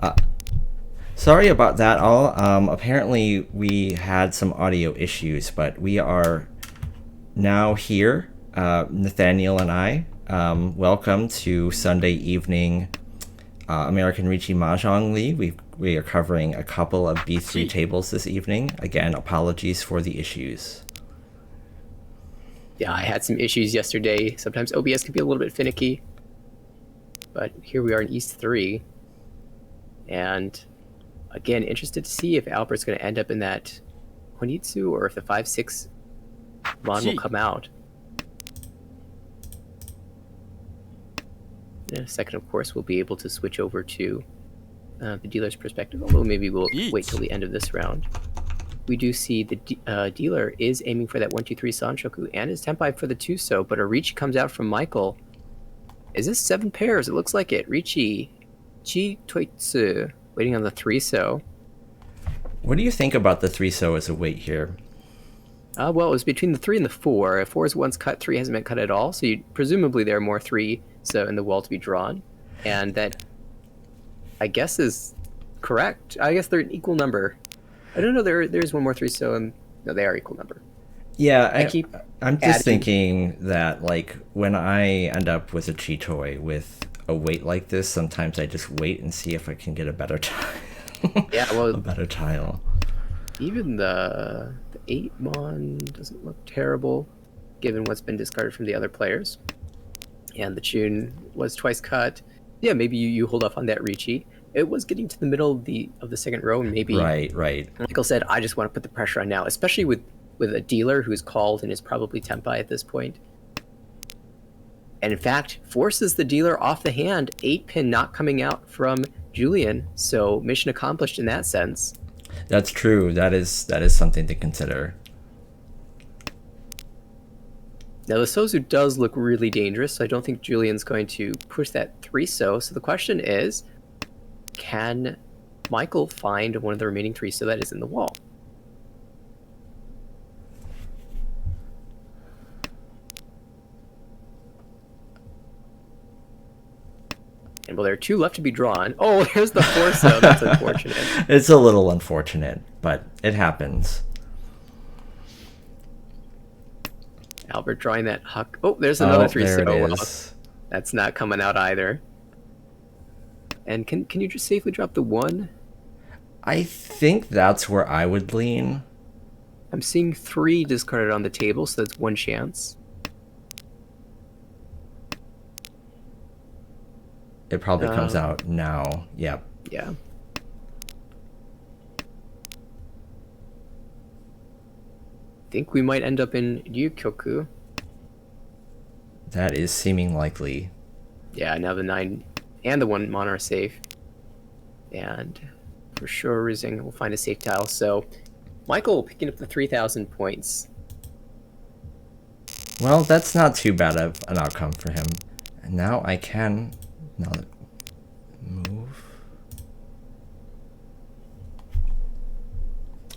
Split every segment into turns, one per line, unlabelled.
Uh, Sorry about that all. Apparently, we had some audio issues, but we are now here, Nathaniel and I. Welcome to Sunday evening American Ricci Mahjong League. We are covering a couple of B3 tables this evening. Again, apologies for the issues.
Yeah, I had some issues yesterday. Sometimes OBS can be a little bit finicky. But here we are in East 3. And again, interested to see if Albert's going to end up in that Honitsu or if the 5-6 Mon will come out. In a second, of course, we'll be able to switch over to the dealer's perspective, although maybe we'll wait till the end of this round. We do see the dealer is aiming for that 1-2-3 Sanshoku and his Tenpai for the 2-so, but a Ricci comes out from Michael. Is this 7 pairs? It looks like it. Ricci, Chi Toitsu, waiting on the 3-so.
What do you think about the 3-so as a weight here?
Well, it was between the 3 and the 4. If 4 is once cut, 3 hasn't been cut at all, so presumably there are more 3-so in the wall to be drawn. And that, I guess, is correct. I guess they're an equal number. I don't know, there's one more 3-so, and no, they are equal number.
Yeah, I'm just thinking that, like, when I end up with a Chitoi with a weight like this, sometimes I just wait and see if I can get a better tile.
Yeah, well,
a better tile.
Even the 8 Mon doesn't look terrible, given what's been discarded from the other players. And the Chun was twice cut. Yeah, maybe you hold off on that Ricci. It was getting to the middle of the second row, and maybe
right.
Michael said, I just want to put the pressure on now, especially with a dealer who's called and is probably Tenpai at this point. And in fact, forces the dealer off the hand, 8-pin not coming out from Julian, so mission accomplished in that sense.
That's true. That is something to consider.
Now the Sozu does look really dangerous, so I don't think Julian's going to push that 3-so. So the question is, can Michael find one of the remaining 3-so that is in the wall? And well, there are 2 left to be drawn. Oh, there's the 4-so. That's unfortunate.
It's a little unfortunate, but it happens.
Albert drawing that huck. Oh, there's another 3-so.
There it is.
That's not coming out either. And can you just safely drop the 1?
I think that's where I would lean.
I'm seeing 3 discarded on the table, so that's 1 chance.
It probably comes out now. Yep.
Yeah. Think we might end up in Ryukyoku.
That is seeming likely.
Yeah, now the 9 and the 1 Mon are safe. And for sure, Rising will find a safe tile. So Michael picking up the 3,000 points.
Well, that's not too bad of an outcome for him. And now I can move.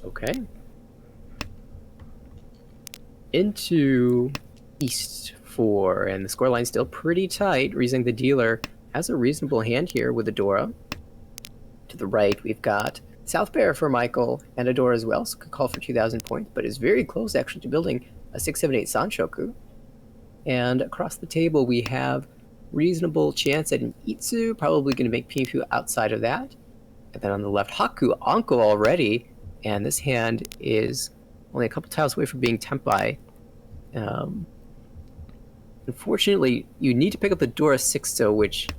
Okay. Into East 4, and the scoreline's still pretty tight. Rising the dealer has a reasonable hand here with Adora. To the right, we've got South Bear for Michael and Adora as well, so could call for 2,000 points, but is very close actually to building a 678 Sanshoku. And across the table, we have reasonable chance at an Itsu, probably going to make Pinfu outside of that. And then on the left, Haku, Anko already, and this hand is only a couple tiles away from being Tenpai. Unfortunately, you need to pick up the Dora 6-so, which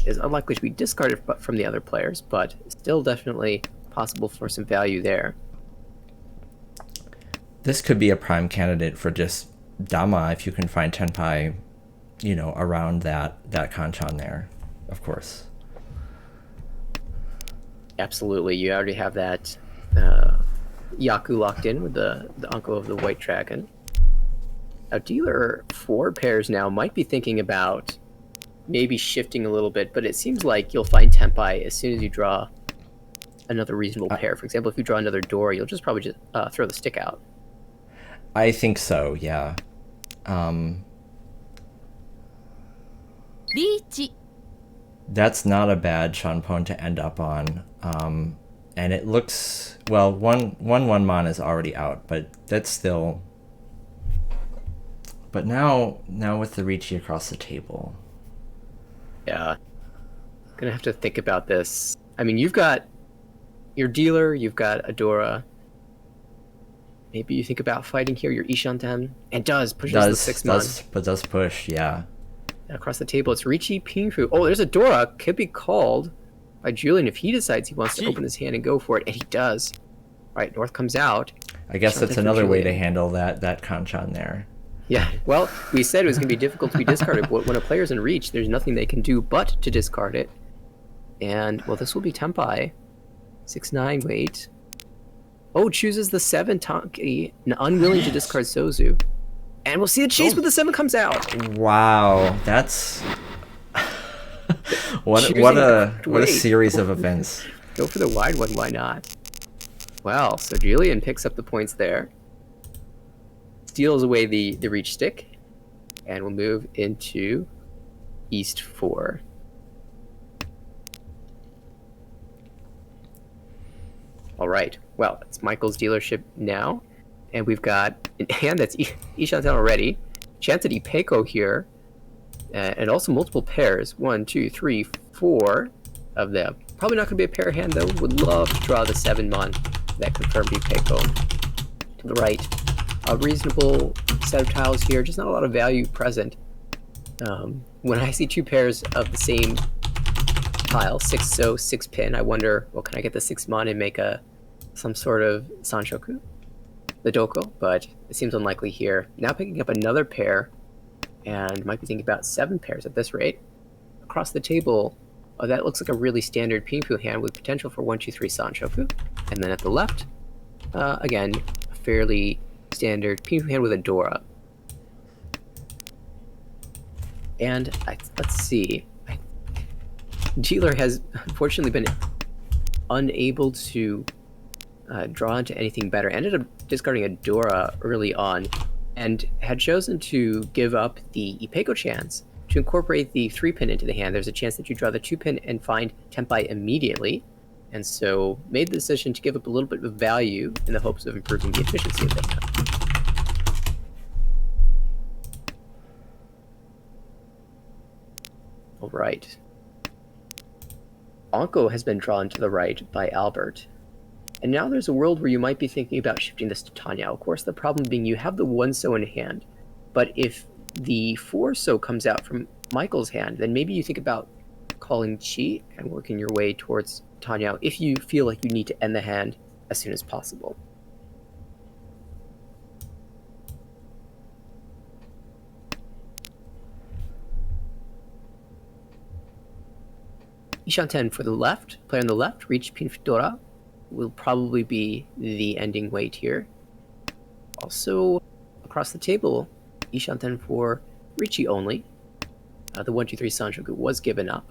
is unlikely to be discarded from the other players, but still definitely possible for some value there.
This could be a prime candidate for just Dama if you can find Tenpai, around that Kanchan there, of course.
Absolutely, you already have that Yaku locked in with the Anko of the White Dragon. Now, dealer 4 pairs now might be thinking about maybe shifting a little bit, but it seems like you'll find Tenpai as soon as you draw another reasonable pair. For example, if you draw another door, you'll probably just throw the stick out.
I think so, yeah.
Reach.
That's not a bad Shanpon to end up on. And it looks, well, one mon is already out, but that's still. But now with the Ricci across the table.
Yeah. Gonna have to think about this. I mean, you've got your dealer, you've got Adora. Maybe you think about fighting here your Ishanten. And pushes the 6 mon.
Does push, yeah.
Across the table, it's Ricci, Pinfu. Oh, there's Adora. Could be called by Julian if he decides he wants to open his hand and go for it, and he does. All right, North comes out.
I guess that's another way to handle that Kanchan there.
Yeah, well, we said it was going to be difficult to be discarded. When a player's in reach, there's nothing they can do but to discard it. And, well, this will be Tenpai. 6-9, wait. Oh, chooses the 7 Tanki, unwilling to discard Sozu. And we'll see the chase when the 7 comes out.
Wow, that's... what a series of events.
Go for the wide one, why not? Well, so Julian picks up the points there. Steals away the reach stick. And we'll move into East 4. All right. Well, it's Michael's dealership now. And we've got a hand that's Ishanten already. Chance at Ipeko here. And also multiple pairs. 1, 2, 3, 4 of them. Probably not going to be a pair hand, though. Would love to draw the 7 mon that confirmed Ipeko. To the right. A reasonable set of tiles here. Just not a lot of value present. When I see 2 pairs of the same tile, 6 pin, I wonder, well, can I get the 6 mon and make some sort of Sanshoku? The Doko, but it seems unlikely here. Now picking up another pair, and might be thinking about 7 pairs at this rate. Across the table, that looks like a really standard Pinfu hand with potential for 1, 2, 3 Sanshoku. And then at the left, again, a fairly standard Pinfu hand with Adora. And let's see. Dealer has unfortunately been unable to draw into anything better. Ended up discarding Adora early on and had chosen to give up the Ipeko chance to incorporate the 3-pin into the hand. There's a chance that you draw the 2-pin and find Tenpai immediately, and so made the decision to give up a little bit of value in the hopes of improving the efficiency of the hand. All right. Anko has been drawn to the right by Albert. And now there's a world where you might be thinking about shifting this to Tanya. Of course, the problem being you have the 1 so in hand. But if the 4 so comes out from Michael's hand, then maybe you think about calling Chi and working your way towards Tanya if you feel like you need to end the hand as soon as possible. Ishanten for the left, player on the left, reach Pinfdora, will probably be the ending weight here. Also, across the table, Ishanten for Ricci only. The 1, 2, 3 Sanshoku was given up,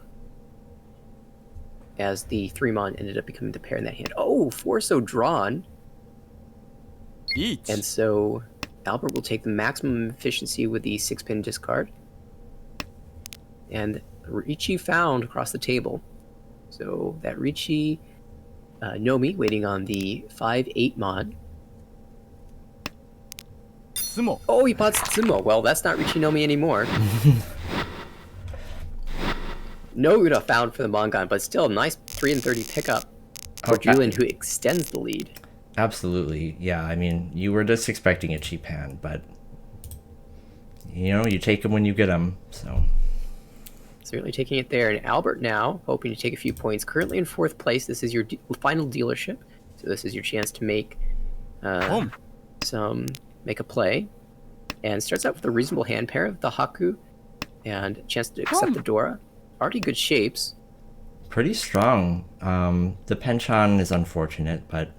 as the 3 mon ended up becoming the pair in that hand. Oh, 4 so drawn.
Eat.
And so Albert will take the maximum efficiency with the 6-pin discard. And Ricci found across the table. So that Ricci Nomi waiting on the 5-8 mon.
Sumo.
Oh, he bought Sumo. Well, that's not Ricci Nomi anymore. No Uda found for the Mongon, but still a nice 3-30 pickup for Julian, who extends the lead.
Absolutely. Yeah, I mean, you were just expecting a cheap hand, but you take them when you get them, so...
Certainly taking it there. And Albert now, hoping to take a few points. Currently in 4th place. This is your final dealership. So this is your chance to make make a play. And starts out with a reasonable hand pair of the Haku. And a chance to accept the Dora. Already good shapes.
Pretty strong. The Penchan is unfortunate, but...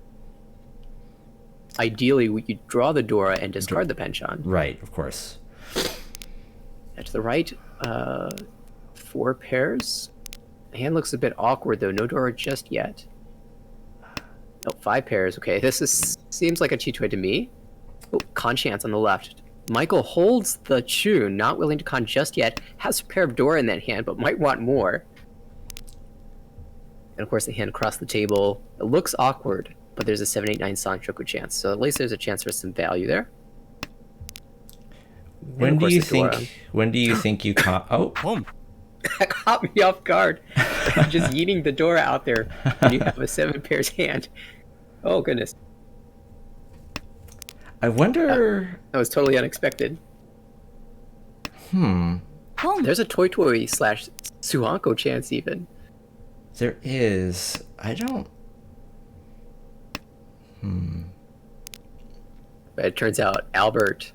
Ideally, you draw the Dora and discard the Penchan.
Right, of course.
To the right, 4 pairs. The hand looks a bit awkward, though. No Dora just yet. Oh, 5 pairs. Okay, this seems like a Chitue to me. Oh, con chance on the left. Michael holds the Chun, not willing to con just yet. Has a pair of Dora in that hand, but might want more. And of course, the hand across the table. It looks awkward, but there's a 7-8-9 Sanchoku chance. So at least there's a chance for some value there.
When
of
do
course
you
the Dora.
think? When do you think you caught? Oh,
ポン
That caught me off guard. Just yeeting the Dora out there when you have a 7 pairs hand. Oh, goodness.
I wonder.
That was totally unexpected. There's a Toy Toy / Suhanko chance even.
There is. I don't.
But it turns out Albert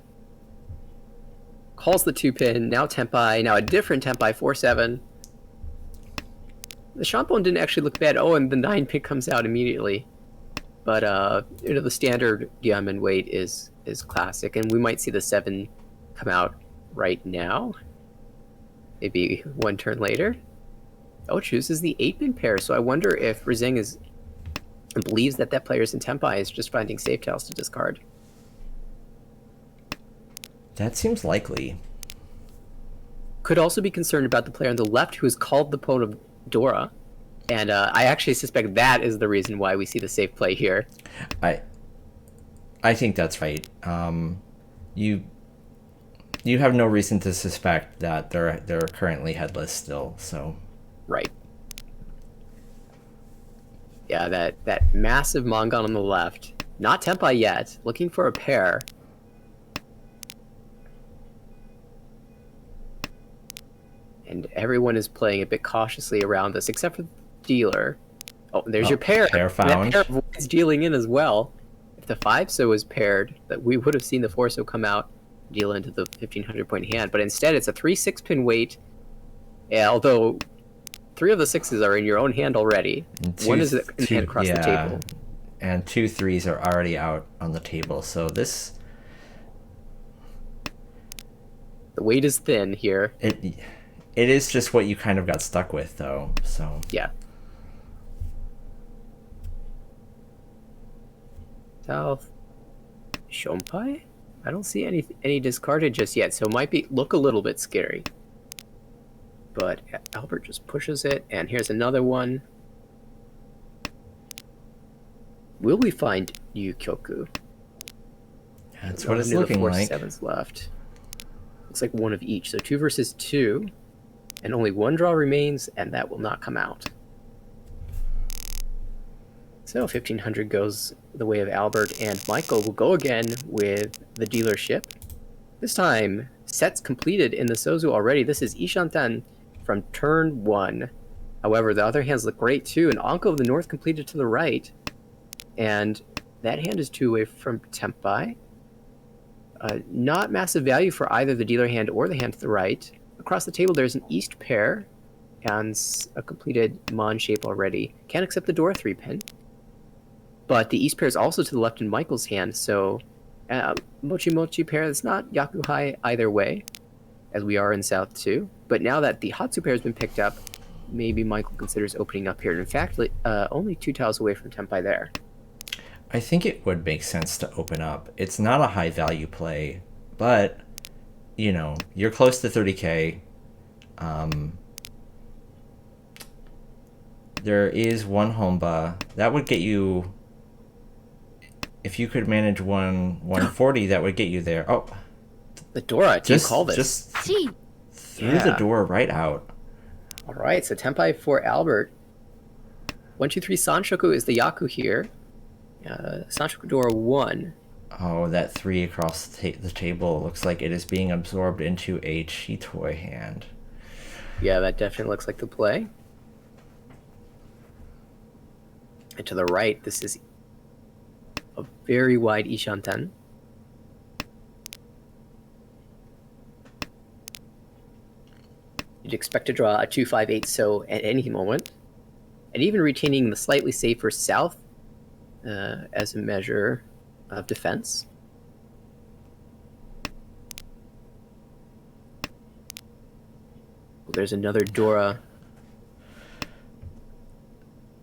calls the 2-pin, now Tenpai, now a different Tenpai 4-7. The Shampon didn't actually look bad. Oh, and the 9-pin comes out immediately. But the standard diamond weight is classic, and we might see the 7 come out right now. Maybe one turn later. Oh, it chooses the 8-pin pair, so I wonder if Rizeng believes that player's in Tenpai is just finding safe tiles to discard.
That seems likely.
Could also be concerned about the player on the left who has called the pawn of Dora. And I actually suspect that is the reason why we see the safe play here.
I think that's right. You have no reason to suspect that they're currently headless still. So
Right. Yeah, that massive Mongon on the left. Not Tenpai yet. Looking for a pair. And everyone is playing a bit cautiously around us, except for the dealer. Oh, there's your pair.
Pair
That
found.
pair avoids dealing in as well. If the 5-so was paired, that we would have seen the 4-so come out, deal into the 1,500-point hand. But instead, it's a 3-6-pin weight. Yeah, although 3 of the 6s are in your own hand already.
And
One is in the hand across the table.
And 2 3s are already out on the table. So this
The weight is thin here.
it is just what you kind of got stuck with, though. So
Yeah. South Shompai? I don't see any discarded just yet, so it might look a little bit scary. But Albert just pushes it, and here's another one. Will we find Yukyoku?
that's what it's
Only
looking
the 4
like.
7s left. Looks like one of each. So 2 versus 2, and only 1 draw remains, and that will not come out. So 1,500 goes the way of Albert, and Michael will go again with the dealership. This time, sets completed in the Sozu already. This is Ishanten from turn 1. However, the other hands look great too, and Anko of the North completed to the right. And that hand is 2 away from Tenpai. Not massive value for either the dealer hand or the hand to the right. Across the table, there's an East pair and a completed Mon shape already. Can't accept the Dora 3-pin. But the East pair is also to the left in Michael's hand, so Mochi Mochi pair is not Yakuhai either way, as we are in South too. But now that the Hatsu pair has been picked up, maybe Michael considers opening up here. In fact, only 2 tiles away from Tenpai there.
I think it would make sense to open up. It's not a high value play, but you're close to 30K. There is one Homba that would get you. If you could manage 140, that would get you there. Oh,
The Dora, you call this.
just threw the door right out.
All right, so Tenpai for Albert. 1, 2, 3 Sanshoku is the Yaku here. Sanshoku Dora 1.
Oh, that 3 across the table looks like it is being absorbed into a Chitoy hand.
Yeah, that definitely looks like the play. And to the right, this is a very wide Ishanten. You'd expect to draw a 2-5-8-so at any moment. And even retaining the slightly safer South as a measure of defense. Well, there's another Dora.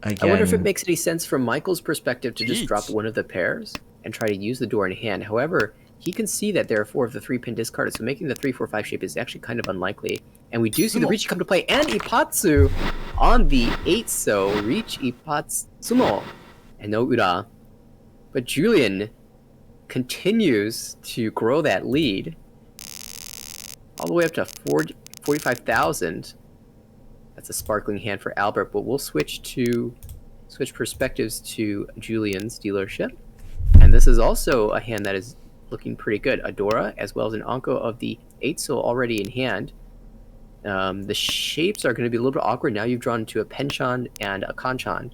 Again,
I wonder if it makes any sense from Michael's perspective to just
Yeet.
drop one of the pairs and try to use the door in hand. However, he can see that there are 4 of the 3-pin discarded, so making the 3-4-5 shape is actually kind of unlikely. And we do see the Richi come to play, and Ipatsu on the 8, so reach Ipatsu Sumo, and no Ura. But Julian continues to grow that lead all the way up to 45,000. That's a sparkling hand for Albert, but we'll switch perspectives to Julian's dealership. And this is also a hand that is looking pretty good. Adora, as well as an Anko of the 8 soul already in hand. The shapes are going to be a little bit awkward. Now you've drawn to a Penchan and a Kanchan.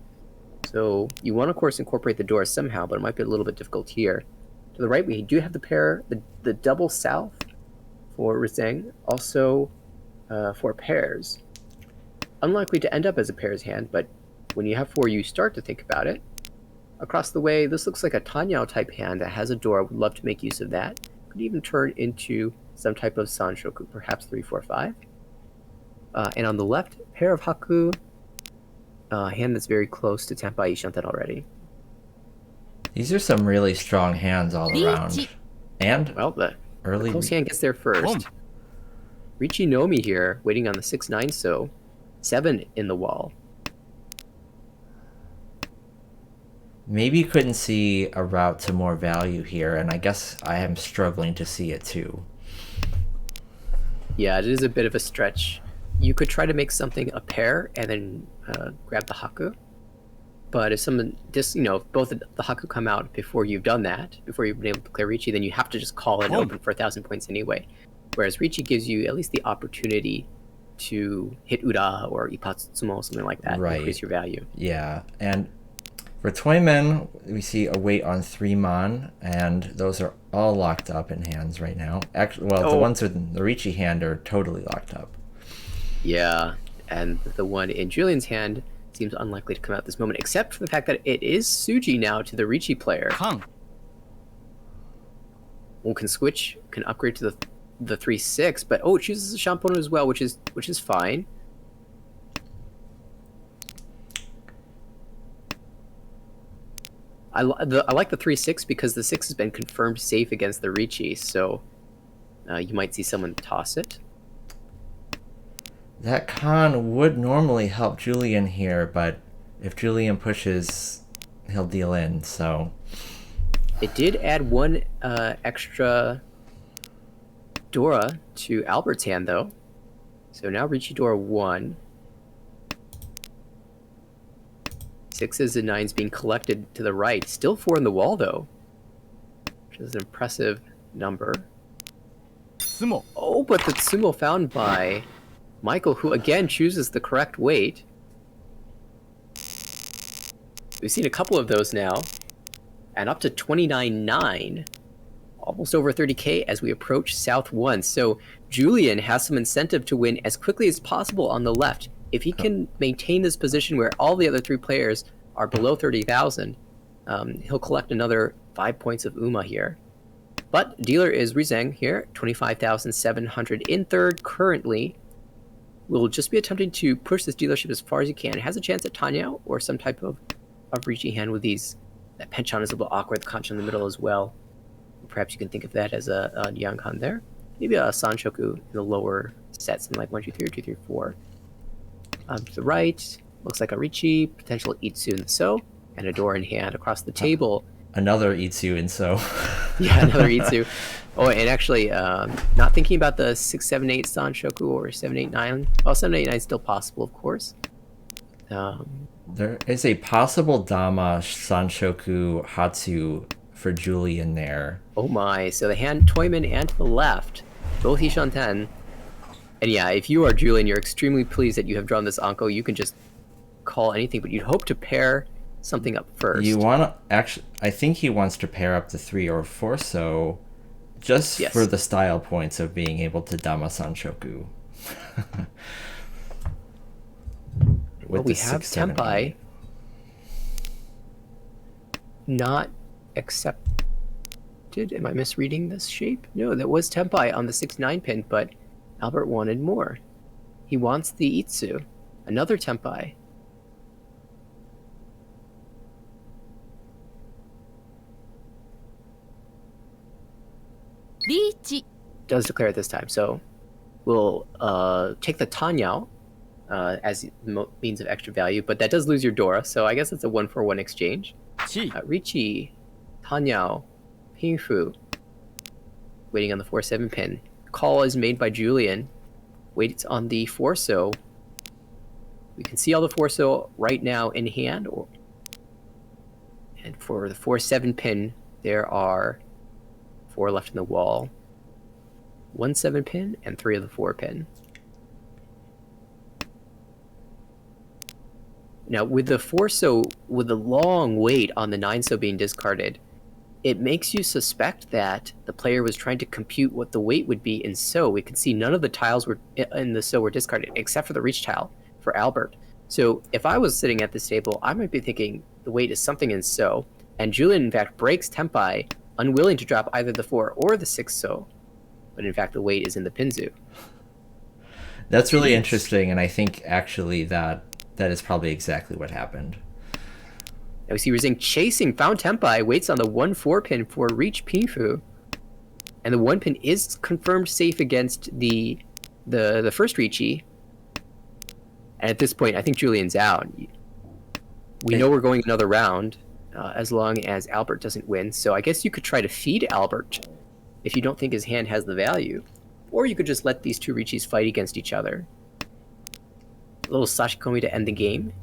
So you want to, of course, incorporate the Dora somehow, but it might be a little bit difficult here. To the right, we do have the pair, the double south for Rizeng, also for pairs. Unlikely to end up as a pairs hand, but when you have 4, you start to think about it. Across the way, this looks like a Tanyao type hand that has a Dora. Would love to make use of that. Could even turn into some type of Sanshoku, perhaps 3, 4, 5. And on the left, pair of Haku, a hand that's very close to Tenpai Ishanten already.
These are some really strong hands all around. And
Well, the
early
close hand gets there first. Richi Nomi here, waiting on the 6-9 so. 7 in the wall.
maybe you couldn't see a route to more value here, and I guess I am struggling to see it too.
Yeah, it is a bit of a stretch. You could try to make something a pair and then grab the Haku. But if someone, if both the Haku come out before you've done that, before you've been able to clear Richi, then you have to just call it open for 1,000 points anyway. Whereas Richi gives you at least the opportunity to hit Ura or Ipatsumo, something like that,
Right.
increase your value.
Yeah, and for Toymen, we see a wait on 3 Mon, and those are all locked up in hands right now. Actually, well, the ones with the Richi hand are totally locked up.
Yeah, and the one in Julian's hand seems unlikely to come out at this moment, except for the fact that it is Suji now to the Richi player.
Kang.
One can switch, can upgrade to the 3/6, but it chooses a Shampono as well, which is fine. I like the 3/6 because the 6 has been confirmed safe against the Richi, so you might see someone toss it.
That Khan would normally help Julian here, but if Julian pushes, he'll deal in, so...
It did add one extra Dora to Albert's hand, though. So now Richi Dora 1. 6s and 9s being collected to the right. Still 4 in the wall, though. Which is an impressive number.
Sumo.
Oh, but the Sumo found by Michael, who again chooses the correct weight. We've seen a couple of those now. And up to 29.9. Almost over 30k as we approach South 1. So Julian has some incentive to win as quickly as possible on the left. If he can maintain this position where all the other 3 players are below 30,000, he'll collect another 5 points of Uma here. But dealer is Rizeng here, 25,700 in third currently. Will just be attempting to push this dealership as far as he can. Has a chance at Tanya or some type of Richi hand with these. That Penchan is a little awkward, the Kanchan in the middle as well. Perhaps you can think of that as a Yanghan there. Maybe a Sanshoku in the lower set, something like 1, 2, 3 or 2, 3, 4. To the right, looks like a Richi, potential Itsu and so, and a door in hand across the table.
Another Itsu and so.
Yeah, another Itsu. Oh, and actually, not thinking about the 6, 7, 8 Sanshoku or 7, 8, 9. Well, 7, 8, 9 is still possible, of course.
There is a possible Dama Sanshoku Hatsu for Julian there.
Oh my, so the hand Toyman and to the left, both Ishanten. And yeah, if you are Julian, you're extremely pleased that you have drawn this Anko. You can just call anything, but you'd hope to pair something up first.
You want to actually, I think he wants to pair up the 3 or 4, so just for the style points of being able to Dama Sanshoku.
Well, we have Tenpai not accepted. Am I misreading this shape? No, that was Tenpai on the 6-9 pin, but Albert wanted more. He wants the Itsu. Another Tenpai.
Richi.
Does declare it this time, so will take the Tanyao as means of extra value, but that does lose your Dora, so I guess it's a 1-for-1 exchange.
地
Richi, Tanyao, Pingfu, waiting on the 4-7 pin. Call is made by Julian. Waits on the 4-so. We can see all the 4-so right now in hand. And for the 4-7 pin, there are 4 left in the wall. 1 7 pin and 3 of the 4 pin. Now, with the 4-so, with the long wait on the 9-so being discarded, it makes you suspect that the player was trying to compute what the weight would be in so. We can see none of the tiles were in the so were discarded, except for the reach tile for Albert. So if I was sitting at this table, I might be thinking the weight is something in so, and Julian, in fact, breaks Tempai, unwilling to drop either the 4 or the 6 so, but in fact the weight is in the Pinzu.
That's really interesting, and I think actually that is probably exactly what happened.
Now we see Rizing chasing Found Tempai, waits on the 1-4 pin for Reach Pinfu. And the 1 pin is confirmed safe against the first Richi. And at this point, I think Julian's out. We know we're going another round, as long as Albert doesn't win. So I guess you could try to feed Albert if you don't think his hand has the value. Or you could just let these two Richis fight against each other. A little Sashikomi to end the game.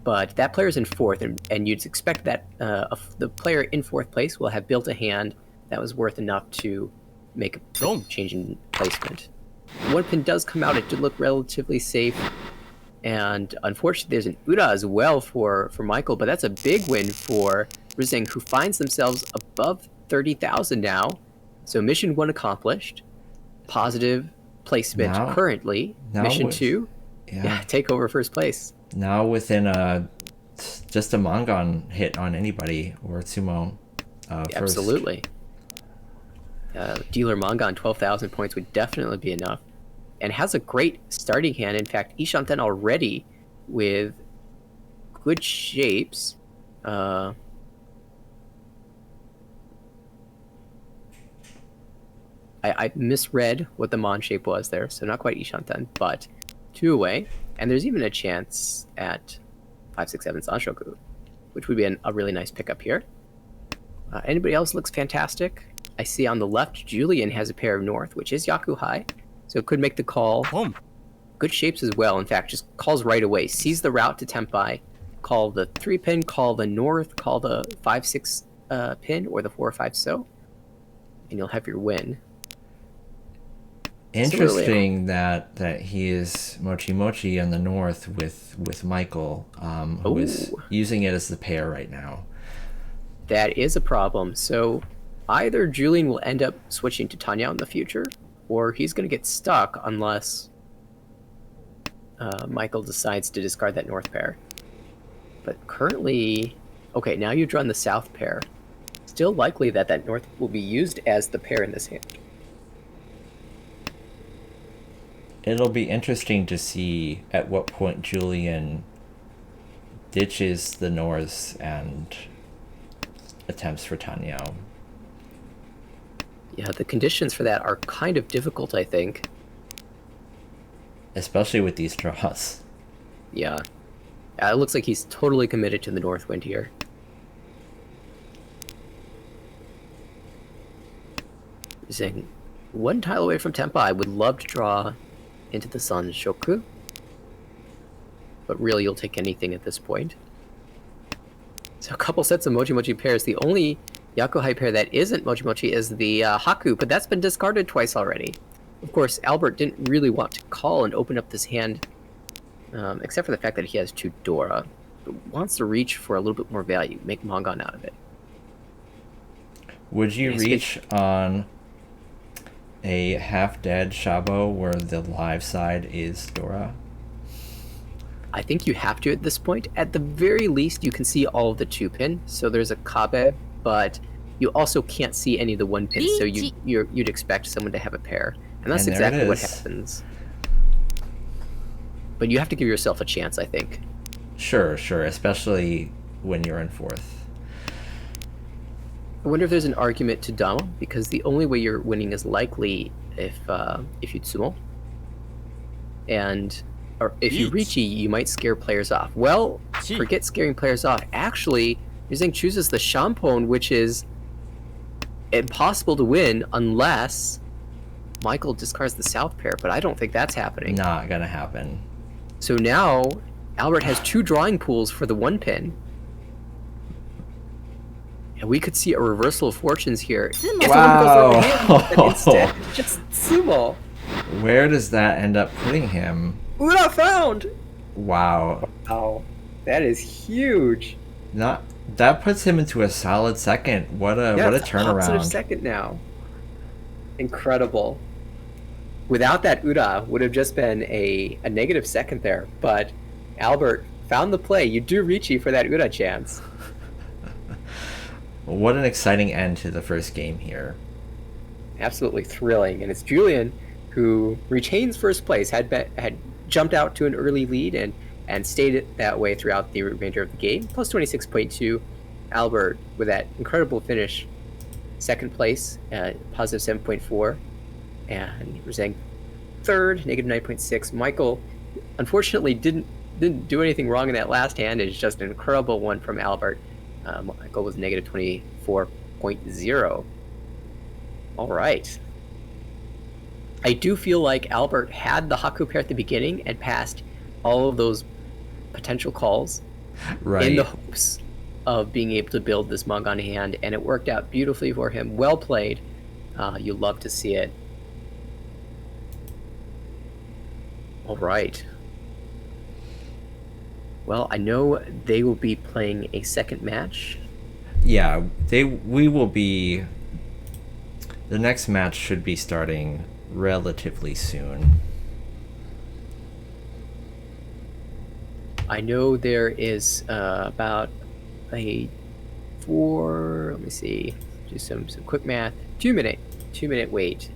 But that player's in 4th, and you'd expect that the player in 4th place will have built a hand that was worth enough to make a change in placement. 1 pin does come out. It did look relatively safe. And unfortunately, there's an Ura as well for Michael, but that's a big win for Rizing, who finds themselves above 30,000 now. So mission 1 accomplished. Positive placement currently. Mission 2, take over 1st place.
Now within just a Mongon hit on anybody or Sumo.
Absolutely. Dealer Mongon 12,000 points would definitely be enough, and has a great starting hand. In fact, Ishanten already with good shapes. I misread what the Mon shape was there, so not quite Ishanten, but 2 away. And there's even a chance at 5-6-7 Sanshoku, which would be a really nice pickup here. Anybody else looks fantastic? I see on the left, Julian has a pair of North, which is Yakuhai, so it could make the call. Good shapes as well. In fact, just calls right away. Sees the route to Tempai, call the 3 pin, call the North, call the 5-6 pin, or the 4-5 so, and you'll have your win.
Interesting that he is Mochi Mochi in the North with Michael, who is using it as the pair right now.
That is a problem. So either Julian will end up switching to Tanya in the future, or he's going to get stuck unless Michael decides to discard that North pair. But currently, okay, now you've drawn the South pair. Still likely that North will be used as the pair in this hand.
It'll be interesting to see at what point Julian ditches the Norths and attempts for Tanyao.
Yeah, the conditions for that are kind of difficult, I think.
Especially with these draws.
Yeah. It looks like he's totally committed to the North Wind here. Saying 1 tile away from Tempa. I would love to draw into the Sanshoku, but really you'll take anything at this point. So a couple sets of Mochi Mochi pairs. The only Yakuhai pair that isn't Mochi Mochi is the Haku, but that's been discarded twice already. Of course, Albert didn't really want to call and open up this hand, except for the fact that he has 2 Dora, but wants to reach for a little bit more value, make Mongon out of it.
Would you reach on a half-dead Shabo where the live side is Dora?
I think you have to at this point. At the very least, you can see all of the 2 pin, so there's a Kabe, but you also can't see any of the 1 pin, so you'd expect someone to have a pair. And that's exactly what happens. But you have to give yourself a chance, I think.
Sure, especially when you're in 4th.
I wonder if there's an argument to Dama, because the only way you're winning is likely if you tsumo. and or if you
Reach.
Ricci, you might scare players off. Well,
Chi.
forget scaring players off. Actually, Yuzeng chooses the Champon, which is impossible to win unless Michael discards the south pair, but I don't think that's happening.
Not gonna happen.
So now Albert has 2 drawing pools for the 1 pin. And we could see a reversal of fortunes here. If
Wow.
the one goes over him, instead, just sumo.
Where does that end up putting him?
Ura found!
Wow.
Oh, that is huge.
Not that puts him into a solid second. What a
Positive
turnaround.
second now. Incredible. Without that Ura, would have just been a negative second there. But Albert found the play. You do Ricci for that Ura chance.
What an exciting end to the first game here.
Absolutely thrilling. And it's Julian who retains first place, had jumped out to an early lead and stayed that way throughout the remainder of the game. Plus 26.2. Albert with that incredible finish, second place, positive 7.4. And Roseng third, negative 9.6. Michael, unfortunately, didn't do anything wrong in that last hand. It's just an incredible one from Albert. Michael was negative 24.0. All right. I do feel like Albert had the Haku pair at the beginning and passed all of those potential calls
Right.
in the hopes of being able to build this Mongon hand, and it worked out beautifully for him. Well played. You love to see it. All right. Well, I know they will be playing a second match.
Yeah, we will be. The next match should be starting relatively soon.
I know there is about a let me see, do some quick math, 2-minute wait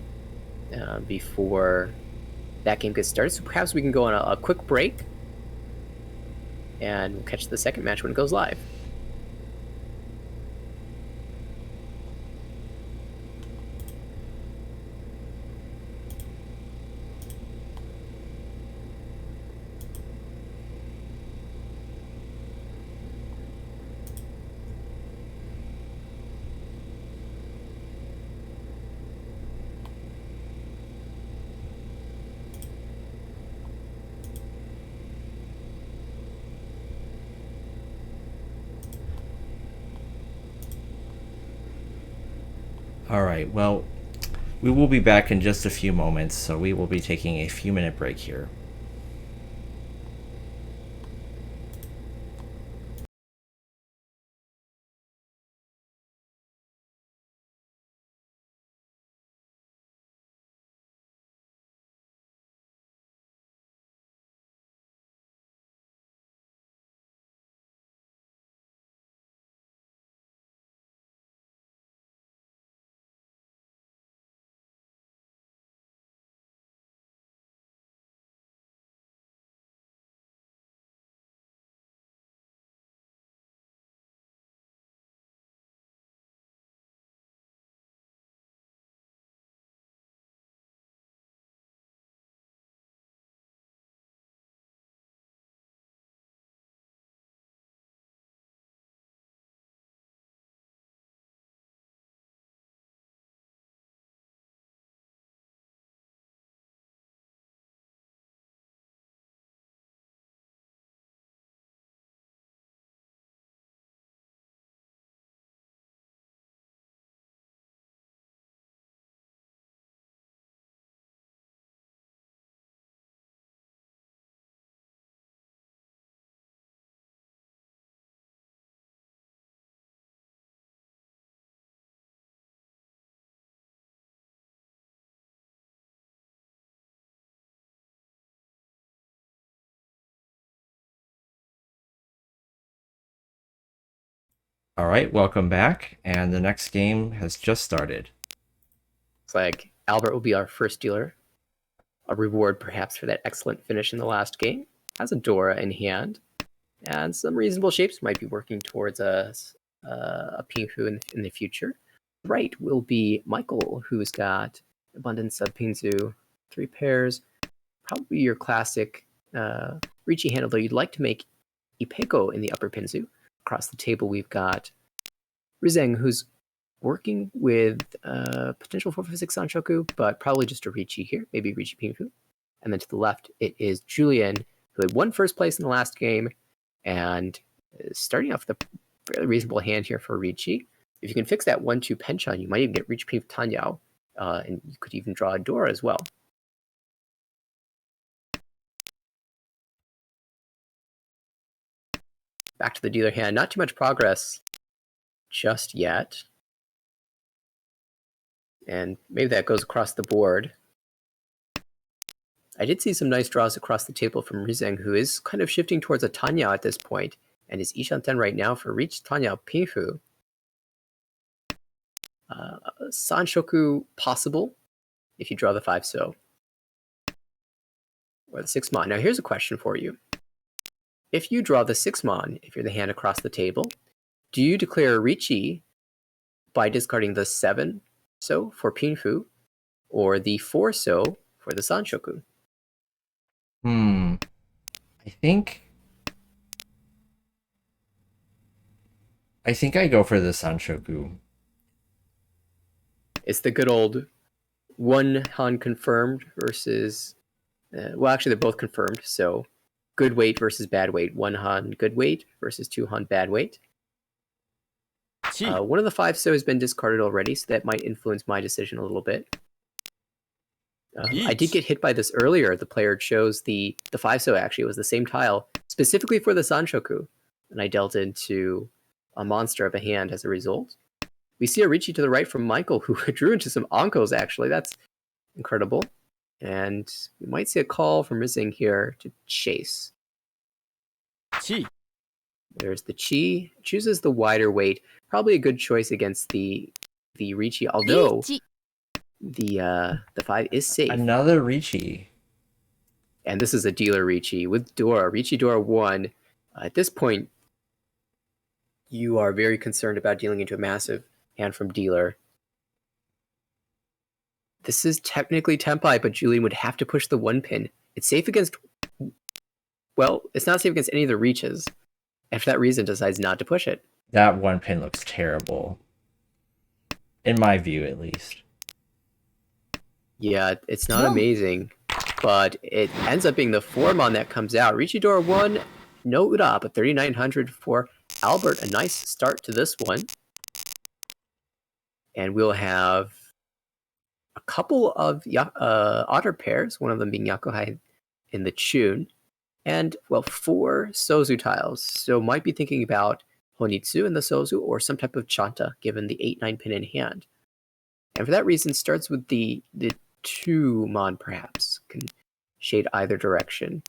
before that game gets started. So perhaps we can go on a quick break and we'll catch the second match when it goes live.
All right, well, we will be back in just a few moments, so we will be taking a few-minute break here. All right, welcome back, and the next game has just started.
Looks like Albert will be our first dealer. A reward perhaps for that excellent finish in the last game. Has a Dora in hand. And some reasonable shapes might be working towards a Pinghu in the future. Right will be Michael, who's got abundance of Pingzu, 3 pairs, probably your classic Ricci hand, although you'd like to make Ipeko in the upper pinzu. Across the table, we've got Rizeng, who's working with potential 456 Sanshoku, but probably just a Ricci here, maybe Ricci Pinfu. And then to the left, it is Julian, who had won first place in the last game, and is starting off with a fairly reasonable hand here for Ricci. If you can fix that 1-2 penchant, you might even get Ricci Pinfu Tanyao, and you could even draw a Dora as well. Back to the dealer hand. Not too much progress just yet. And maybe that goes across the board. I did see some nice draws across the table from Rizeng, who is kind of shifting towards a Tanya at this point, and is Ishanten right now for Ricci Tanya Pinfu. Sanshoku possible if you draw the 5-so. Or the 6-mon. Now here's a question for you. If you draw the 6-mon, if you're the hand across the table, do you declare Ricci by discarding the 7-so for Pinfu, or the 4-so for the Sanshoku?
I think I go for the Sanshoku.
It's the good old one Han confirmed versus... well, actually, they're both confirmed, so good weight versus bad weight. 1 Han good weight versus 2 Han bad weight. One of the 5-so has been discarded already, so that might influence my decision a little bit. I did get hit by this earlier. The player chose the 5-so, actually. It was the same tile, specifically for the Sanshoku, and I dealt into a monster of a hand as a result. We see a Ricci to the right from Michael, who drew into some Onkos, actually. That's incredible. And we might see a call from Rizeng here to chase.
Chi.
There's the Chi. Chooses the wider weight. Probably a good choice against the Ricci, although the 5 is safe.
Another Ricci.
And this is a dealer Ricci with Dora. Ricci Dora 1. At this point, you are very concerned about dealing into a massive hand from dealer. This is technically Tempai, but Julian would have to push the 1-pin. It's safe against... Well, it's not safe against any of the reaches. And for that reason, decides not to push it.
That 1-pin looks terrible. In my view, at least.
Yeah, it's not amazing, but it ends up being the 4-mon that comes out. Ricci Dora 1, no Ura, but 3,900 for Albert. A nice start to this one. And we'll have a couple of otter pairs, one of them being Yakuhai in the Chun, and, well, 4 Sozu tiles. So might be thinking about Honitsu in the Sozu or some type of Chanta, given the 8-9 pin in hand. And for that reason, starts with the 2-mon, perhaps. Can shade either direction.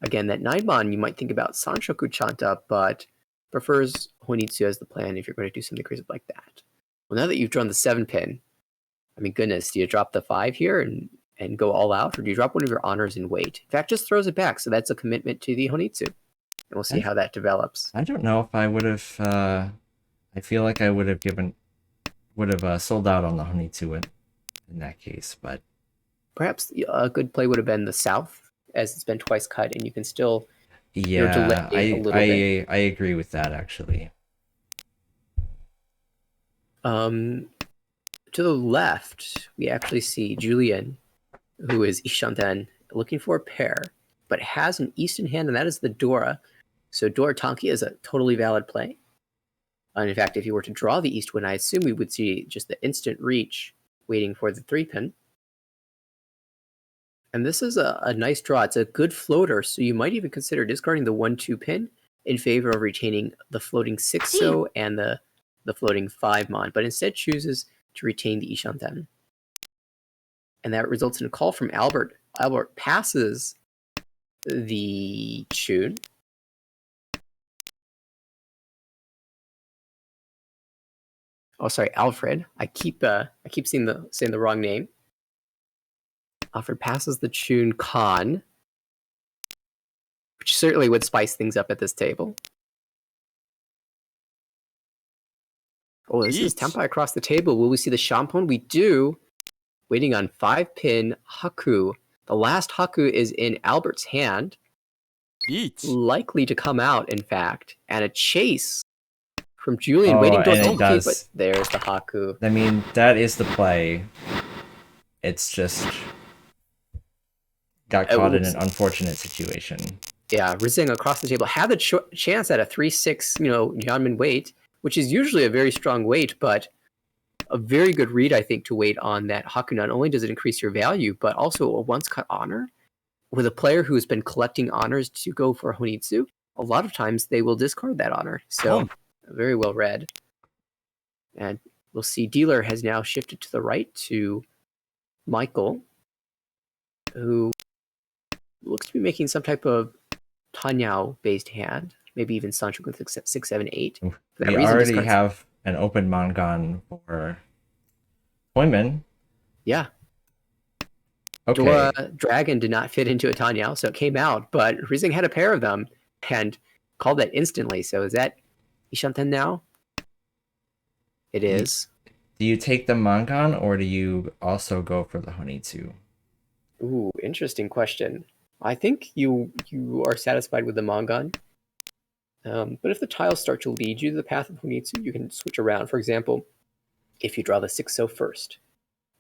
Again, that 9-mon, you might think about Sanshoku Chanta, but prefers Honitsu as the plan if you're going to do something crazy like that. Well, now that you've drawn the 7-pin, I mean, goodness, do you drop the 5 here and go all out, or do you drop one of your honors in weight? In fact, just throws it back, so that's a commitment to the Honitsu. And we'll see how that develops.
I don't know if I would have... I feel like I would have sold out on the Honitsu in that case, but...
Perhaps a good play would have been the South, as it's been twice cut, and you can still
yeah,
delay a little bit.
I agree with that, actually.
To the left, we actually see Julian, who is Ishanten, looking for a pair, but has an East in hand, and that is the Dora. So Dora Tanki is a totally valid play. And in fact, if you were to draw the East win, I assume we would see just the instant reach waiting for the 3-pin. And this is a nice draw. It's a good floater, so you might even consider discarding the 1-2 pin in favor of retaining the floating 6-so and the floating 5-mon, but instead chooses to retain the Ishanten. And that results in a call from Albert. Albert passes the Chun. Oh, sorry, Alfred. I keep saying the wrong name. Alfred passes the Chun Khan, which certainly would spice things up at this table. Oh, this is Tempai across the table. Will we see the Shampon? We do. Waiting on 5-pin Haku. The last Haku is in Albert's hand,
1
likely to come out, in fact, and a chase from Julian
Oh,
waiting door.
and it
Okay,
does.
but there's the Haku.
I mean, that is the play. It's just got caught in an unfortunate situation.
Yeah, Rising across the table had the chance at a 3-6, Yanmin weight, which is usually a very strong weight, but a very good read, I think, to wait on that Haku. Not only does it increase your value, but also a once cut honor. With a player who has been collecting honors to go for Honitsu, a lot of times they will discard that honor. So, very well read. And we'll see dealer has now shifted to the right to Michael, who looks to be making some type of Tanyao-based hand, maybe even Sancho with 6, 7, 8. For that
We
reason,
already
discards-
have an open Mangan for Toyman.
Yeah.
Okay.
Dora Dragon did not fit into a Tanyao, so it came out, but Rising had a pair of them and called that instantly. So is that Ishanten now? It is.
Do you take the Mangan or do you also go for the Honitsu?
Ooh, interesting question. I think you are satisfied with the Mangan. But if the tiles start to lead you to the path of Honitsu, you can switch around. For example, if you draw the 6-0 first,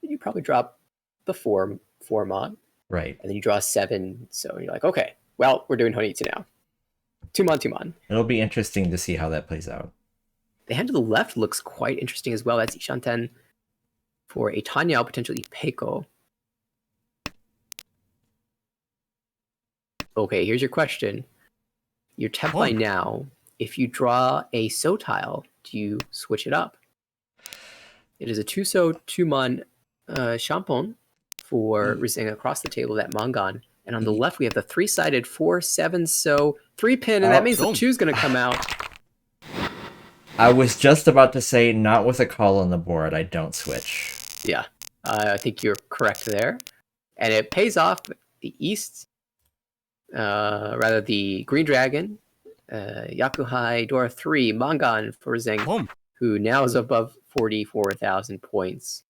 you probably drop the 4 mon,
Right.
and then you draw a 7, so you're like, okay, well, we're doing Honitsu now. 2 mon.
It'll be interesting to see how that plays out.
The hand to the left looks quite interesting as well. That's Ishanten for a Tanyao, potentially Peiko. Okay, here's your question. Your temp line now, if you draw a So tile, do you switch it up? It is a 2-So, 2-mon Champon for rising across the table, that Mangan. And on the left, we have the 3-sided 4-7 So 3-pin, and that means the 2's going to come out.
I was just about to say, not with a call on the board, I don't switch.
Yeah, I think you're correct there. And it pays off. The East, the Green Dragon, Yakuhai Dora 3, Mangan for Zeng, who now is above 44,000 points.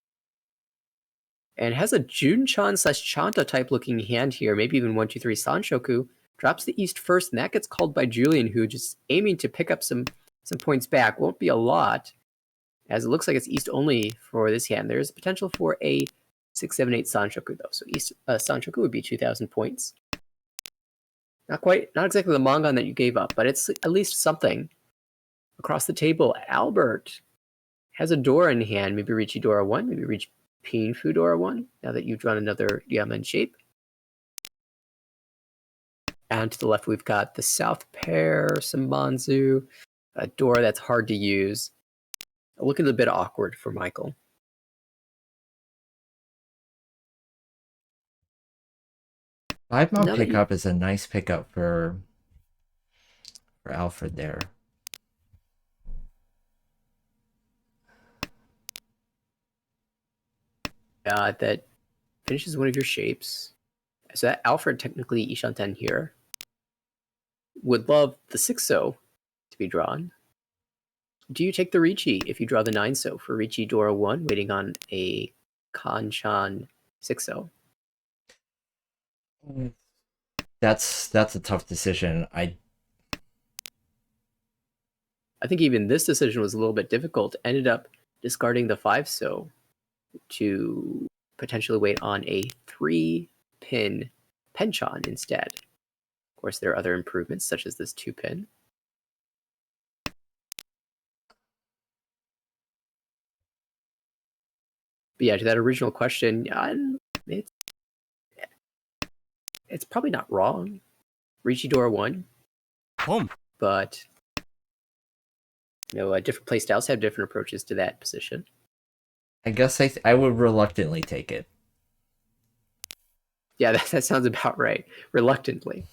And has a Junchan / Chanta type looking hand here, maybe even 1-2-3 Sanshoku. Drops the East first, and that gets called by Julian, who just aiming to pick up some points back. Won't be a lot, as it looks like it's East only for this hand. There's potential for a 6, 7, 8 Sanshoku, though. So East Sanshoku would be 2,000 points. Not exactly the Mangan that you gave up, but it's at least something. Across the table, Albert has a Dora in hand. Maybe Riichi Dora 1, maybe reach Pinfu Dora 1, now that you've drawn another Yamen shape. And to the left, we've got the South pair, Sambanzu, a Dora that's hard to use. Looking a bit awkward for Michael.
Five-mon pickup is a nice pickup for Alfred there.
That finishes one of your shapes. So that Alfred, technically Ishanten here, would love the 6-So to be drawn. Do you take the Riichi if you draw the 9-So for Riichi Dora 1, waiting on a Kanchan 6-So?
That's a tough decision. I
think even this decision was a little bit difficult. Ended up discarding the 5-So to potentially wait on a 3-pin Penchan instead. Of course, there are other improvements, such as this 2-pin. But yeah, to that original question, it's probably not wrong. Riichi Dora 1. But different playstyles have different approaches to that position.
I guess I would reluctantly take it.
Yeah, that sounds about right. Reluctantly.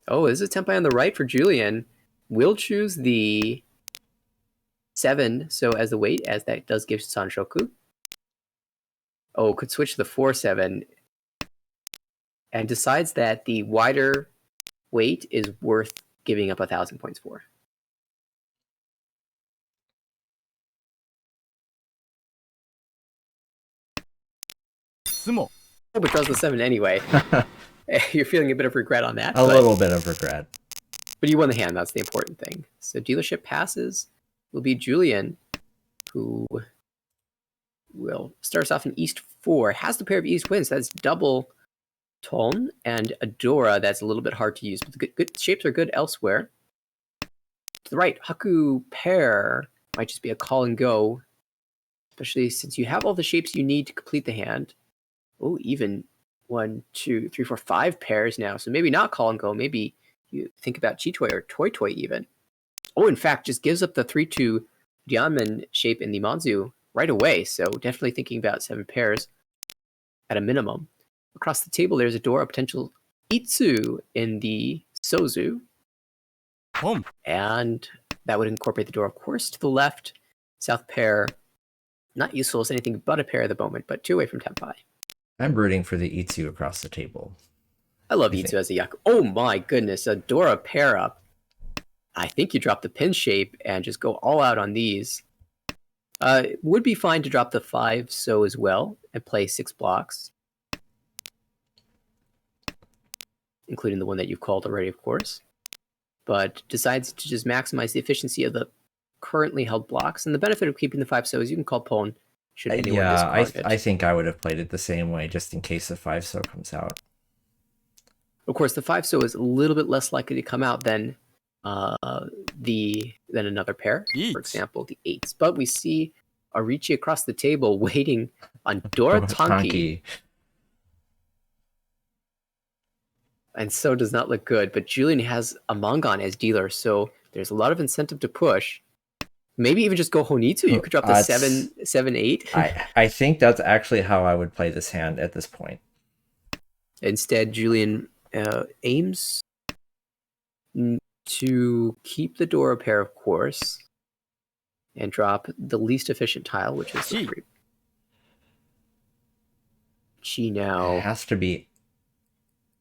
Oh, this is Tempai on the right for Julian. We'll choose the 7-So as the weight, as that does give Sanshoku. Oh, could switch to the 4-7. And decides that the wider weight is worth giving up 1,000 points for. but draws the 7 anyway. You're feeling a bit of regret on that.
A little bit of regret.
But you won the hand, that's the important thing. So dealership passes will be Julian, who will starts off in East 4, has the pair of East wins. That's double Toln and Adora. That's a little bit hard to use, but the good shapes are good elsewhere. To the right, Haku pair might just be a call and go, especially since you have all the shapes you need to complete the hand. Oh, even 1, 2, 3, 4, 5 pairs now. So maybe not call and go. Maybe you think about Chitoy or Toy Toy even. Oh, in fact, just gives up the 3-2 Diamond shape in the Manzu right away. So definitely thinking about 7 pairs at a minimum. Across the table, there's a door, a potential Itsu in the Sozu.
Boom.
And that would incorporate the door, of course. To the left, South pair. Not useful as anything but a pair at the moment, but 2 away from Tenpai.
I'm rooting for the Itsu across the table.
I love Itsu as a Yaku. Oh my goodness, a Dora pair up. I think you drop the pin shape and just go all out on these. It would be fine to drop the 5 so as well and play 6 blocks. Including the one that you've called already, of course. But decides to just maximize the efficiency of the currently held blocks. And the benefit of keeping the 5 so is you can call Pwn should anyone discard it.
I think I would have played it the same way just in case the 5 so comes out.
Of course, the 5 so is a little bit less likely to come out than another pair, for example, the 8s. But we see Arichi across the table waiting on Dora Tanki. And so does not look good. But Julian has a Mangon as dealer, so there's a lot of incentive to push. Maybe even just go Honitsu. You could drop the 7-8.
I think that's actually how I would play this hand at this point.
Instead, Julian aims to keep the Dora pair, of course, and drop the least efficient tile, which is the 3. Chi now.
It has to be.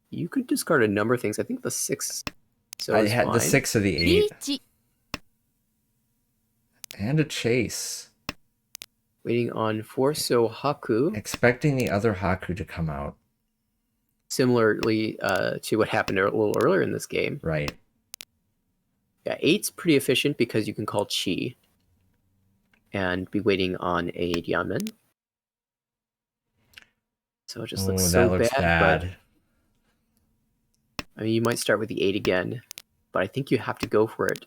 You could discard a number of things. I think the 6. So
I had the 6 of the 8. And a chase.
Waiting on 4 so Haku.
Expecting the other Haku to come out.
Similarly to what happened a little earlier in this game.
Right.
Yeah, 8's pretty efficient because you can call Chi. And be waiting on a Diamond. So it just looks so bad. But, I mean, you might start with the 8 again. But I think you have to go for it.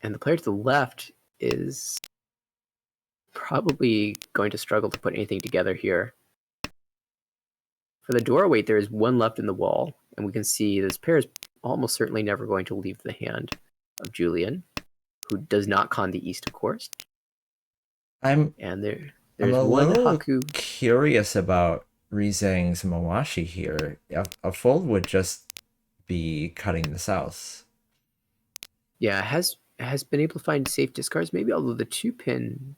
And the player to the left is probably going to struggle to put anything together here. For the doorway, there is 1 left in the wall, and we can see this pair is almost certainly never going to leave the hand of Julian, who does not con the east, of course.
And
there's
I'm
one
little
Haku.
Curious about Rizang's Mawashi here. A fold would just be cutting the south.
Yeah, has been able to find safe discards, maybe, although the 2-pin,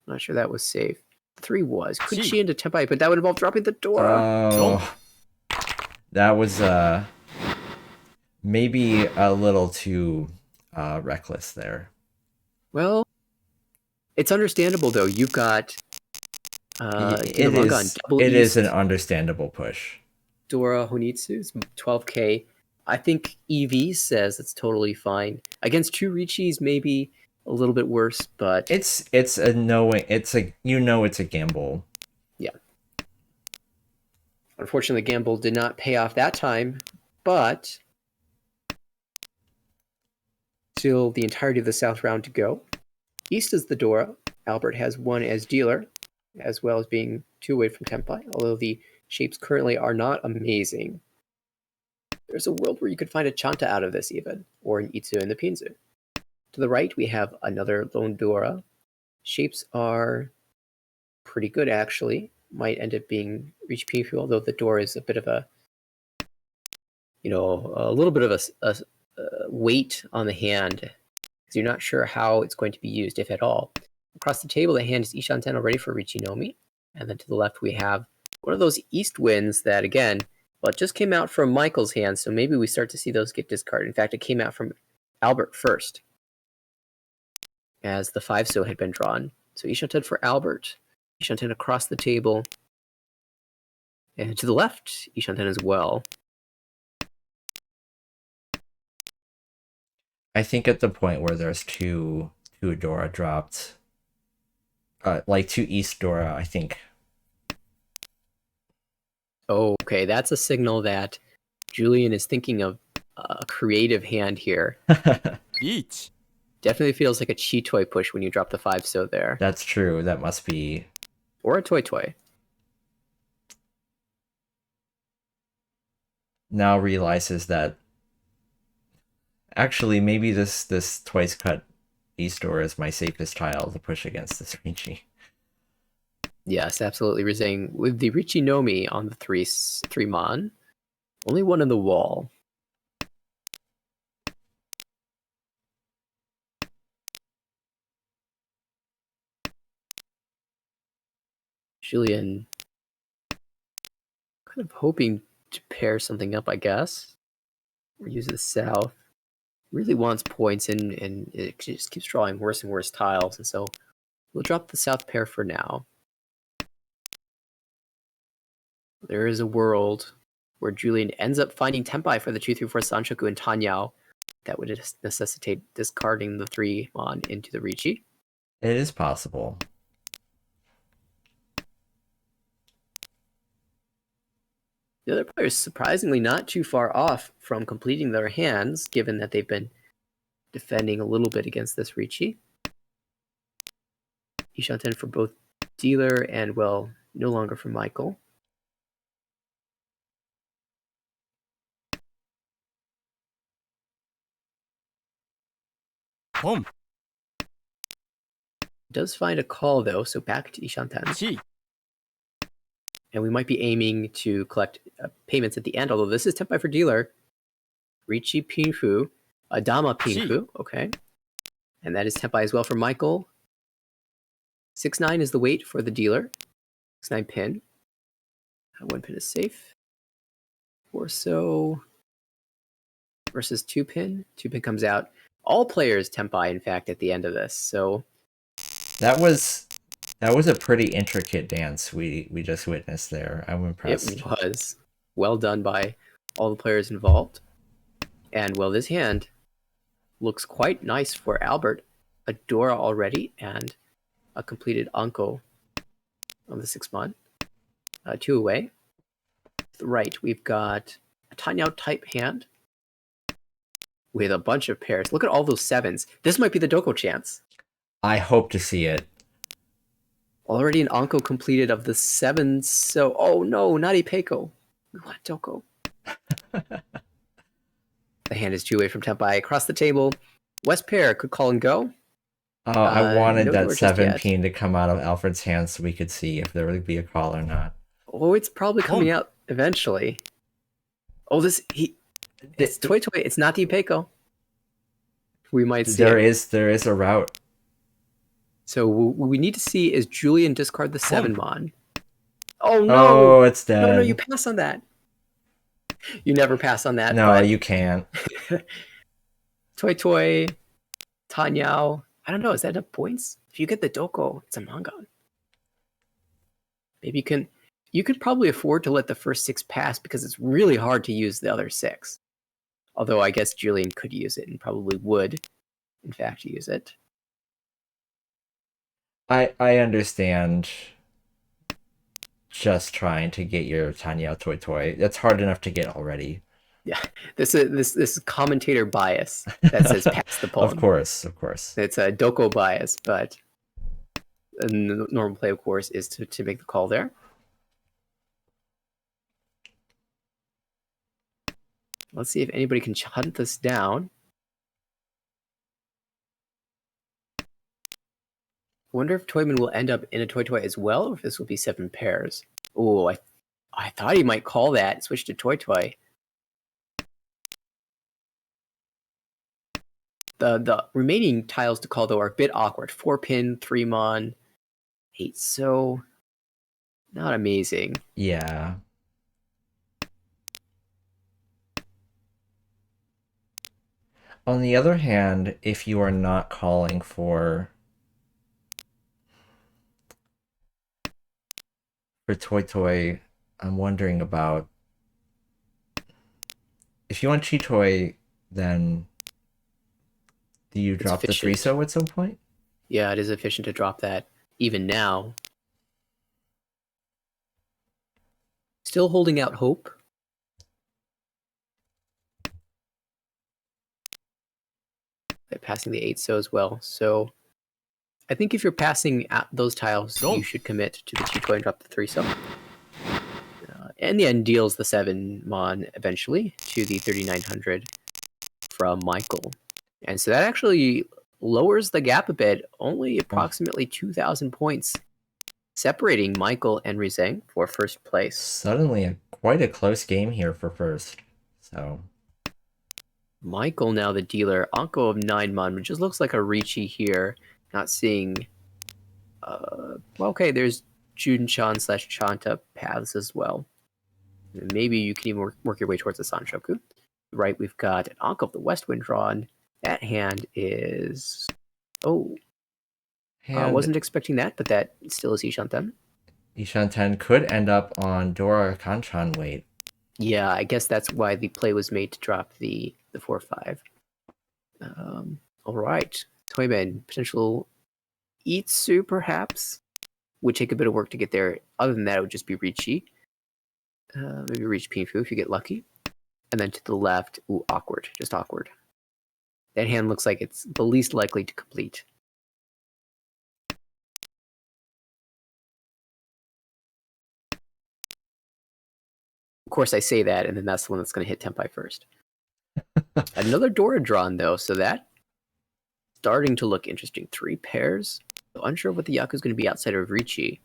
I'm not sure that was safe. The 3 was. Could she into Tenpai, but that would involve dropping the door.
Oh. That was maybe a little too reckless there.
Well, it's understandable, though. You've got
it is an understandable push.
Dora Honitsu's 12k. I think EV says it's totally fine. Against 2 Richis, maybe a little bit worse, but
it's a knowing. It's a gamble.
Yeah. Unfortunately, the gamble did not pay off that time, but still the entirety of the South round to go. East is the Dora. Albert has 1 as dealer, as well as being 2 away from Tenpai, although the shapes currently are not amazing. There's a world where you could find a Chanta out of this even, or an Itsu and the Pinzu. To the right, we have another Lone Dora. Shapes are pretty good, actually. Might end up being Reach Pinfu, although the Dora is a bit of a, a little bit of a weight on the hand, because you're not sure how it's going to be used, if at all. Across the table, the hand is Ishanten already for Richinomi. And then to the left, we have one of those East Winds that, again, well, it just came out from Michael's hand, so maybe we start to see those get discarded. In fact, it came out from Albert first. as the 5 so had been drawn. So Ishanten for Albert. Ishanten across the table. And to the left, Ishanten as well.
I think at the point where there's two Dora dropped, like two East Dora, I think.
Oh, okay, that's a signal that Julian is thinking of a creative hand here.
1
Definitely feels like a chi toy push when you drop the 5 so there.
That's true. That must be.
Or a toy.
Now realizes that actually maybe this twice cut East Dora is my safest tile to push against this Ricci.
Yes, absolutely. We're saying with the Ricci Nomi on the 3 mon, only one in the wall. Julian kind of hoping to pair something up, I guess. Or use the south. Really wants points and it just keeps drawing worse and worse tiles, and so we'll drop the south pair for now. There is a world where Julian ends up finding Tenpai for the 2-3-4 Sanshoku and Tanyao. That would necessitate discarding the 3 mon into the Ricci.
It is possible.
The other players surprisingly not too far off from completing their hands, given that they've been defending a little bit against this Ricci. Ishanten for both Dealer and, well, no longer for Michael.
Boom.
Does find a call, though, so back to Ishanten.
1
And we might be aiming to collect payments at the end, although this is Tenpai for Dealer. Ricci Pinfu, Adama Pinfu, okay. And that is Tenpai as well for Michael. 6-9 is the weight for the Dealer. 6-9 pin. 1 pin is safe. 4 so versus 2 pin. 2 pin comes out. All players Tenpai, in fact, at the end of this. So
that was a pretty intricate dance we just witnessed there. I'm impressed.
It was well done by all the players involved. And well, this hand looks quite nice for Albert. A Dora already and a completed Anko on the 6 mon. 2 away. To the right, we've got a Tanyao type hand with a bunch of pairs. Look at all those 7s. This might be the Doko chance.
I hope to see it.
Already an Anko completed of the 7, so oh no, not Ipeco. We want Doko. The hand is 2 away from Tenpai. Across the table, West pair could call and go.
Oh, I wanted
no
that
door just
7
yet.
peen to come out of Alfred's hand so we could see if there would be a call or not.
Oh, it's probably coming out eventually. Oh, it's Toy. It's not the Ipeco. We might see
There
it.
is a route.
So what we need to see is Julian discard the 7 mon. Oh no!
Oh, it's dead.
No, you pass on that. You never pass on that.
No,
but
you can't.
Toy, Tanyao. I don't know. Is that enough points? If you get the Doko, it's a Mangan. Maybe you could probably afford to let the first 6 pass because it's really hard to use the other 6. Although I guess Julian could use it and probably would, in fact, use it.
I understand just trying to get your Tanya Toy. That's hard enough to get already.
Yeah, this is commentator bias that says pass the pawn.
Of course.
It's a Doko bias, but the normal play, of course, is to make the call there. Let's see if anybody can hunt this down. I wonder if Toyman will end up in a Toy as well, or if this will be 7 pairs. Oh, I thought he might call that and switch to Toy. The remaining tiles to call, though, are a bit awkward. 4 pin, 3 mon, 8 so. Not amazing.
Yeah. On the other hand, if you are not calling for Toy Toy, I'm wondering about if you want Chitoy, then do you
It's
drop the three
efficient.
so at some point?
Yeah, it is efficient to drop that even now. Still holding out hope. By passing the 8 so as well. So I think if you're passing at those tiles,
Go.
you should commit to the 2 toy and drop the 3 so. In the end, deals the 7 mon eventually to the 3900 from Michael. And so that actually lowers the gap a bit, only approximately 2,000 points, separating Michael and Rizeng for first place.
Suddenly, quite a close game here for first. So
Michael now the dealer, Anko of 9 mon, which just looks like a Ricci here. Not seeing. Well, okay, there's Junchan / Chanta paths as well. Maybe you can even work your way towards the Sanshoku. Right, we've got an Anko of the West Wind drawn. That hand is. Oh, wasn't expecting that, but that still is Ishanten.
Ishanten could end up on Dora Kanchan weight.
Yeah, I guess that's why the play was made to drop the 4/5. All right, Toyman, potential Itsu perhaps would take a bit of work to get there. Other than that, it would just be Ricci. Maybe reach Pinfu if you get lucky. And then to the left, ooh, awkward, just awkward. That hand looks like it's the least likely to complete. Of course, I say that, and then that's the one that's going to hit Tempai first. Another Dora drawn, though, so that starting to look interesting. 3 pairs. So unsure of what the Yaku is going to be outside of Ricci.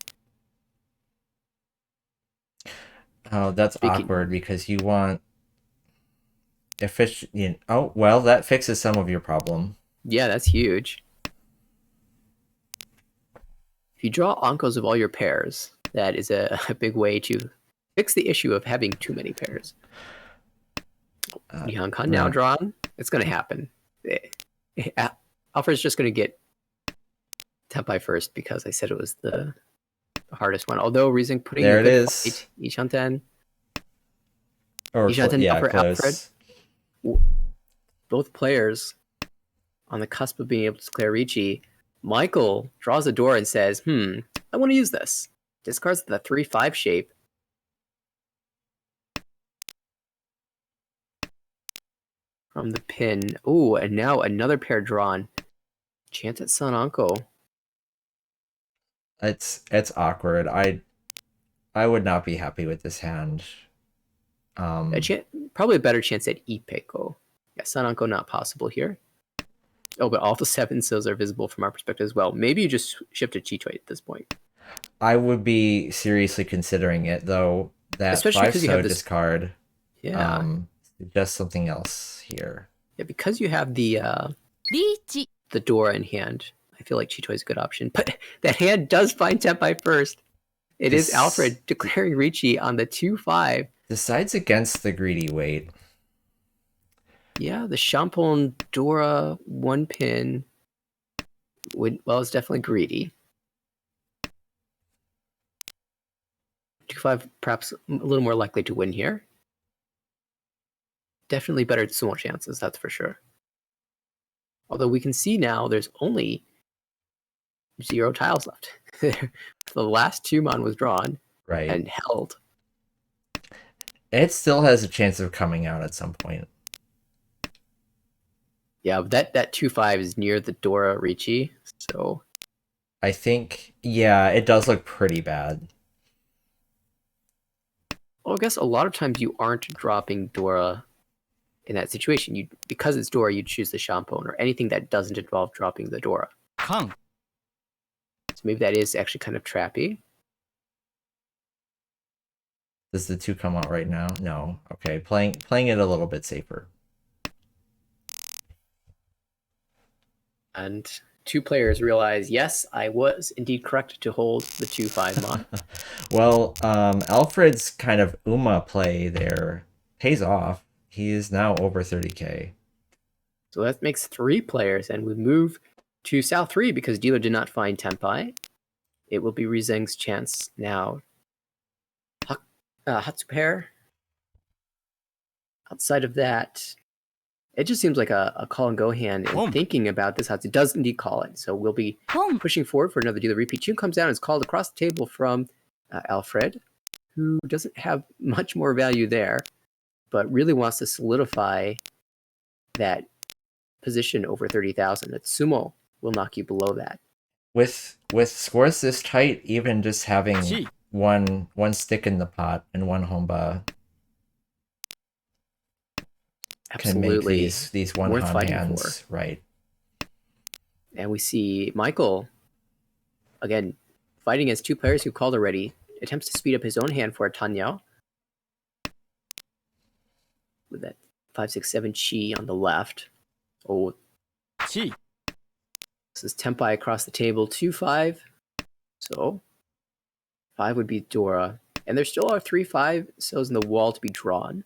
Oh, that's awkward because you want efficient. Oh, well, that fixes some of your problem.
Yeah, that's huge. If you draw Ankos of all your pairs, that is a big way to fix the issue of having too many pairs. Nihonkan now drawn. It's going to happen. Alfred's just going to get Tempai first because I said it was the hardest one. Although Rizeng putting
there
a
it
good
is.
Fight, Ishanten.
Or
Ishanten
yeah,
for
close.
Alfred. Both players on the cusp of being able to declare Ricci. Michael draws a door and says, I want to use this. Discards the 3/5 shape. From the pin. Ooh, and now another pair drawn. Chant at Sun Anko.
It's awkward. I would not be happy with this hand.
Probably a better chance at Ipeko. Yeah, Sun Anko not possible here. Oh, but all the 7 seals are visible from our perspective as well. Maybe you just shift to Chitoy at this point.
I would be seriously considering it, though. That especially 5 so discard.
Yeah.
Just something else here.
Yeah, because you have the Dora in hand, I feel like Chitoy is a good option. But that hand does find Tempai first. It is Alfred declaring Ricci on the 2/5.
Decides against the greedy weight.
Yeah, the Champon Dora 1 pin. It's definitely greedy. 2/5 perhaps a little more likely to win here. Definitely better sumo chances, that's for sure. Although we can see now there's only 0 tiles left. The last 2 mon was drawn and held.
It still has a chance of coming out at some point.
Yeah, but that 2/5 is near the Dora Ricci, so
I think, yeah, it does look pretty bad.
Well, I guess a lot of times you aren't dropping Dora in that situation. Because it's Dora, you choose the Champon or anything that doesn't involve dropping the Dora.
Kang.
So maybe that is actually kind of trappy.
Does the 2 come out right now? No. Okay, playing it a little bit safer.
And 2 players realize, yes, I was indeed correct to hold the 2/5 mon.
Well, Alfred's kind of Uma play there pays off. He is now over 30k.
So that makes 3 players, and we move to South 3 because dealer did not find Tenpai. It will be Rizeng's chance now. Hatsu pair. Outside of that, it just seems like a call and go hand. And
Boom.
thinking about this, Hatsu does indeed call it. So we'll be pushing forward for another dealer repeat. Tune comes down and is called across the table from Alfred, who doesn't have much more value there, but really wants to solidify that position over 30,000. That Sumo will knock you below that.
With scores this tight, even just having
Gee.
one stick in the pot and one homba can make
Absolutely.
these one
Worth
han
fighting
hands right.
And we see Michael, again, fighting against 2 players who called already, attempts to speed up his own hand for a Tanyao. With that 5-6-7 chi on the left. Oh,
7
this is Tenpai across the table, 2-5. So 5 would be Dora. And there still are 3-5 cells in the wall to be drawn.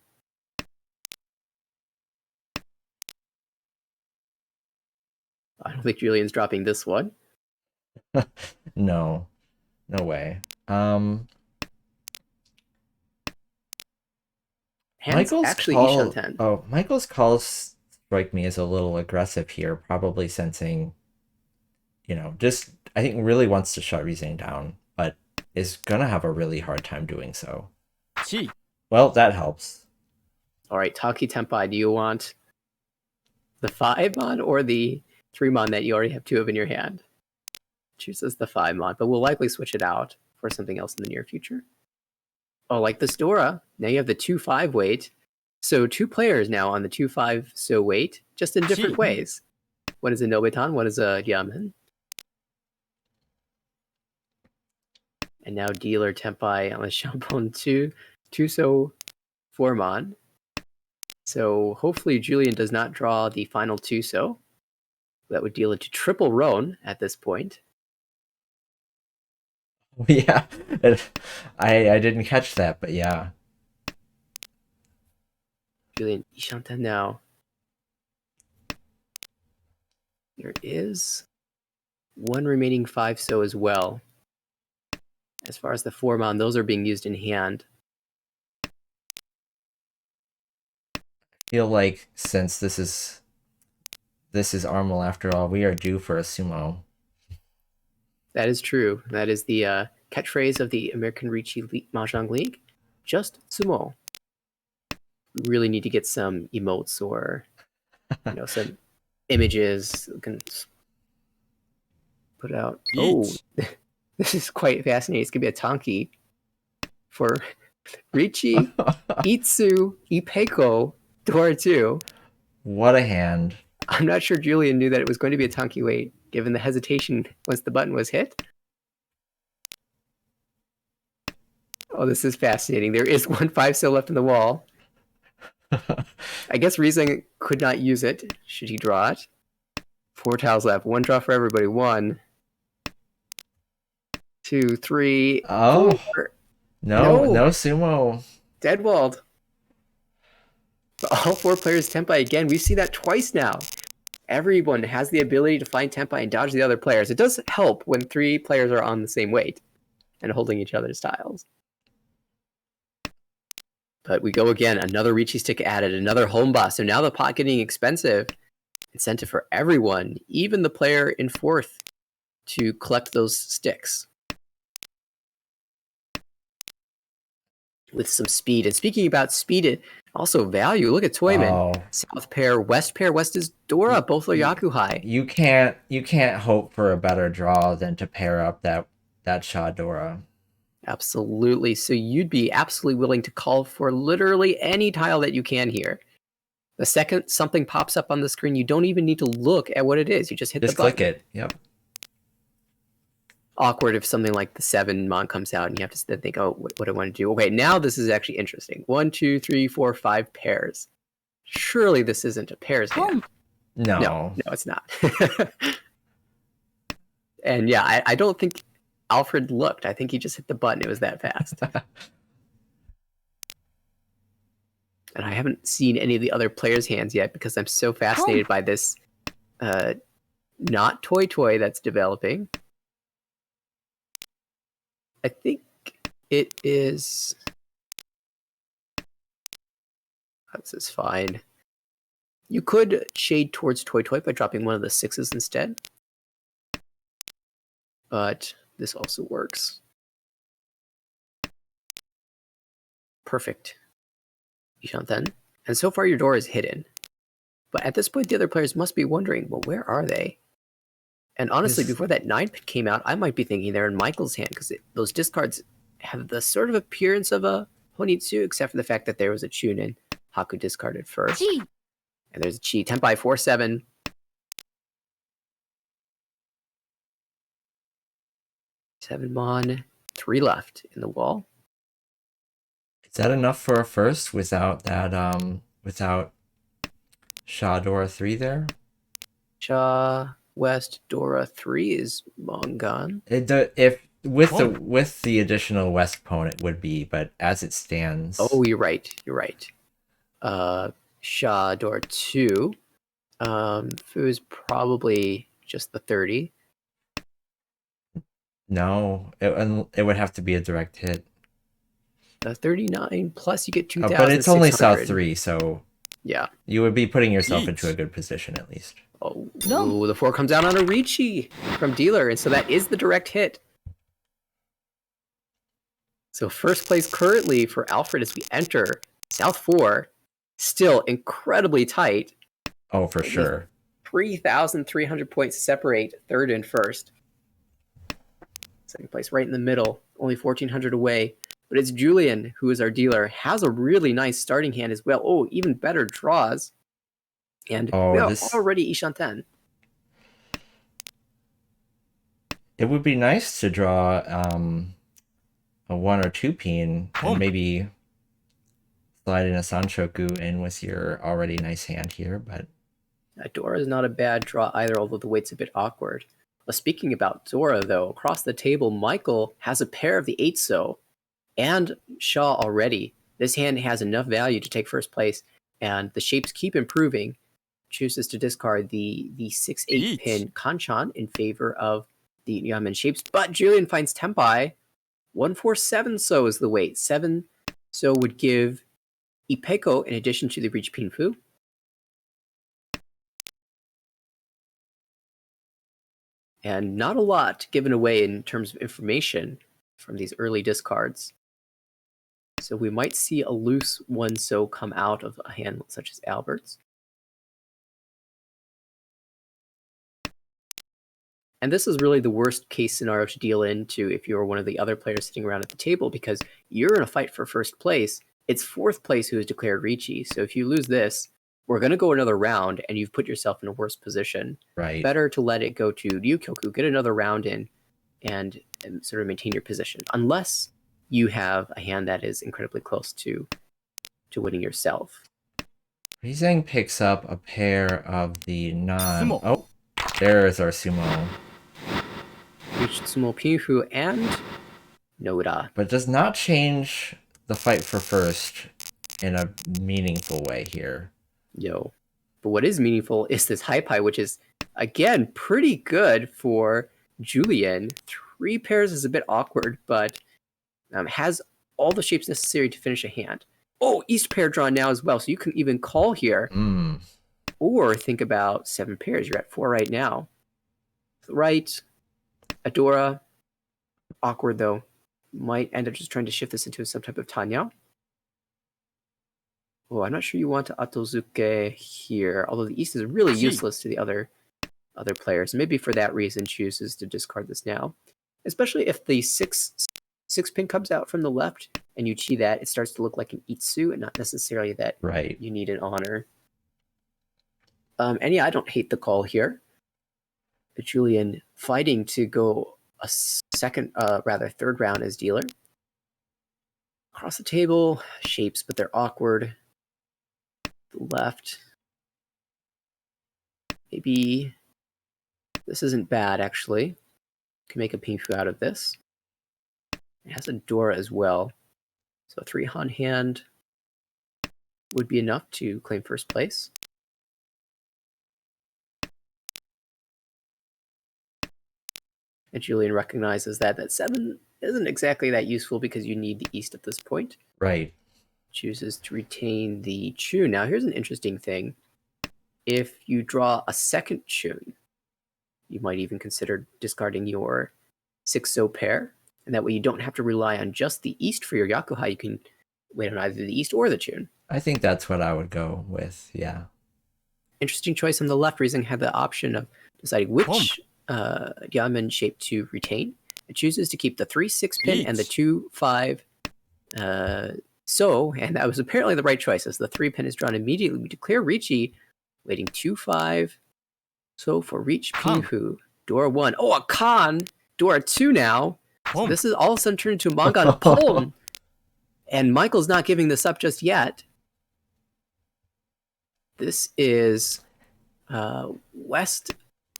I don't think Julian's dropping this one.
No way.
Hands
Michael's
actually
call.
Ishan 10.
Oh, Michael's calls strike me as a little aggressive here, probably sensing, just I think really wants to shut Rizeng down, but is gonna have a really hard time doing so.
8
Well, that helps.
All right, Taki Tenpai, do you want the 5 mon or the 3 mon that you already have 2 of in your hand? Chooses the 5 mon, but we'll likely switch it out for something else in the near future. Oh, like this Dora. Now you have the 2-5 weight. So 2 players now on the 2-5 so weight, just in different
Gee.
ways. One is a Nobetan, one is a Yamen. And now dealer Tenpai on the Shampon 2 so 4 mon. So hopefully Julian does not draw the final 2 so. That would deal it to triple Roan at this point.
Yeah, I didn't catch that, but yeah.
Julian Ishanta now. There is one remaining 5 so as well. As far as the 4 mon, those are being used in hand.
I feel like since this is Armel after all, we are due for a sumo.
That is true. That is the catchphrase of the American Ricci Mahjong League. Just sumo. We really need to get some emotes or some images we can put out. Oh, this is quite fascinating. It's gonna be a Tonki for Ricci, Itsu, Ipeko, Dora 2.
What a hand.
I'm not sure Julian knew that it was going to be a Tonki weight, given the hesitation once the button was hit. Oh, this is fascinating. There is one 5 so left in the wall. I guess Rizeng could not use it, should he draw it. 4 tiles left. 1 draw for everybody. 1, 2, 3.
Oh.
4.
No sumo.
Deadwalled. All 4 players Tenpai again. We see that twice now. Everyone has the ability to find Tenpai and dodge the other players. It does help when 3 players are on the same weight and holding each other's tiles. But we go again. Another Ricci stick added. Another home boss. So now the pot getting expensive. Incentive for everyone, even the player in 4th, to collect those sticks. With some speed. And speaking about speed, also value. Look at Toyman.
Oh.
South pair. West is Dora. Both are Yakuhai.
You can't hope for a better draw than to pair up that Shah Dora.
Absolutely. So you'd be absolutely willing to call for literally any tile that you can here. The second something pops up on the screen, you don't even need to look at what it is. You just hit the button.
Just click it. Yep.
Awkward if something like the 7 mon comes out and you have to then think, oh, what do I want to do? Okay, now this is actually interesting. 1, 2, 3, 4, 5 pairs. Surely this isn't a pairs hand. No, it's not. And yeah, I don't think Alfred looked. I think he just hit the button. It was that fast. And I haven't seen any of the other players' hands yet because I'm so fascinated by this not toy that's developing. I think it is... This is fine. You could shade towards Toy by dropping one of the 6s instead. But this also works. Perfect. Ishanten. And so far your door is hidden. But at this point the other players must be wondering, well, where are they? And honestly, before that 9 pin came out, I might be thinking they're in Michael's hand, because those discards have the sort of appearance of a Honitsu, except for the fact that there was a Chunin. Haku discarded first.
Chi.
And there's a Chi. Tenpai 4-7. 7 Mon. 3 left in the wall.
Is that enough for a first without that without Sha Dora 3 there?
Sha West Dora 3 is Mongon.
If with the additional West pawn it would be, but as it stands.
Oh, you're right. You're right. Sha Dora 2. Fu is probably just the 30.
No, it would have to be a direct hit.
39 plus you get 2,000.
But it's only South 3, so
yeah,
you would be putting yourself into a good position at least.
Oh,
No.
ooh, the 4 comes out on a Ricci from dealer, and so that is the direct hit. So first place currently for Alfred as we enter South 4, still incredibly tight.
Oh, for sure.
3,300 points separate third and first. Second place right in the middle, only 1,400 away. But it's Julian, who is our dealer, has a really nice starting hand as well. Oh, even better draws. And already Ishanten.
It would be nice to draw a 1 or 2 pin and maybe slide in a Sanshoku in with your already nice hand here, but
Dora is not a bad draw either, although the weight's a bit awkward. Well, speaking about Dora, though, across the table, Michael has a pair of the 8-so and Shaw already. This hand has enough value to take first place, and the shapes keep improving. Chooses to discard the 6-8 pin Kanchan in favor of the Yamen shapes, but Julian finds Tenpai. 147-so is the weight. 7-so would give Ipeko in addition to the Reach Pinfu. And not a lot given away in terms of information from these early discards. So we might see a loose 1-so come out of a hand such as Albert's. And this is really the worst case scenario to deal into if you're one of the other players sitting around at the table, because you're in a fight for first place. It's fourth place who is declared Ricci. So if you lose this, we're going to go another round, and you've put yourself in a worse position.
right.
Better to let it go to Ryukyoku, get another round in, and sort of maintain your position. Unless you have a hand that is incredibly close to winning yourself.
Rizeng picks up a pair of the non...
Sumo.
Oh, there's our sumo.
Reached Sumo Pinfu and Noda.
But does not change the fight for first in a meaningful way here.
Yo. But what is meaningful is this high pie, which is, again, pretty good for Julian. 3 pairs is a bit awkward, but has all the shapes necessary to finish a hand. Oh, East pair drawn now as well, so you can even call here. Or think about 7 pairs. You're at 4 right now. Right. Adora. Awkward, though. Might end up just trying to shift this into some type of Tanya. Oh, I'm not sure you want to Atozuke here, although the East is really useless to the other players. Maybe for that reason chooses to discard this now. Especially if the 6 pin comes out from the left and you chi that, it starts to look like an Itsu and not necessarily that
Right.
you need an honor. And yeah, I don't hate the call here. But Julian fighting to go a third round as dealer. Across the table, shapes, but they're awkward. The left. Maybe this isn't bad, actually. Can make a Pinfu out of this. It has a Dora as well. So 3 Han hand. would be enough to claim first place. And Julian recognizes that 7 isn't exactly that useful because you need the east at this point.
Right.
Chooses to retain the Chun. Now, here's an interesting thing. If you draw a second Chun, you might even consider discarding your 6-so pair, and that way you don't have to rely on just the east for your Yakuhai. You can wait on either the east or the Chun.
I think that's what I would go with. Yeah.
Interesting choice on the left. Riesing had the option of deciding which diamond shape to retain. It chooses to keep the 3-6 pin and the 2-5 so, and that was apparently the right choice, as the 3 pin is drawn immediately. We declare Ricci, waiting 2-5. So for Reach Pinhu, Dora 1. Oh, a Khan! Dora 2 now. So this is all of a sudden turned into a Mongon Puln. And Michael's not giving this up just yet. This is West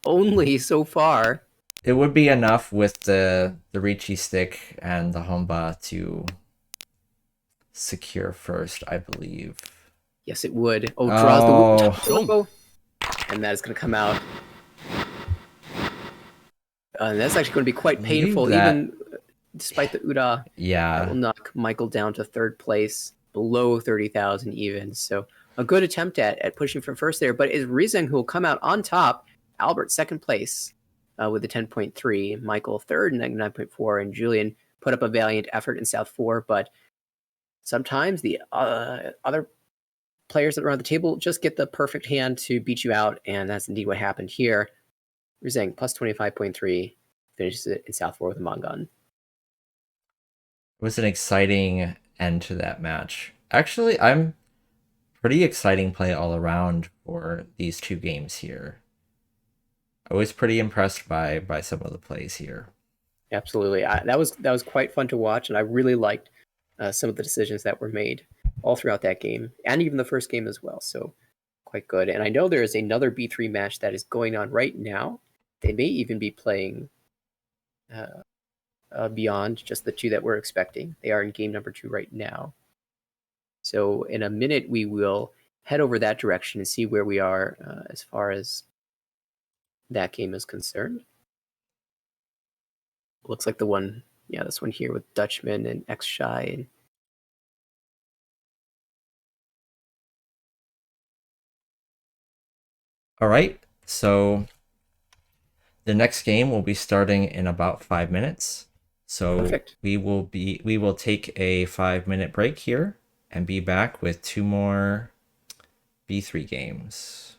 only so far.
It would be enough with the Ricci stick and the Honba to secure first, I believe.
Yes, it would. Oh, draws the Whoop. And that is going to come out. And that's actually going to be quite painful, even despite the Uda.
Yeah.
That will knock Michael down to third place, below 30,000 even. So a good attempt at pushing for first there. But it's Riesing who will come out on top. Albert, second place with a 10.3. Michael, third, 9.4. And Julian put up a valiant effort in South 4. But sometimes the other players that are on the table just get the perfect hand to beat you out. And that's indeed what happened here. Riesing, plus 25.3, finishes it in South 4 with a Mongon.
It was an exciting end to that match. Actually, I'm pretty exciting play all around for these two games here. I was pretty impressed by some of the plays here.
Absolutely, that was quite fun to watch, and I really liked some of the decisions that were made all throughout that game, and even the first game as well. So quite good. And I know there is another B3 match that is going on right now. They may even be playing beyond just the two that we're expecting. They are in game number 2 right now. So in a minute, we will head over that direction and see where we are as far as that game is concerned. Looks like the one, this one here with Dutchman and X-Shy.
All right, so the next game will be starting in about 5 minutes. So
Perfect.
we will take a 5-minute break here and be back with 2 more B3 games.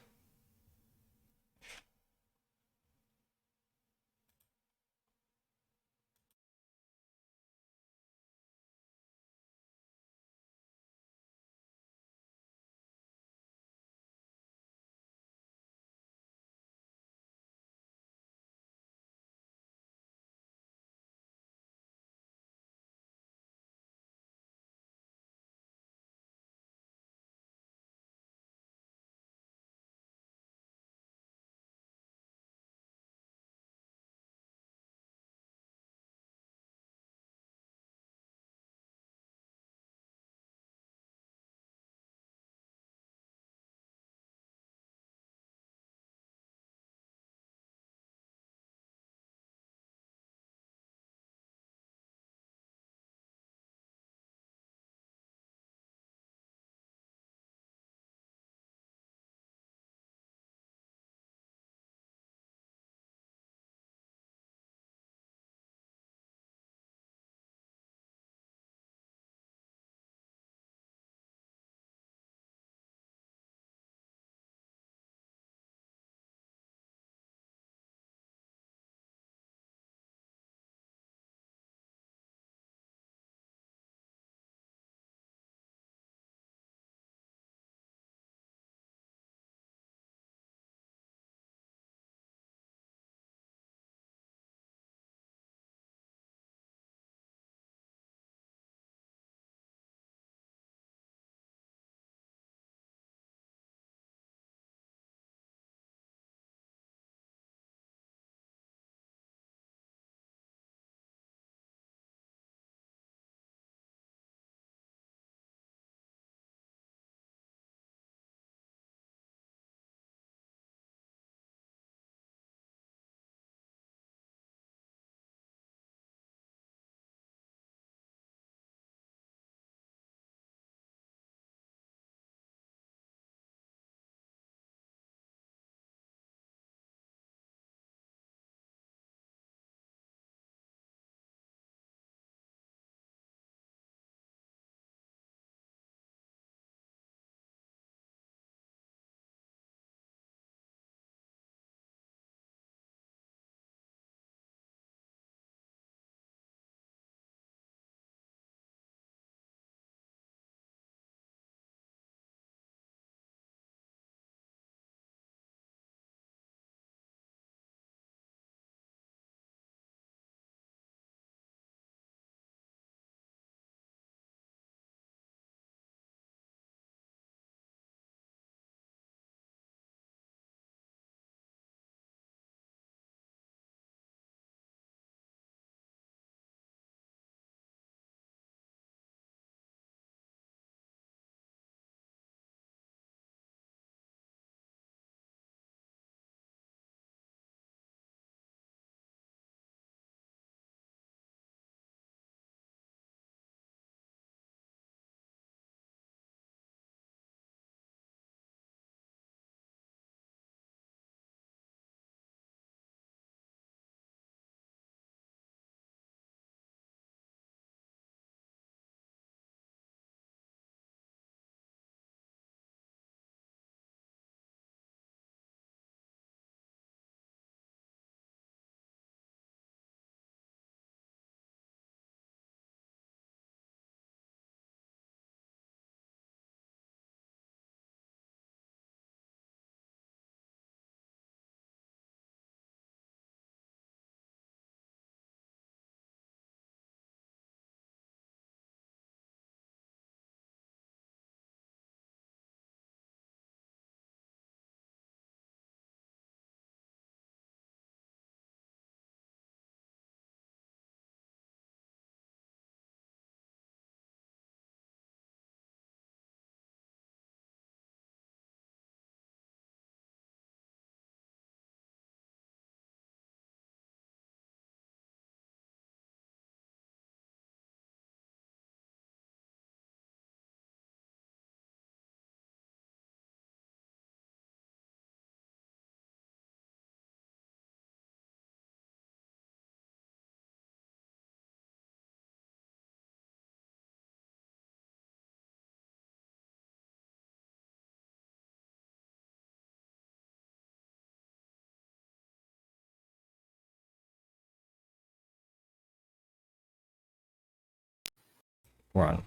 we're on.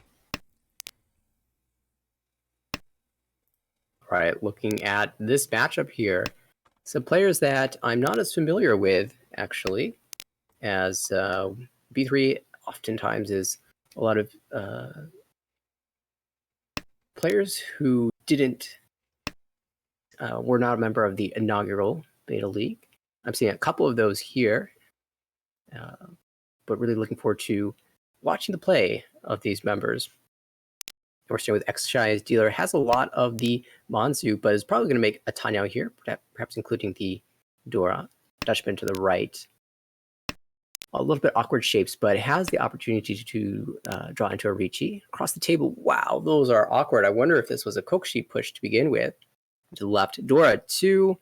All right, looking at this matchup here, some players that I'm not as familiar with, actually, as B3 oftentimes is a lot of players who were not a member of the inaugural Beta League. I'm seeing a couple of those here, but really looking forward to watching the play of these members. We're starting with X-Shy's dealer. Has a lot of the Manzu, but is probably going to make a Tanyao here, perhaps including the Dora. Dutchman to the right. A little bit awkward shapes, but it has the opportunity to draw into a Ricci. Across the table, wow, those are awkward. I wonder if this was a Kokushi push to begin with. To the left, Dora 2,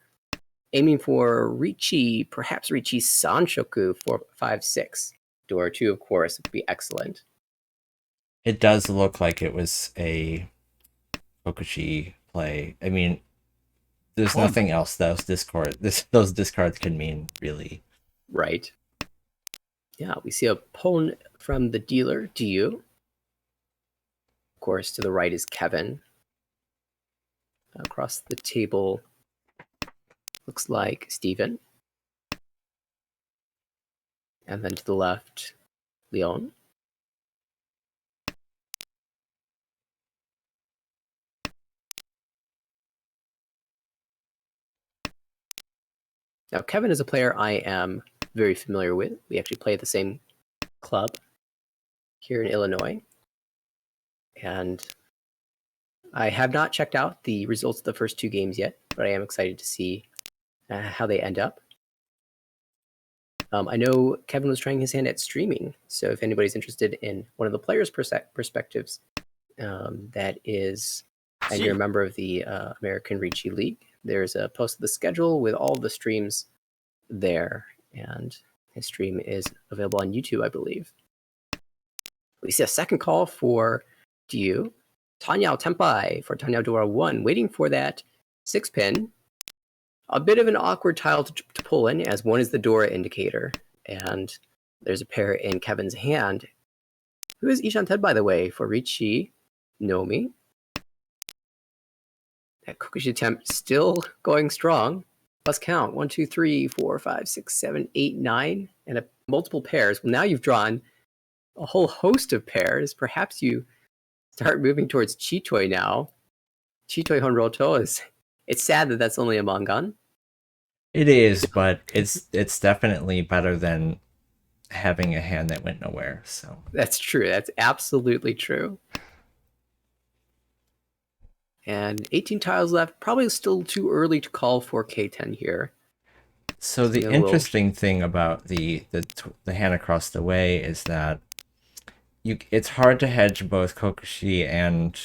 aiming for Ricci, perhaps Ricci Sanshoku 4, 5, 6. Dora 2, of course, would be excellent.
It does look like it was a Kokushi play. I mean, there's nothing else those discards can mean, really.
Right. Yeah, we see a pawn from the dealer, Diyu. Of course, to the right is Kevin. Across the table, looks like Steven. And then to the left, Leon. Now, Kevin is a player I am very familiar with. We actually play at the same club here in Illinois. And I have not checked out the results of the first 2 games yet, but I am excited to see how they end up. I know Kevin was trying his hand at streaming, so if anybody's interested in one of the players' perspectives, that is, and you're a member of the American Ricci League, there's a post of the schedule with all the streams there, and his stream is available on YouTube, I believe. We see a second call for Diyu. Tanyao Tenpai for Tanyao Dora 1, waiting for that 6-pin. A bit of an awkward tile to pull in, as 1 is the Dora indicator, and there's a pair in Kevin's hand. Who is Ishan Ted, by the way, for Ricci Nomi? That Kokushi attempt still going strong. Let's count. 1, 2, 3, 4, 5, 6, 7, 8, 9, and multiple pairs. Well, now you've drawn a whole host of pairs. Perhaps you start moving towards Chitoi now. Chitoi Honroto it's sad that that's only a Mangan.
It is, but it's definitely better than having a hand that went nowhere. So
that's true. That's absolutely true. And 18 tiles left. Probably still too early to call for K10 here.
So the interesting thing about the hand across the way is that it's hard to hedge both Kokushi and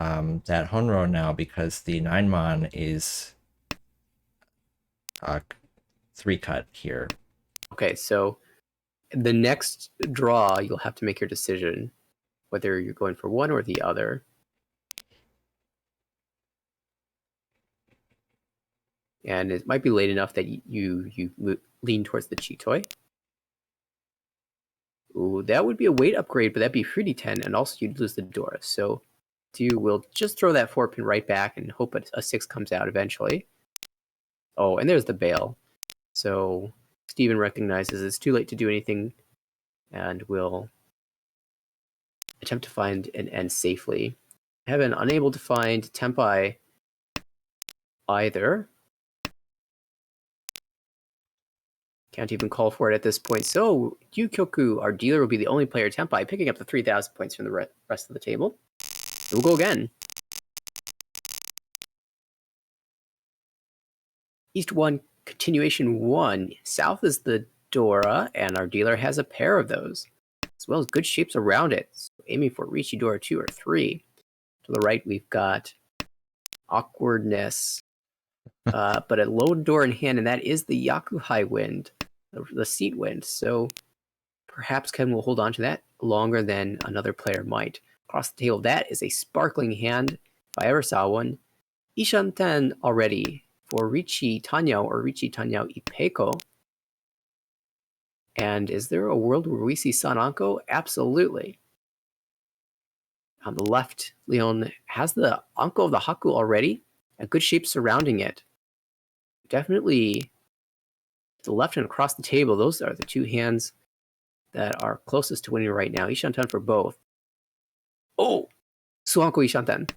that Honro now, because the 9-mon is 3-cut here.
Okay, so the next draw, you'll have to make your decision whether you're going for one or the other. And it might be late enough that you lean towards the Chitoi. Ooh, that would be a weight upgrade, but that'd be pretty 10, and also you'd lose the Dora. So we'll just throw that 4-pin right back and hope a 6 comes out eventually. Oh, and there's the bail. So Steven recognizes it's too late to do anything and will attempt to find an end safely. Heaven unable to find Tenpai either. Can't even call for it at this point. So Yukioku, our dealer, will be the only player Tenpai, picking up the 3,000 points from the rest of the table. We'll go again. East 1, continuation 1. South is the Dora, and our dealer has a pair of those, as well as good shapes around it. So aiming for Ricci Dora 2 or 3. To the right, we've got awkwardness, but a low Dora in hand, and that is the Yakuhai wind, the seat wind. So perhaps Kevin will hold on to that longer than another player might. Across the table, that is a sparkling hand, if I ever saw one. Ishanten already for Ricci Tanyao or Ricci Tanyao Ipeko. And is there a world where we see Sananko? Absolutely. On the left, Leon has the Anko of the Haku already. A good shape surrounding it. Definitely to the left and across the table, those are the two hands that are closest to winning right now. Ishantan for both. Oh, Suanko Ishantan.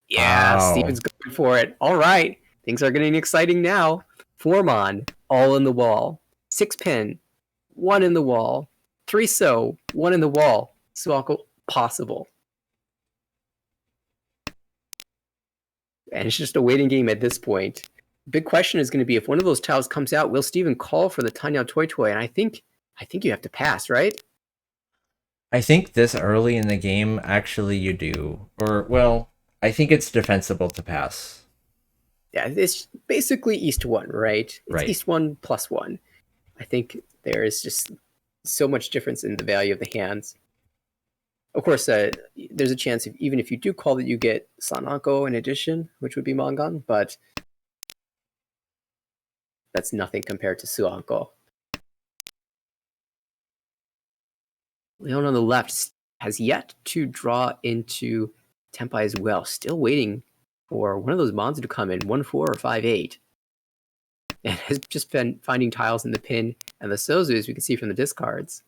Yeah,
Wow.
Steven's going for it. All right, things are getting exciting now. 4-mon, all in the wall. 6-pin, 1 in the wall. 3-so, 1 in the wall. Suanko, possible. And it's just a waiting game at this point. Big question is going to be if one of those tiles comes out, will Steven call for the Tanya Toy Toy? And I think you have to pass, right?
I think this early in the game, actually, you do. Or, well, I think it's defensible to pass.
Yeah, it's basically East 1, right? It's
Right.
East 1 plus 1. I think there is just so much difference in the value of the hands. Of course, there's a chance, even if you do call, that you get Sanako in addition, which would be Mangan, but that's nothing compared to Suanko. Leon on the left has yet to draw into Tenpai as well. Still waiting for one of those Monzu to come in, 1-4 or 5-8. And has just been finding tiles in the pin and the Sozu, as we can see from the discards.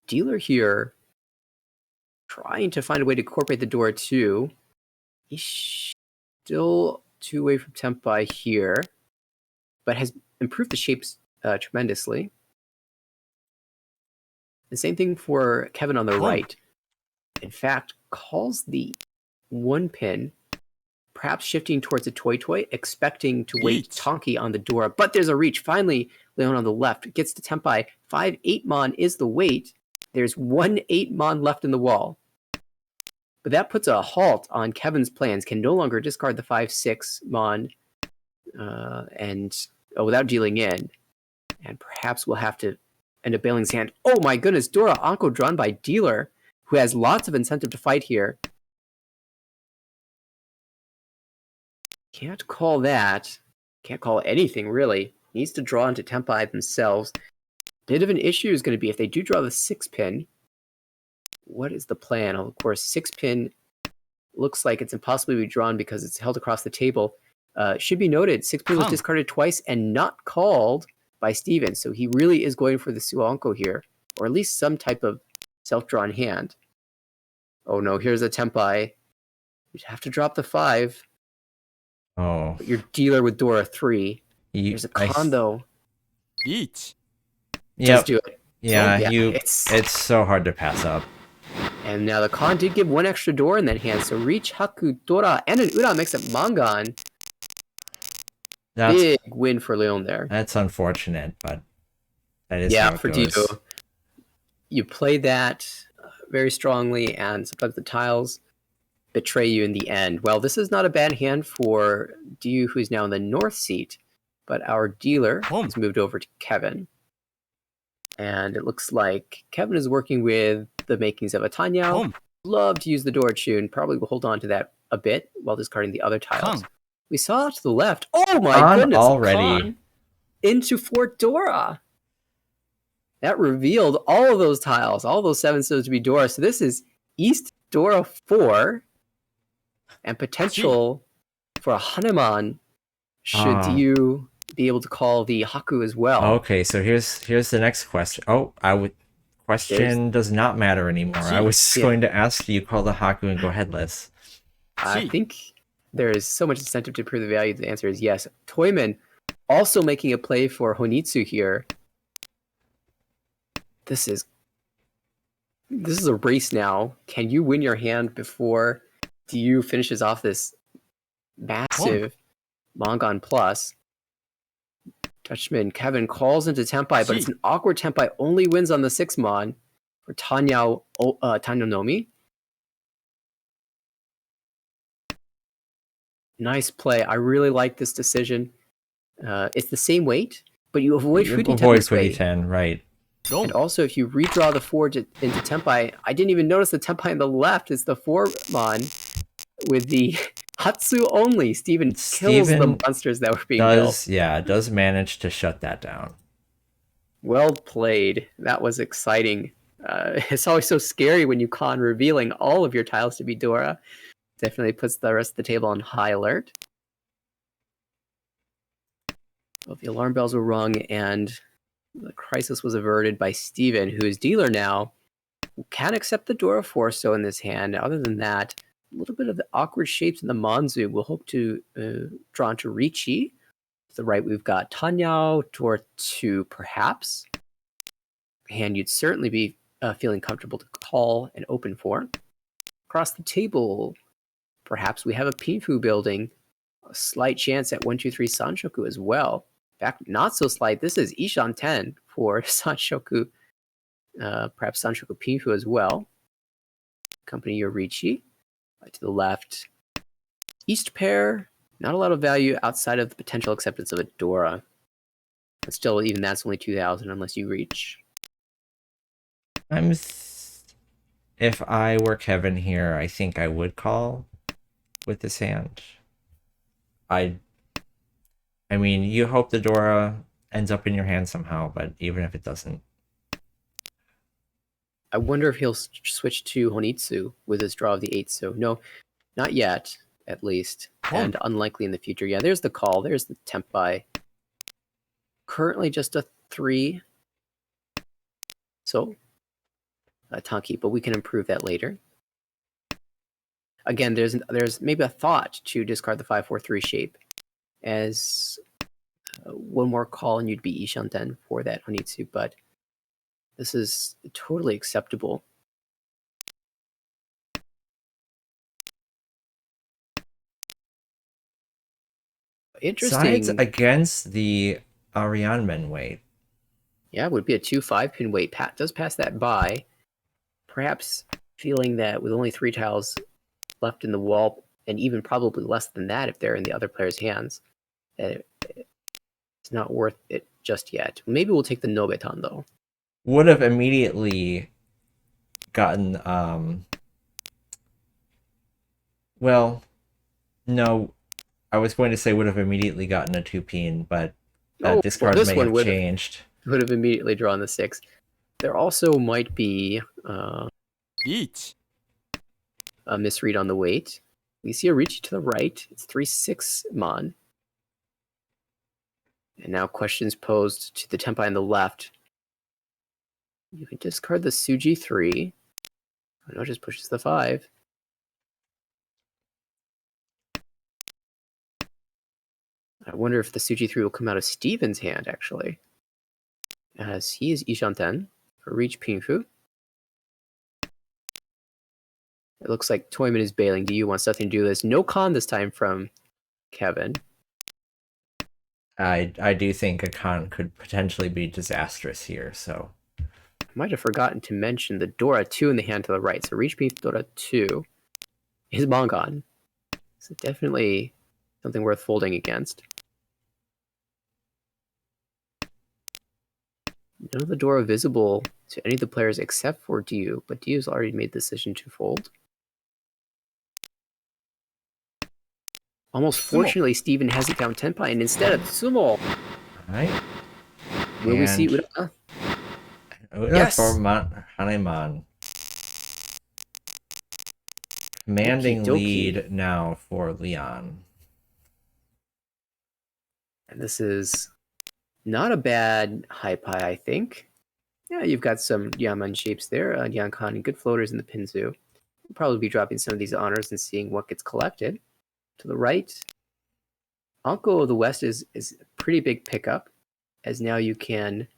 Dealer here trying to find a way to incorporate the Dora 2. He's still 2 away from Tenpai here, but has improved the shapes tremendously. The same thing for Kevin on the right. In fact, calls the 1-pin, perhaps shifting towards a Toy Toy, expecting to wait Tonki on the Dora. But there's a reach. Finally, Leon on the left gets to Tenpai. 5-8-mon is the wait. There's 1-8-mon left in the wall. But that puts a halt on Kevin's plans. Can no longer discard the 5-6-mon without dealing in. And perhaps we'll have to end up bailing his hand. Oh my goodness, Dora Anko drawn by Dealer, who has lots of incentive to fight here. Can't call that. Can't call anything, really. Needs to draw into Tenpai themselves. Bit of an issue is going to be if they do draw the 6-pin. What is the plan? Of course, 6-pin looks like it's impossible to be drawn because it's held across the table. Should be noted, 6-pin was discarded twice and not called by Steven. So he really is going for the Suanko here, or at least some type of self-drawn hand. Oh no, here's a Tenpai. You'd have to drop the 5.
Oh.
But your Dealer with Dora 3. There's a con though.
Each.
Yep.
Just do it.
Yeah,
it's
so hard to pass up.
And now the con did give 1 extra Dora in that hand, so Reach, Haku, Dora, and an Ura makes it Mangan. Big win for Leon there.
That's unfortunate, but that is how it
for
goes.
Dio. You play that very strongly, and sometimes the tiles betray you in the end. Well, this is not a bad hand for Dio, who's now in the north seat, but our Dealer has moved over to Kevin. And it looks like Kevin is working with the makings of a Tanyao. Love to use the Dora Tune. Probably will hold on to that a bit while discarding the other tiles. We saw to the left. Oh my goodness!
Already
into Fort Dora. That revealed all of those tiles, all those 7 stones to be Dora. So this is East Dora 4, and potential for a Hanuman should you be able to call the Haku as well.
Okay, so here's the next question. Oh, question does not matter anymore. I was going to ask, do you call the Haku and go headless?
I think there is so much incentive to prove the value. The answer is yes. Toyman also making a play for Honitsu here. This is a race now. Can you win your hand before Dio finishes off this massive Mangan plus? Dutchman Kevin calls into Tenpai, but it's an awkward Tenpai. Only wins on the 6-mon for Tanya Nomi. Nice play. I really like this decision. It's the same weight, but you avoid Fuditen this way.
Right.
And also, if you redraw the 4 into Tenpai, I didn't even notice the Tenpai on the left is the 4-mon with the Hatsu only. Steven kills the monsters that were being built.
Yeah, does manage to shut that down.
Well played. That was exciting. It's always so scary when you con revealing all of your tiles to be Dora. Definitely puts the rest of the table on high alert. Well, the alarm bells were rung and the crisis was averted by Steven, who is dealer now. Can accept the Dora Forso in this hand. Other than that, a little bit of the awkward shapes in the Monzu. We'll hope to draw into Ricci. To the right, we've got Tanyao, Dora 2, perhaps. Hand you'd certainly be feeling comfortable to call and open for. Across the table, perhaps we have a Pinfu building. A slight chance at 1-2-3 Sanshoku as well. In fact, not so slight. This is Ishan 10 for Sanshoku. Perhaps Sanshoku Pinfu as well. Company Yorichi. To the left, East pair. Not a lot of value outside of the potential acceptance of a Dora. But still, even that's only 2,000 unless you reach.
If I were Kevin here, I think I would call with this hand. I mean, you hope the Dora ends up in your hand somehow, but even if it doesn't.
I wonder if he'll switch to Honitsu with his draw of the 8. So no, not yet, at least. And unlikely in the future. Yeah, there's the call. There's the Tempai. Currently just a 3. So, Tanki, but we can improve that later. Again, there's maybe a thought to discard the 5-4-3 shape as one more call and you'd be Ishanten for that Honitsu, but this is totally acceptable. Interesting.
Sides against the Arianmen weight.
Yeah, it would be a 2-5 pin weight. Pat does pass that by. Perhaps feeling that with only 3 tiles left in the wall, and even probably less than that if they're in the other player's hands, that it's not worth it just yet. Maybe we'll take the Nobetan, though.
Would have immediately gotten, well, no, I was going to say would have immediately gotten a 2-peen, but discard
this
may
one
have changed.
Would have immediately drawn the 6. There also might be1. a misread on the weight. We see a reach to the right. It's 3-6 Mon. And now questions posed to the Tempai on the left. You can discard the Suji 3. Oh no, it just pushes the 5. I wonder if the Suji 3 will come out of Steven's hand, actually. As he is Ishanten for Reach Pinfu. It looks like Toyman is bailing. Do you want nothing to do this? No con this time from Kevin.
I do think a con could potentially be disastrous here, so.
I might have forgotten to mention the Dora 2 in the hand to the right. So Reach Pinfu Dora 2 is Mongon. So definitely something worth folding against. None of the Dora visible to any of the players except for Diu, but Diu's already made the decision to fold. Almost fortunately, Steven hasn't found Tenpai, and instead of Sumo.
Alright.
Will we see
Uda
yes!
For Haneman. Commanding lead now for Leon.
And this is not a bad high pie, I think. Yeah, you've got some Yaman shapes there. Yankan and good floaters in the Pinzu. We'll probably be dropping some of these honors and seeing what gets collected. To the right, Anko of the West is a pretty big pickup, as now you can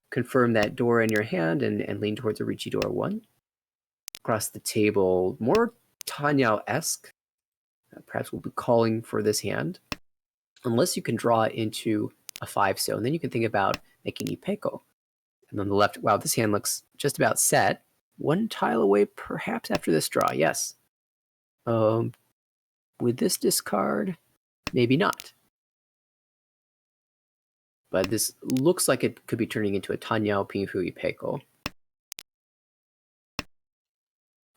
confirm that Dora in your hand and lean towards a Ricci Dora 1. Across the table, more Tanyao-esque. Perhaps we'll be calling for this hand, unless you can draw into a 5 so, and then you can think about making Ipeko. And on the left, wow, this hand looks just about set. 1 tile away, perhaps after this draw, yes. With this discard, maybe not. But this looks like it could be turning into a Tanyao Pinfu Ipeko.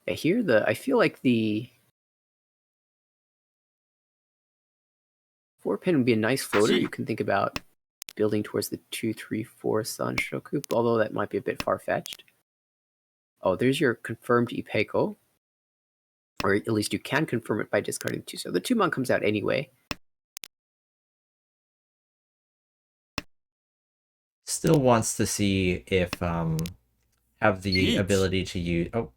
Here, I feel like the 4-pin would be a nice floater. You can think about building towards the 2-3-4 Sanshoku, although that might be a bit far-fetched. Oh, there's your confirmed Ipeco. Or at least you can confirm it by discarding the 2. So the 2-mon comes out anyway.
Still wants to see if have the
Each.
ability to use. Oh,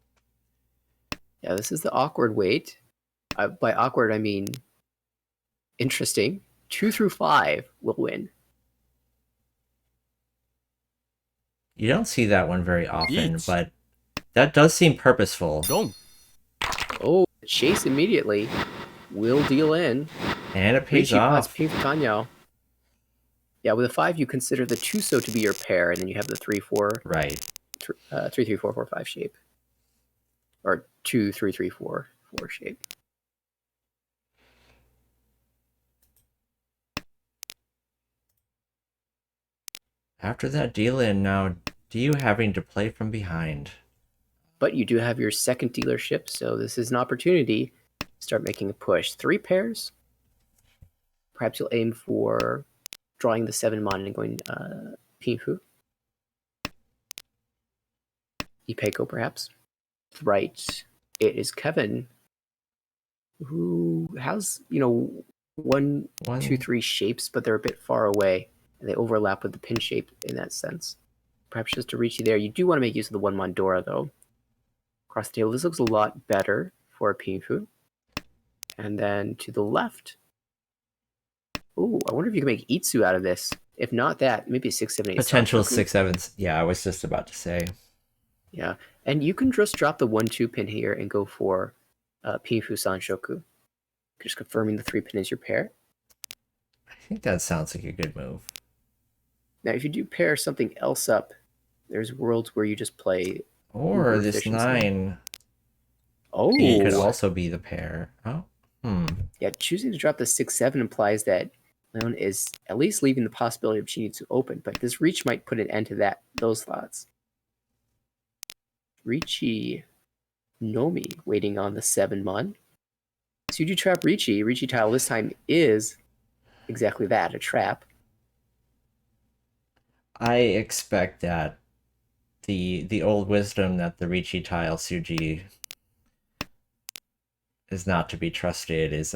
Yeah, this is the awkward wait. By awkward, I mean interesting. 2 through 5 will win.
you don't see that one very often,
Each.
but that does seem purposeful,
롱,
Oh, chase immediately will deal in.
and it pays
Richie Potts
off.
Pink Kanyao. Yeah, with a 5, you consider the Tuso to be your pair, and then you have the 3, 4,
Right.
3, 3, 4, 4, 5 shape. Or 2, 3, 3, 4, 4 shape.
After that deal in, now Dio having to play from behind.
But you do have your second dealership, so this is an opportunity to start making a push. 3 pairs. Perhaps you'll aim for drawing the 7-mon and going Pinfu. Ipeco, perhaps. Right. It is Kevin, who has, 1,
One,
2, 3 shapes, but they're a bit far away, and they overlap with the pin shape in that sense. Perhaps just to reach you there. You do want to make use of the 1 Mondora, though. Across the table, this looks a lot better for a Pinfu. And then to the left. Ooh, I wonder if you can make Itsu out of this. If not that, maybe 6, 7, 8.
potential
Sanchoku.
6, 7s. Yeah, I was just about to say.
Yeah, and you can just drop the 1, 2 pin here and go for Pinfu Sanshoku. Just confirming the 3 pin is your pair.
I think that sounds like a good move.
Now, if you do pair something else up, there's worlds where you just play.
Or
Uber
this
efficiency.
9
Oh,
P could also be the pair. Oh,
yeah. Choosing to drop the 6, 7 implies that Leon is at least leaving the possibility of Chinitsu open, but this reach might put an end to those thoughts. Ricci Nomi waiting on the 7-mon. So you do trap Ricci. Ricci tile this time is exactly that, a trap.
I expect that the old wisdom that the Ricci tile Suji is not to be trusted is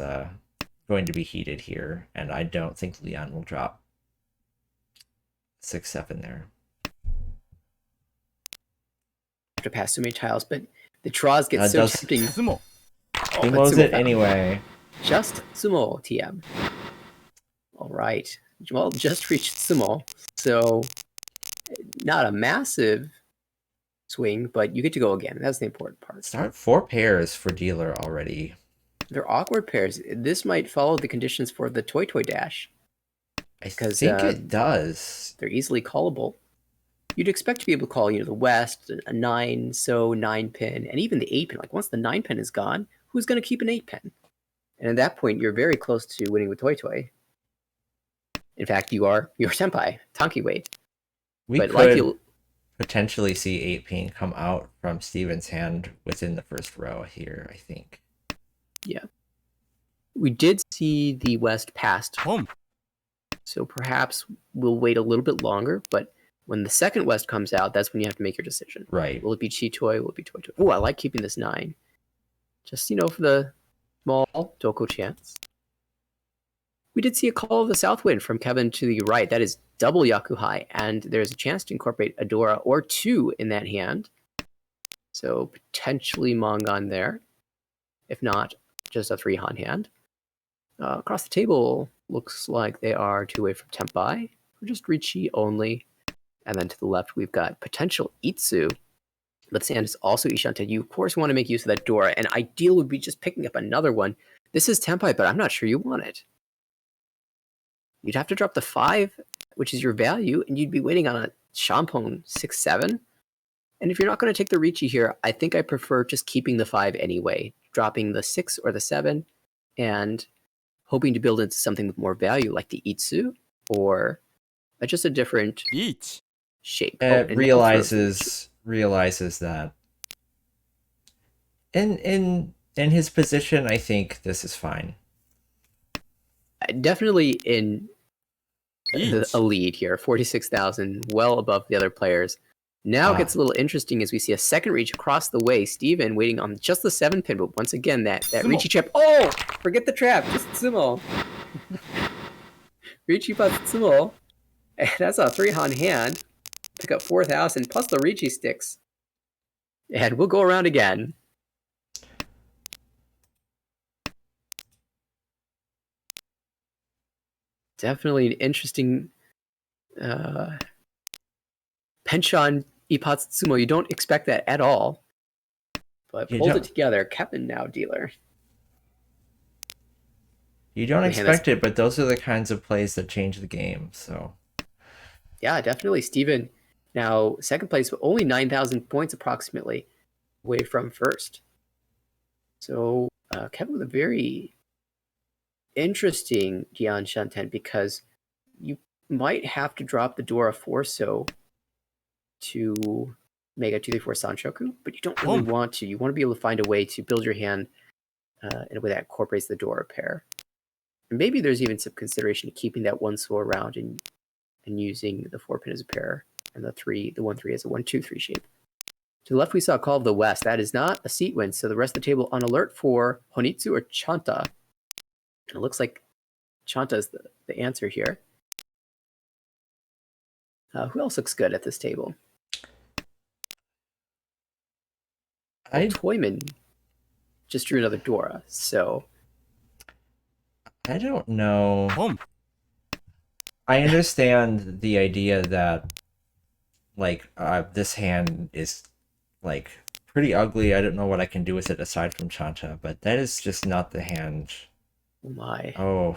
going to be heated here, and I don't think Leon will drop 6, 7 there.
Have to pass so many tiles, but the draws get
That
so
does-
tempting.
스모,
He
but
mows
Sumo
it
found-
anyway.
Just Sumo TM. All right. Well, just reached Sumo, so not a massive swing, but you get to go again. That's the important part.
Start 4 pairs for dealer already.
They're awkward pairs. This might follow the conditions for the Toy Toy Dash.
I
Because,
think it does.
They're easily callable. You'd expect to be able to call, the West, a 9, so 9 pin, and even the 8 pin. Like once the 9 pin is gone, who's going to keep an 8 pin? And at that point, you're very close to winning with Toy Toy. In fact, you are your senpai, Tonki Wade.
We
But
could
like you,
potentially see 8 pin come out from Steven's hand within the first row here, I think.
we did see the West passed,
홈,
so perhaps we'll wait a little bit longer. But when the second West comes out, that's when you have to make your decision.
Right.
Will it be Chi-Toy? Will it be Toy Toy? Oh, I like keeping this 9. Just, for the small Doko chance. We did see a call of the South Wind from Kevin to the right. That is double Yakuhai, and there's a chance to incorporate Adora or 2 in that hand. So potentially Mongon there. If not, just a 3-Han hand. Across the table, looks like they are 2 away from Tempai, or just Ricci only. And then to the left, we've got potential Itsu. But this hand is also Ishante. You, of course, want to make use of that Dora, and ideal would be just picking up another one. This is Tempai, but I'm not sure you want it. You'd have to drop the 5, which is your value, and you'd be waiting on a Champon 6, 7. And if you're not going to take the Ricci here, I think I prefer just keeping the 5 anyway, dropping the 6 or the 7, and hoping to build into something with more value, like the Itsu, or just a different
each,
shape.
It
and
realizes that in his position, I think this is fine.
definitely in
each,
a lead here, 46,000, well above the other players. Now it gets a little interesting as we see a second reach across the way. Steven waiting on just the 7 pin, but once again, that Ricci chip. Oh! Forget the trap, just Sumo. Ricci plus Sumo. And that's a 3-han hand. Pick up 4,000 plus the Ricci sticks. And we'll go around again. Definitely an interesting Penchon Ipatsumo. You don't expect that at all. But
You
pulled
don't.
it together. Kevin now dealer.
You don't
Man,
expect it, but those are the kinds of plays that change the game. So
Yeah, definitely. Steven now second place, but only 9,000 points approximately away from first. So Kevin with a very interesting Gian Shanten because you might have to drop the Dora Forso to Mega 234 Sanshoku, but you don't really want to. You want to be able to find a way to build your hand in a way that incorporates the Dora pair. And maybe there's even some consideration to keeping that 1-so around and using the 4-pin as a pair and the 1-3 as a 1-2-3 shape. To the left, we saw Call of the West. That is not a seat win, so the rest of the table on alert for Honitsu or Chanta. And it looks like Chanta is the answer here. Who else looks good at this table? Toyman just drew another Dora, so
I don't know. I understand the idea that like this hand is like pretty ugly. I don't know what I can do with it aside from Chanta, but that is just not the hand.
Oh my.
Oh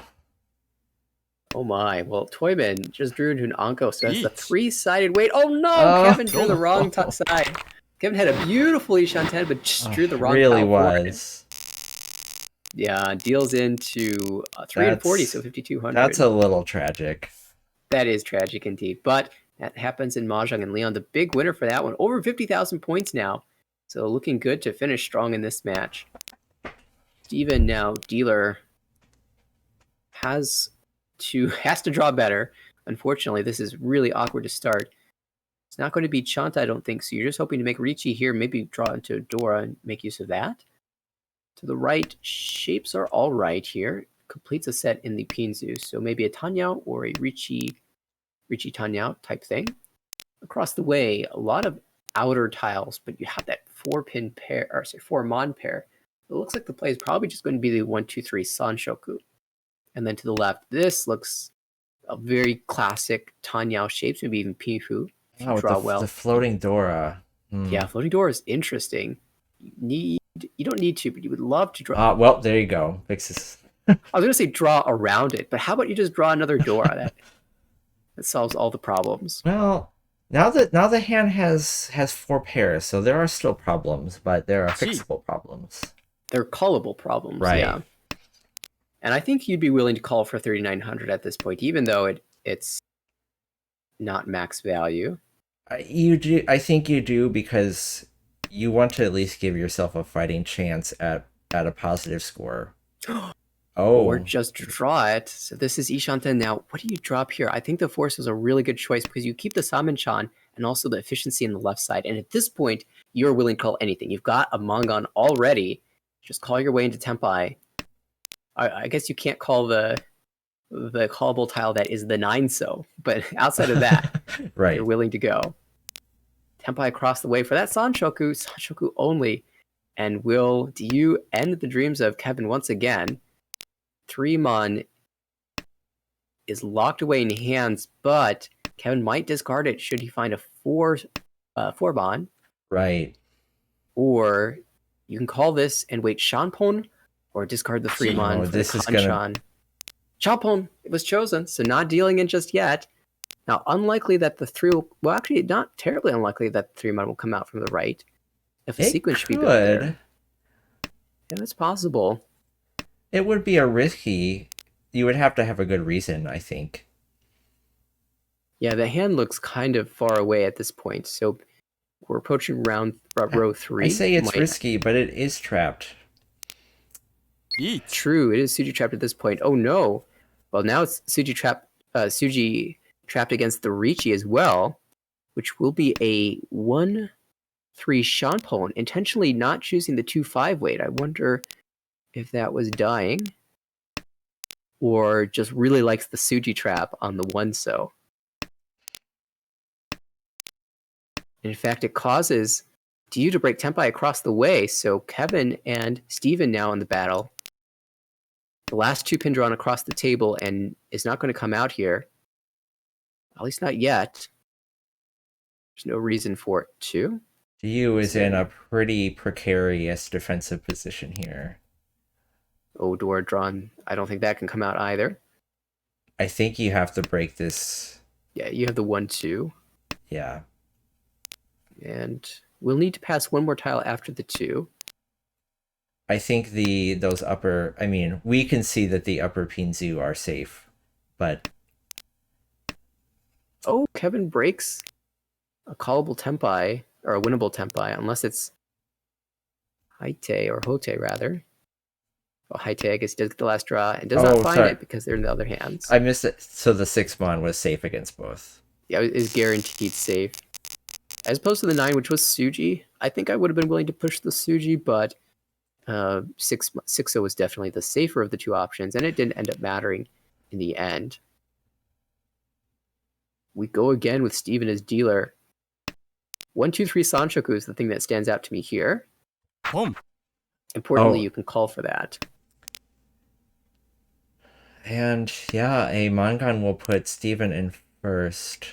my. Well, Toyman just drew into an Anko, so that's a 3-sided weight. Oh no! Kevin drew the wrong side. Kevin had a beautiful Ishanten, but just drew the wrong
really
tile
was.
Yeah, deals into 340, so 5,200.
That's a little tragic.
That is tragic indeed, but that happens in Mahjong, and Leon, the big winner for that one. Over 50,000 points now, so looking good to finish strong in this match. Steven now, dealer, has to draw better. Unfortunately, this is really awkward to start. It's not going to be Chanta, I don't think, so you're just hoping to make Ricci here, maybe draw into Dora and make use of that. To the right, shapes are all right here. Completes a set in the Pinzu, so maybe a Tanyao or a Ricci Tanyao type thing. Across the way, a lot of outer tiles, but you have that 4-pin pair, or sorry, 4-mon pair. It looks like the play is probably just going to be the 1-2-3 Sanshoku. And then to the left, this looks a very classic Tanyao shapes, maybe even Pinfu. If you draw well.
The floating Dora.
Yeah, floating Dora is interesting. You don't need to, but you would love to draw.
Well, there you go. Fixes.
I was going to say draw around it, but how about you just draw another Dora? That solves all the problems.
Well, now the hand has 4 pairs, so there are still problems, but there are fixable problems.
They're callable problems,
right?
Yeah. And I think you'd be willing to call for 3,900 at this point, even though it's not max value.
You do. I think you do because you want to at least give yourself a fighting chance at a positive score.
Or just draw it. So this is Ishanten. Now, what do you drop here? I think the Force is a really good choice because you keep the Samenchan and also the efficiency in the left side. And at this point, you're willing to call anything. You've got a Mongon already. Just call your way into Tempai. I guess you can't call the callable tile that is the 9-so, but outside of that,
right,
you're willing to go. Tempai across the way for that Sanshoku only. And do you end the dreams of Kevin once again? 3-mon is locked away in hands, but Kevin might discard it should he find a 4-mon.
Right.
Or you can call this and wait Shanpon, or discard the 3-mon for
this
the
is
Kanchan. Shanpon, it was chosen, so not dealing in just yet. Now, unlikely that the 3 will... Well, actually, not terribly unlikely that the 3-mon will come out from the right. If a sequence should be built there. Yeah, that's possible.
It would be a risky. You would have to have a good reason, I think.
Yeah, the hand looks kind of far away at this point, so we're approaching row 3.
I say it's risky, but it is trapped.
True, it is Tsuji trapped at this point. Oh no! Well, now it's Tsuji trapped against the Ricci as well. which will be a 1-3 Shanpone, intentionally not choosing the 2-5 weight. I wonder if that was dying or just really likes the Suji trap on the 1-so. In fact, it causes Diyu to break Tempai across the way, so Kevin and Steven now in the battle. The last 2 pin drawn across the table and is not going to come out here. At least not yet. There's no reason for it to.
Diyu is in a pretty precarious defensive position here.
Oh, door drawn. I don't think that can come out either.
I think you have to break this.
Yeah, you have the 1-2.
Yeah.
And we'll need to pass one more tile after the 2.
I think those upper, I mean, we can see that the upper Pinzu are safe, but...
Oh, Kevin breaks a callable Tempai, or a winnable Tempai, unless it's Haite, or Hote, rather. Well, Haite, I guess, does get the last draw, and does not find it because they're in the other hands.
I missed it. So the 6-mon was safe against both.
Yeah, it is guaranteed safe. As opposed to the 9, which was Suji, I think I would have been willing to push the Suji, but 6-0 was definitely the safer of the 2 options, and it didn't end up mattering in the end. We go again with Steven as dealer. 1-2-3 Sanshoku is the thing that stands out to me here.
Boom.
Importantly, you can call for that.
And yeah, a Mangan will put Steven in first.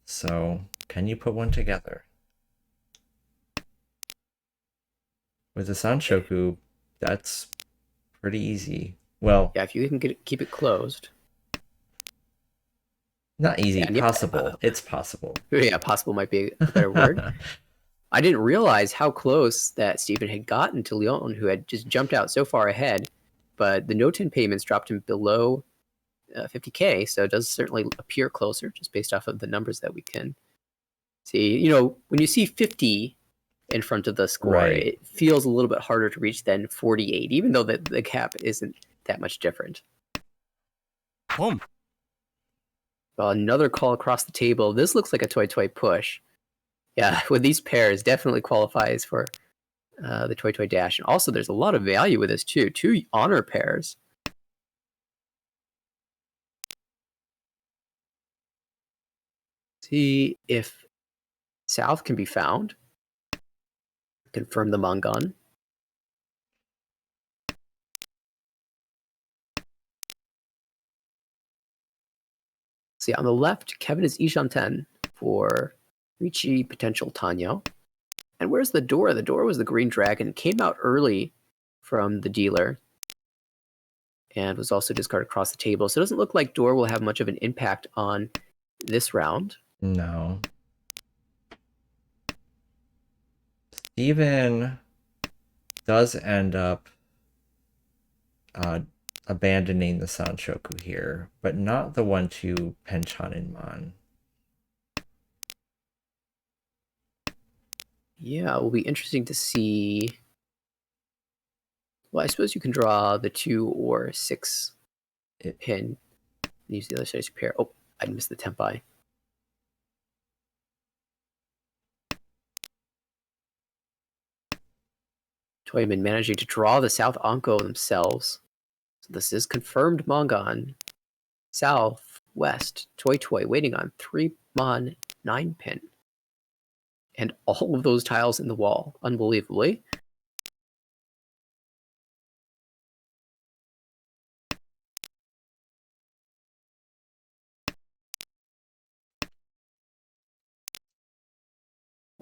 So, can you put one together? With the Sanshoku, that's pretty easy. Well,
yeah, if you can keep it closed.
Not easy, possible. It's possible.
Yeah, possible might be a better word. I didn't realize how close that Steven had gotten to Leon, who had just jumped out so far ahead. But the no-10 payments dropped him below 50K, so it does certainly appear closer, just based off of the numbers that we can see. You know, when you see 50 in front of the score,
right,
it feels a little bit harder to reach than 48, even though the gap isn't that much different.
Boom.
Well, another call across the table. This looks like a toy push. Yeah, with these pairs, definitely qualifies for the toy dash. And also, there's a lot of value with this, too. 2 honor pairs. See if South can be found. Confirm the Mangan. See, on the left, Kevin is Ishanten for Ricci, potential Tanyo. And where's the door? The door was the Green Dragon. Came out early from the dealer. And was also discarded across the table. So it doesn't look like door will have much of an impact on this round.
No. Steven does end up abandoning the Sanshoku here, but not the 1-2 Penchaninman.
Yeah, it will be interesting to see. Well, I suppose you can draw the 2 or 6 pin. Use the other side as your pair. Oh, I missed the Tempai. Toyman managing to draw the South Anko themselves. So this is confirmed Mangan. South, West, Toy waiting on 3-mon 9 pin. And all of those tiles in the wall, unbelievably.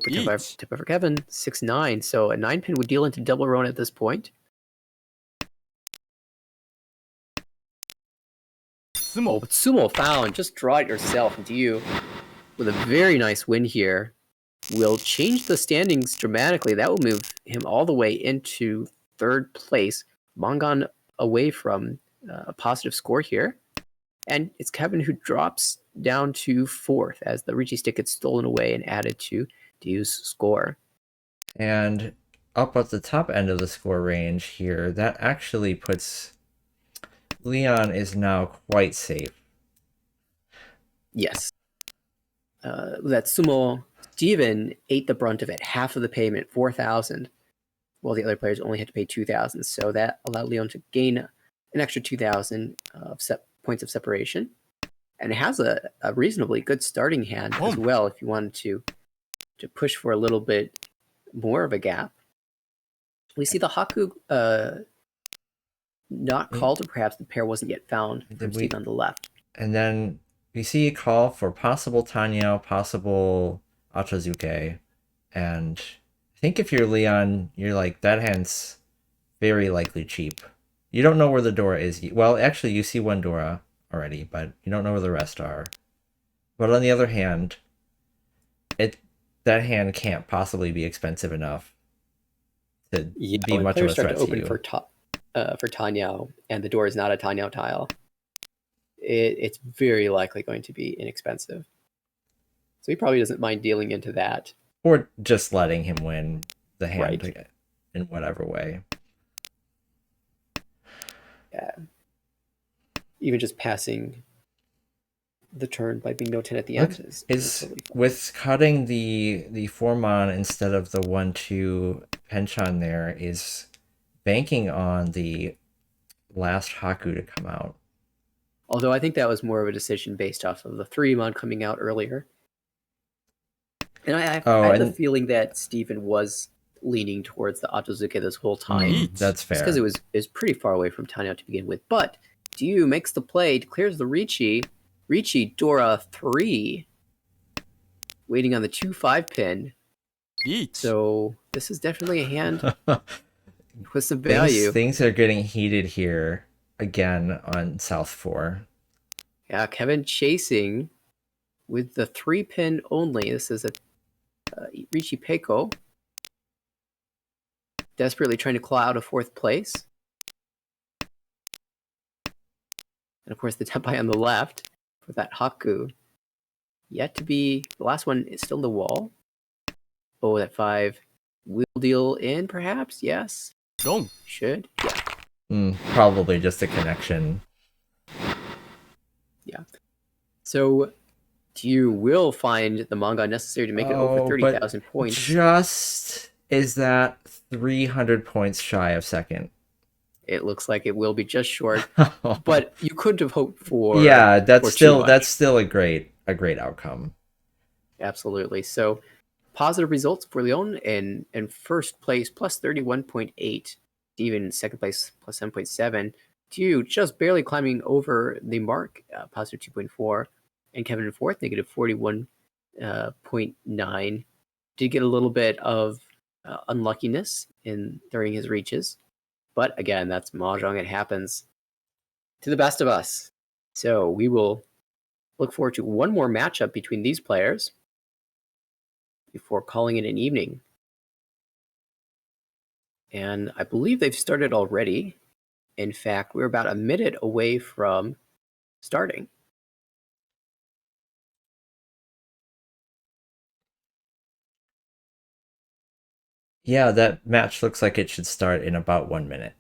Tip for Kevin, 6-9. So a 9 pin would deal into double Rona at this point.
Sumo.
But Sumo found. Just draw it yourself. Diyu, with a very nice win here, will change the standings dramatically. That will move him all the way into 3rd place. Mangan away from a positive score here. And it's Kevin who drops down to 4th as the Ricci stick gets stolen away and added to Diyu's score.
And up at the top end of the score range here, that actually puts Leon is now quite safe.
Yes. that Sumo Steven ate the brunt of it, half of the payment, 4,000, while the other players only had to pay 2,000. So that allowed Leon to gain an extra 2,000 points of separation. And it has a reasonably good starting hand as well if you wanted to push for a little bit more of a gap. We see the Haku not called, or perhaps the pair wasn't yet found from Steve on the left.
And then we see a call for possible Tanyao, possible Achazuke. And I think if you're Leon, you're like, that hand's very likely cheap. You don't know where the Dora is. Well, actually, you see one Dora already, but you don't know where the rest are. But on the other hand, that hand can't possibly be expensive enough to be much of a threat to you.
For Tanyao, and the door is not a Tanyao tile, it's very likely going to be inexpensive. So he probably doesn't mind dealing into that.
Or just letting him win the hand in whatever way.
Yeah. Even just passing the turn by being no 10 at the end is totally
with cutting the 4-mon instead of the 1-2 penchant there is banking on the last Haku to come out.
Although I think that was more of a decision based off of the 3-mon coming out earlier. And I have the feeling that Steven was leaning towards the Achazuke this whole time.
That's fair.
Because it was pretty far away from Tanyao to begin with. But Diu makes the play, declares the Ricci. Ricci, Dora 3. Waiting on the 2-5 pin. So this is definitely a hand with some value.
Things are getting heated here again on South 4.
Yeah, Kevin chasing with the 3-pin only. This is a Ricci Peiko. Desperately trying to claw out of 4th place. And of course the Tenpai on the left for that Haku. Yet to be, the last one is still the wall. Oh, that 5 will deal in perhaps? Yes. Should. Yeah.
Probably just a connection.
Yeah. So you will find the manga necessary to make it over 30,000 points.
Just is that 300 points shy of second.
It looks like it will be just short, but you couldn't have hoped for.
Yeah, that's still a great outcome.
Absolutely. So positive results for Leon in first place plus 31.8, Steven second place plus 7.7, Diu just barely climbing over the mark, positive 2.4, and Kevin in fourth, negative 41.9. Did get a little bit of unluckiness during his reaches. But again, that's Mahjong. It happens to the best of us. So we will look forward to one more matchup between these players before calling it an evening. And I believe they've started already. In fact, we're about a minute away from starting.
Yeah, that match looks like it should start in about 1 minute.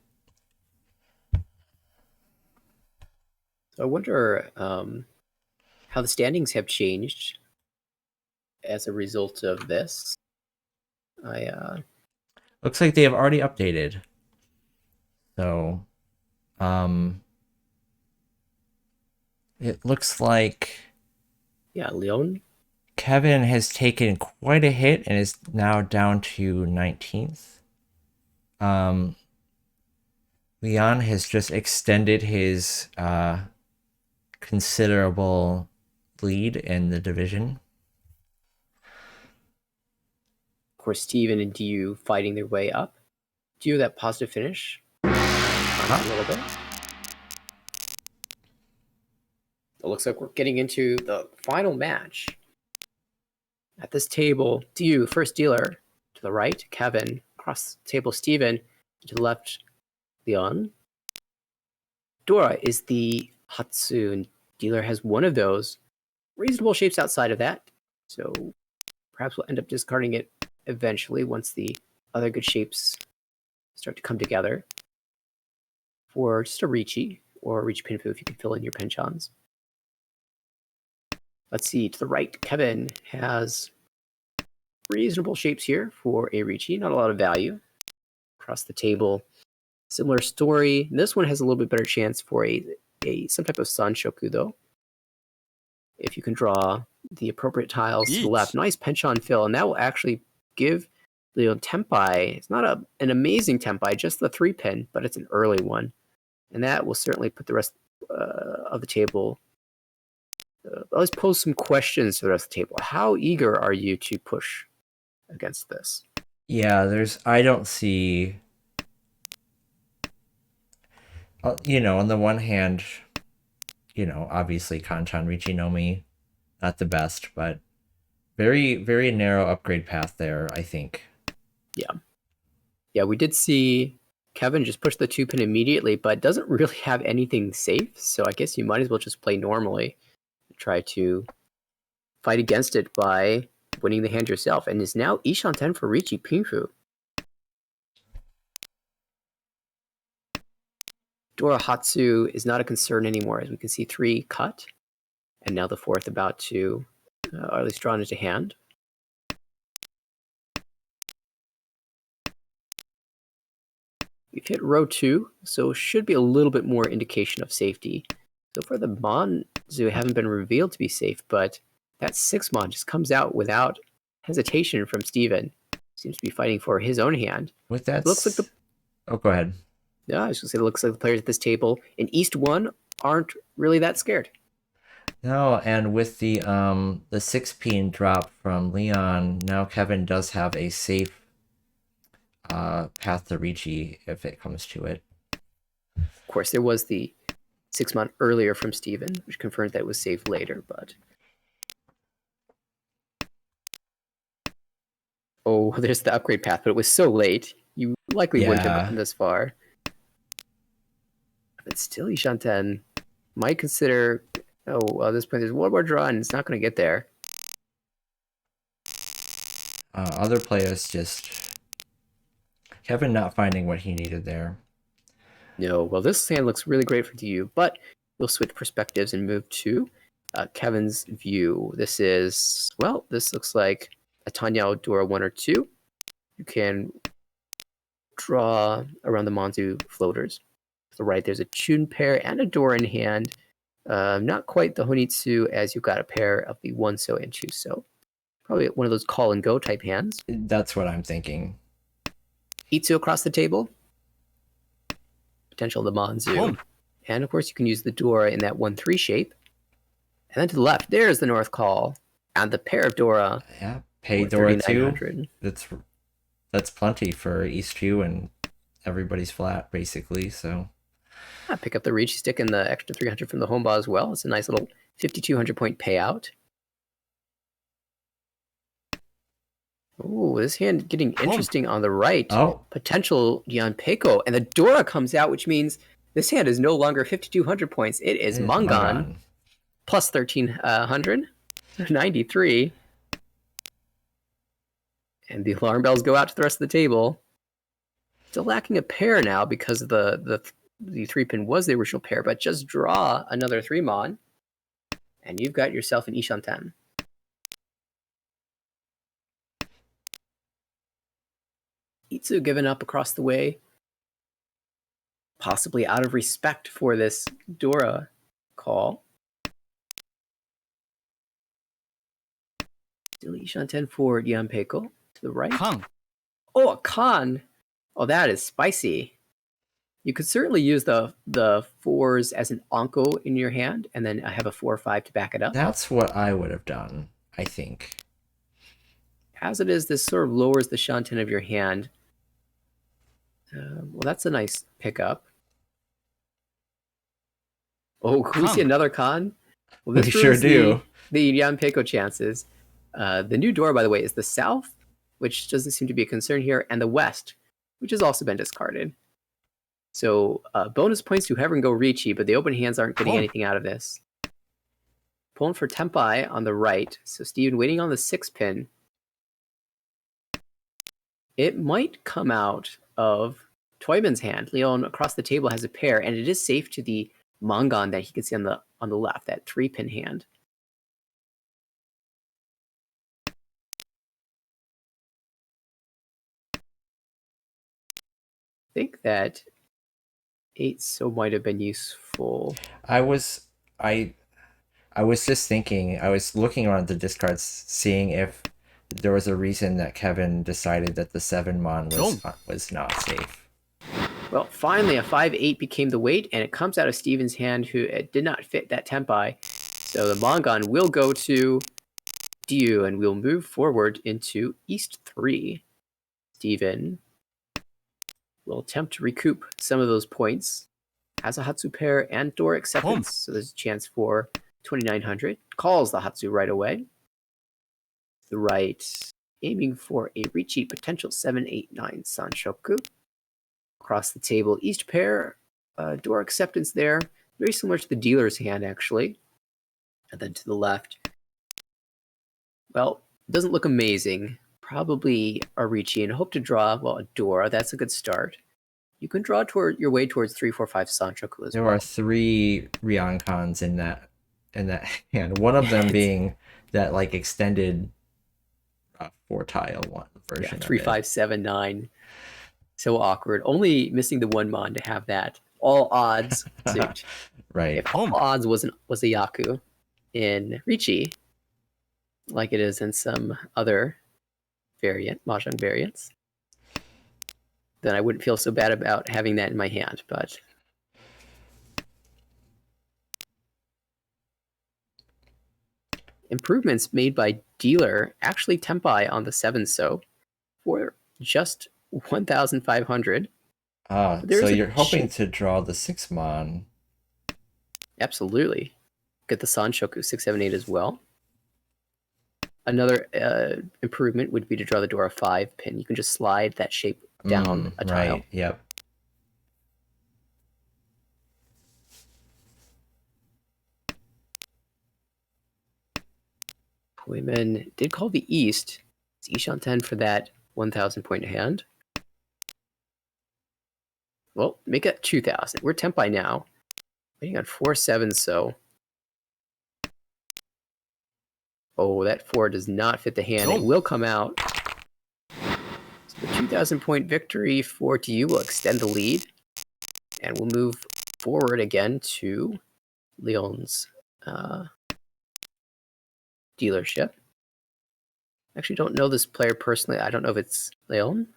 So I wonder how the standings have changed as a result of this.
Looks like they have already updated. So, it looks like...
Yeah, Leon?
Kevin has taken quite a hit and is now down to 19th. Leon has just extended his considerable lead in the division.
Of course, Steven and Diu fighting their way up. Diu, that positive finish. A little bit. It looks like we're getting into the final match. At this table, Diu, first dealer. To the right, Kevin. Across the table, Steven. To the left, Leon. Dora is the Hatsu, and dealer has one of those. Reasonable shapes outside of that. So perhaps we'll end up discarding it eventually once the other good shapes start to come together. For just a Ricci, or a Ricci Pinfu if you can fill in your penchants. Let's see. To the right, Kevin has reasonable shapes here for a Ricci. Not a lot of value. Across the table, similar story. This one has a little bit better chance for a some type of Sanshoku, though. If you can draw the appropriate tiles to the left. Nice penchant fill, and that will actually give Leon Tempai. It's not an amazing Tempai, just the 3-pin, but it's an early one. And that will certainly put the rest of the table. Let's pose some questions to the rest of the table. How eager are you to push against this?
Yeah, I don't see, on the one hand, obviously Kanchan Ricci no Mi, not the best, but very, very narrow upgrade path there, I think.
Yeah, we did see Kevin just push the 2-pin immediately, but doesn't really have anything safe, so I guess you might as well just play normally. Try to fight against it by winning the hand yourself, and is now Ishan 10 for Ricci Pinfu. Dorahatsu is not a concern anymore, as we can see 3 cut, and now the 4th about to, or at least drawn into hand. We've hit row 2, so should be a little bit more indication of safety. So far, the Monzu haven't been revealed to be safe, but that 6-mon just comes out without hesitation from Steven. Seems to be fighting for his own hand.
With that,
looks like the.
Oh, go ahead.
Yeah, I was going to say, it looks like the players at this table in East 1 aren't really that scared.
No, and with the 6-pin drop from Leon, now Kevin does have a safe path to Ricci if it comes to it.
Of course, there was the 6-mon earlier from Steven, which confirmed that it was safe later, but. Oh, there's the upgrade path, but it was so late. You likely wouldn't have gotten this far. But still, Ishan 10 might consider, at this point, there's one more draw, and it's not going to get there.
Other players just... Kevin not finding what he needed there.
No, well, this hand looks really great for you, but we'll switch perspectives and move to Kevin's view. This looks like a Tanyao Dora 1 or 2. You can draw around the Monzu floaters. To the right, there's a Chun pair and a Dora in hand. Not quite the Honitsu, as you've got a pair of the 1-so and 2-so. Probably one of those call and go type hands.
That's what I'm thinking.
Itsu across the table. Potential the Monzu. And of course, you can use the Dora in that 1-3 shape. And then to the left, there's the North Call. And the pair of Dora.
Yeah, pay Dora 2. That's plenty for East 2, and everybody's flat, basically, so...
Pick up the Ricci stick and the extra 300 from the Homba as well. It's a nice little 5,200 point payout. Ooh, this hand getting interesting on the right.
Oh.
Potential Yanpeko. And the Dora comes out, which means this hand is no longer 5,200 points. It is Mangan. Plus 1,300. 93. And the alarm bells go out to the rest of the table. Still lacking a pair now because of the 3-pin was the original pair, but just draw another 3-mon, and you've got yourself an Ishan 10. Itsu given up across the way, possibly out of respect for this Dora call. Still Ishan 10 for Yanpeko to the right.
Khan.
Oh, a Khan! Oh, that is spicy. You could certainly use the 4s as an Anko in your hand, and then I have a 4 or 5 to back it up.
That's what I would have done, I think.
As it is, this sort of lowers the Shanten of your hand. Well, that's a nice pickup. Oh, can we see another Khan? Well,
We sure do.
The Yanpeko chances. The new door, by the way, is the south, which doesn't seem to be a concern here, and the west, which has also been discarded. So bonus points to whoever can go Ricci, but the open hands aren't getting anything out of this. Pulling for Tempai on the right. So Steven waiting on the 6-pin. It might come out of Toyman's hand. Leon across the table has a pair, and it is safe to the Mangan that he can see on the left, that 3-pin hand. think that 8 so might have been useful.
I was just thinking. I was looking around the discards, seeing if there was a reason that Kevin decided that the 7 mon was not safe.
Well, finally, a 5-8 became the weight, and it comes out of Steven's hand, who it did not fit that Tempai. So the Mongon will go to Diu, and we'll move forward into East 3. Steven will attempt to recoup some of those points. Has a Hatsu pair and door acceptance, so there's a chance for 2,900. Calls the Hatsu right away. The right, aiming for a Ricci potential 789 Sanshoku. Across the table, East pair, door acceptance there. Very similar to the dealer's hand, actually. And then to the left, well, doesn't look amazing. Probably a Ricci, and hope to draw, well, a Dora. That's a good start. You can draw toward your way towards 3, 4, 5 Sanchoku as
There
well.
are 3 Ryonkons in that hand. One of them being that like extended 4-tile one version.
3, 5, 7, 9. So awkward. Only missing the 1 mon to have that. All odds suit.
Right.
If all odds was a Yaku in Ricci, like it is in some other Mahjong variants, then I wouldn't feel so bad about having that in my hand, but improvements made by dealer actually Tempai on the 7 so for just 1,500.
So you're hoping to draw the 6-mon.
Absolutely. Get the Sanshoku 678 as well. Another improvement would be to draw the Dora 5 pin. You can just slide that shape down a tile.
Right, yep.
Women did call the East. It's Ishan 10 for that 1,000 point hand. Well, make it 2,000. We're Tempai now. Waiting on 4-7 so. Oh, that 4 does not fit the hand. It will come out. So the 2,000 point victory for Diu will extend the lead. And we'll move forward again to Leon's dealership. Actually, don't know this player personally. I don't know if it's Leon.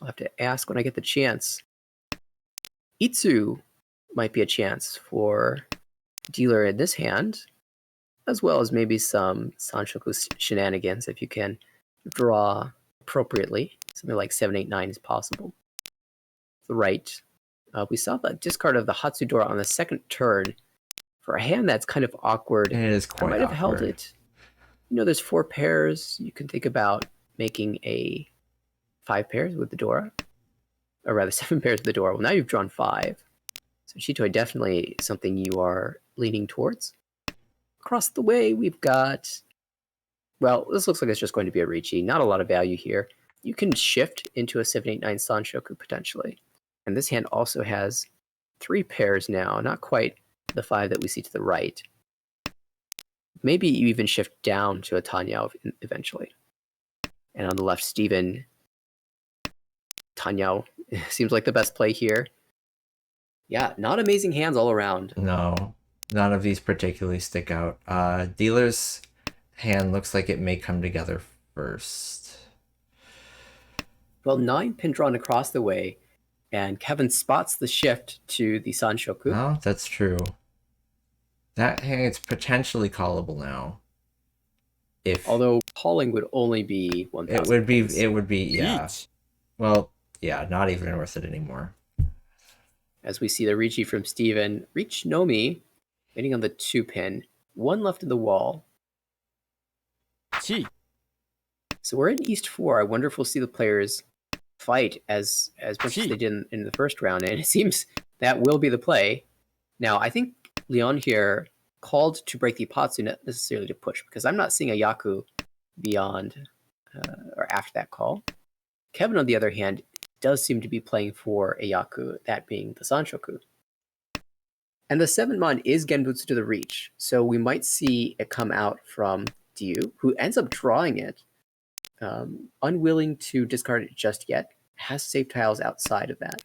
I'll have to ask when I get the chance. Itsu might be a chance for dealer in this hand, as well as maybe some Sanshoku shenanigans if you can draw appropriately. Something like 789 is possible. The right. We saw the discard of the Hatsudora on the second turn. For a hand that's kind of awkward,
It is quite
I might have
awkward.
held it. You know, there's 4 pairs. You can think about making a 5 pairs with the Dora. Or rather, 7 pairs with the Dora. Well, now you've drawn 5. So Chitoi definitely something you are leaning towards. Across the way, we've got... Well, this looks like it's just going to be a Ricci. Not a lot of value here. You can shift into a 789 Sanshoku potentially. And this hand also has 3 pairs now. Not quite the 5 that we see to the right. Maybe you even shift down to a Tanyao eventually. And on the left, Steven. Tanyao seems like the best play here. Yeah, not amazing hands all around.
No, none of these particularly stick out. Dealer's hand looks like it may come together first.
Well, 9 pin drawn across the way, and Kevin spots the shift to the Sanshoku.
No, that's true. That hand's potentially callable now.
Although calling would only be 1,000.
It would be, yeah. Well, yeah, not even worth it anymore.
As we see the Ricci from Steven. Reach Nomi, waiting on the 2 pin. 1 left in the wall.
Chi.
So we're in East 4. I wonder if we'll see the players fight as much as they did in the first round. And it seems that will be the play. Now, I think Leon here called to break the Ipatsu, not necessarily to push, because I'm not seeing a Yaku beyond or after that call. Kevin, on the other hand, does seem to be playing for a Yaku, that being the Sanshoku. And the 7-mon is Genbutsu to the reach, so we might see it come out from Diu, who ends up drawing it. unwilling to discard it just yet. Has safe tiles outside of that.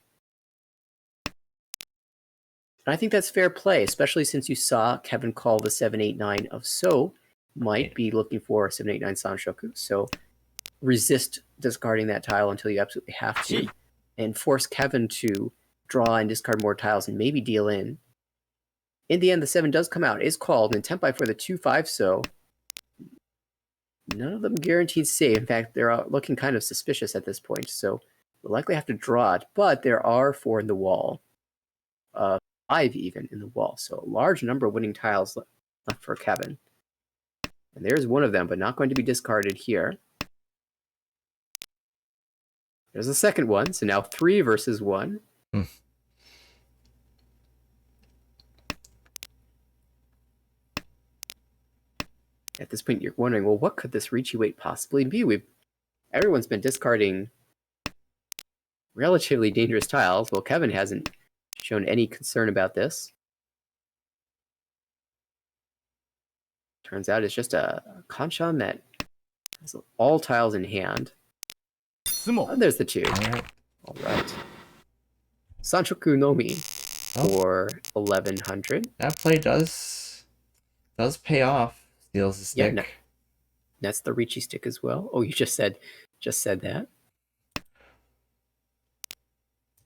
And I think that's fair play, especially since you saw Kevin call the 789 of So might be looking for 789 Sanshoku. So resist discarding that tile until you absolutely have to, and force Kevin to draw and discard more tiles and maybe deal in. In the end, the 7 does come out, is called, and Tenpai for the 2-5 So. None of them guaranteed save. In fact, they're looking kind of suspicious at this point, so we'll likely have to draw it, but there are 4 in the wall. 5 even in the wall, so a large number of winning tiles left for Kevin. And there's one of them, but not going to be discarded here. There's a second one, so now 3 versus 1. At this point, you're wondering, well, what could this Ricci weight possibly be? Everyone's been discarding relatively dangerous tiles. Well, Kevin hasn't shown any concern about this. Turns out it's just a Kanchan that has all tiles in hand. Oh, there's the 2. All right. Sanshoku no Mi for 1100.
That play does pay off. Steals the stick.
Yeah, no. That's the Ricci stick as well. Oh, you just said that.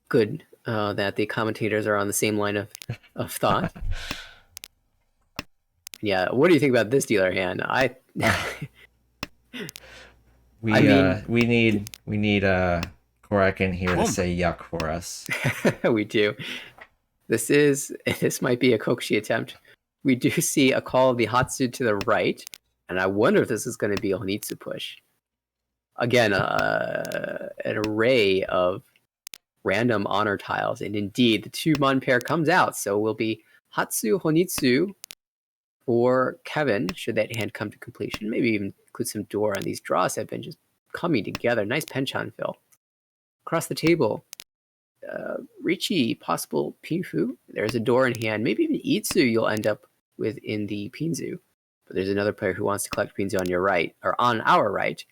Good that the commentators are on the same line of thought. Yeah, what do you think about this dealer hand?
We need Korak in here to say yuck for us.
We do. This might be a Kokushi attempt. We do see a call of the Hatsu to the right, and I wonder if this is going to be a Honitsu push. Again, an array of random honor tiles, and indeed, the 2-mon pair comes out, so it will be Hatsu Honitsu for Kevin, should that hand come to completion. Maybe even include some Dora, and these draws have been just coming together. Nice Penchan fill. Across the table, Ricci, possible Pinfu. There's a Dora in hand. Maybe even Itsu you'll end up with in the Pinzu. But there's another player who wants to collect Pinzu on your right, or on our right.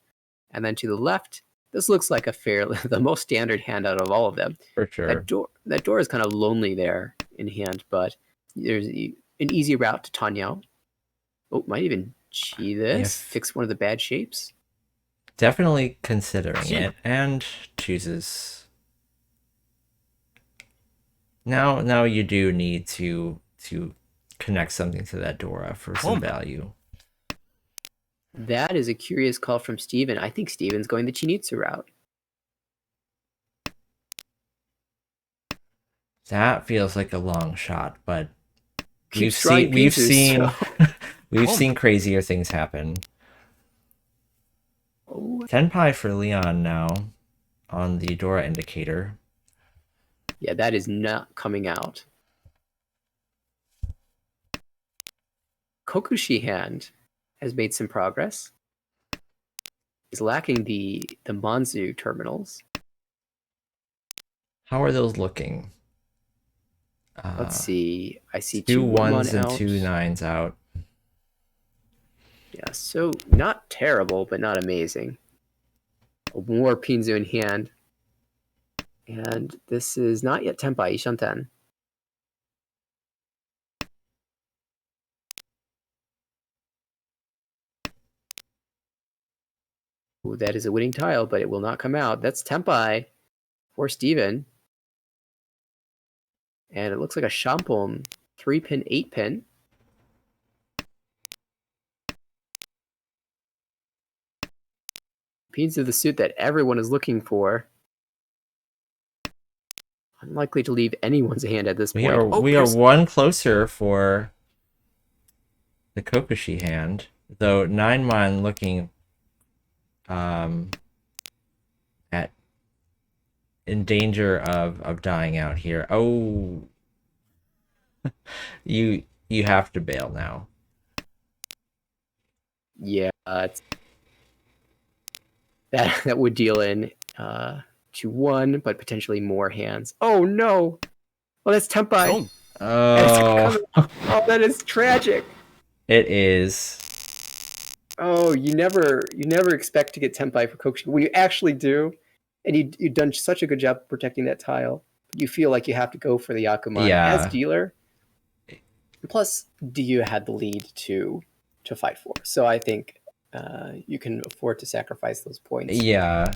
And then to the left, this looks like the most standard hand out of all of them.
For sure.
That Dora is kind of lonely there in hand, but there's an easy route to Tanyao. Oh, might even chi this, fix one of the bad shapes.
Definitely considering it, and chooses. Now you do need to connect something to that Dora for some value.
That is a curious call from Steven. I think Steven's going the Chinitsu route.
That feels like a long shot, but
We've
seen crazier things happen. Tenpai for Leon now on the Dora indicator.
Yeah, that is not coming out. Kokushi hand has made some progress. He's lacking the Manzu terminals.
How are those looking?
Let's see. I see
2
1s
and
out.
2 9s out.
Yeah, so not terrible, but not amazing. More Pinzu in hand. And this is not yet Tenpai, Ishanten. Ooh, that is a winning tile, but it will not come out. That's Tenpai for Steven. And it looks like a Shampon 3-pin, 8-pin. Pins of the suit that everyone is looking for. Unlikely to leave anyone's hand at this point.
We are one closer for the Kokushi hand, though 9-mon looking in danger of dying out here. Oh, you have to bail now.
Yeah, that would deal in to 1, but potentially more hands. Oh no! Well, that's Tenpai.
Oh,
Oh, that is tragic.
it is.
Oh, you never expect to get Tenpai for Kokushin. When you actually do, and you've done such a good job of protecting that tile, you feel like you have to go for the Yakuman as
Yeah.
dealer. Plus, Diyu had the lead to fight for, so I think you can afford to sacrifice those points.
Yeah.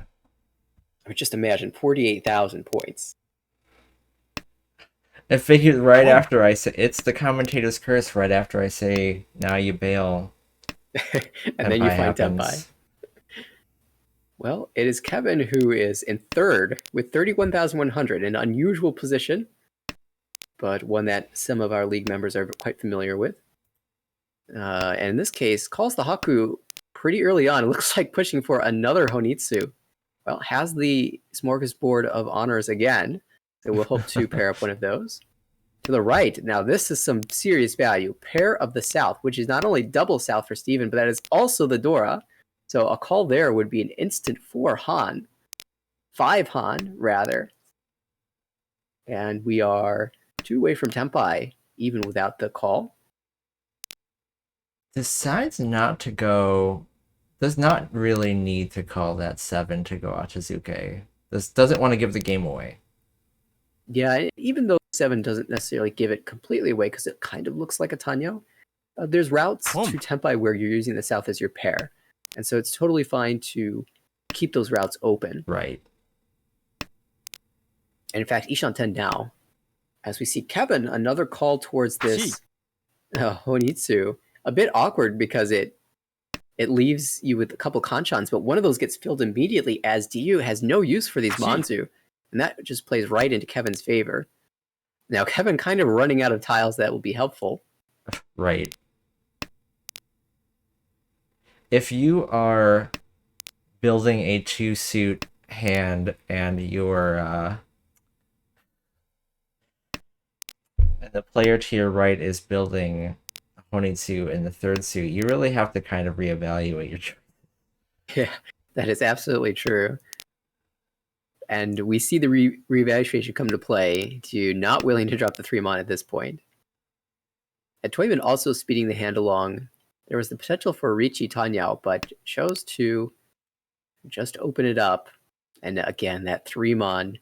I mean, just imagine 48,000 points.
I figured right after I say it's the commentator's curse. Right after I say now you bail,
And then you
Tenpai
find
happens.
Tenpai. Well, it is Kevin who is in third with 31,100, an unusual position, but one that some of our league members are quite familiar with. And in this case, calls the Haku pretty early on. It looks like pushing for another Honitsu. Well, has the smorgasbord of honors again, so we'll hope to pair up one of those. To the right, now this is some serious value. Pair of the South, which is not only double South for Steven, but that is also the Dora. So a call there would be an instant 4 Han. 5 Han, rather. And we are 2 away from Tenpai, even without the call.
Decides not to go. Does not really need to call that 7 to go Achizuke. This doesn't want to give the game away.
Yeah, even though 7 doesn't necessarily give it completely away because it kind of looks like a Tanyo, there's routes to Tenpai where you're using the South as your pair. And so it's totally fine to keep those routes open.
Right.
And in fact, Ishan 10 now, as we see Kevin, another call towards this Honitsu. A bit awkward because it leaves you with a couple Kanchans, but one of those gets filled immediately as Diyu has no use for these Manzu. And that just plays right into Kevin's favor. Now, Kevin kind of running out of tiles that will be helpful.
Right. If you are building a 2-suit hand and you're and the player to your right is building a Honitsu in the 3rd suit, you really have to kind of reevaluate your choice.
Yeah, that is absolutely true. And we see the reevaluation come to play to not willing to drop the 3-mon at this point. And Toyman also speeding the hand along. There was the potential for Richi Tanyao, but chose to just open it up. And again, that 3-mon,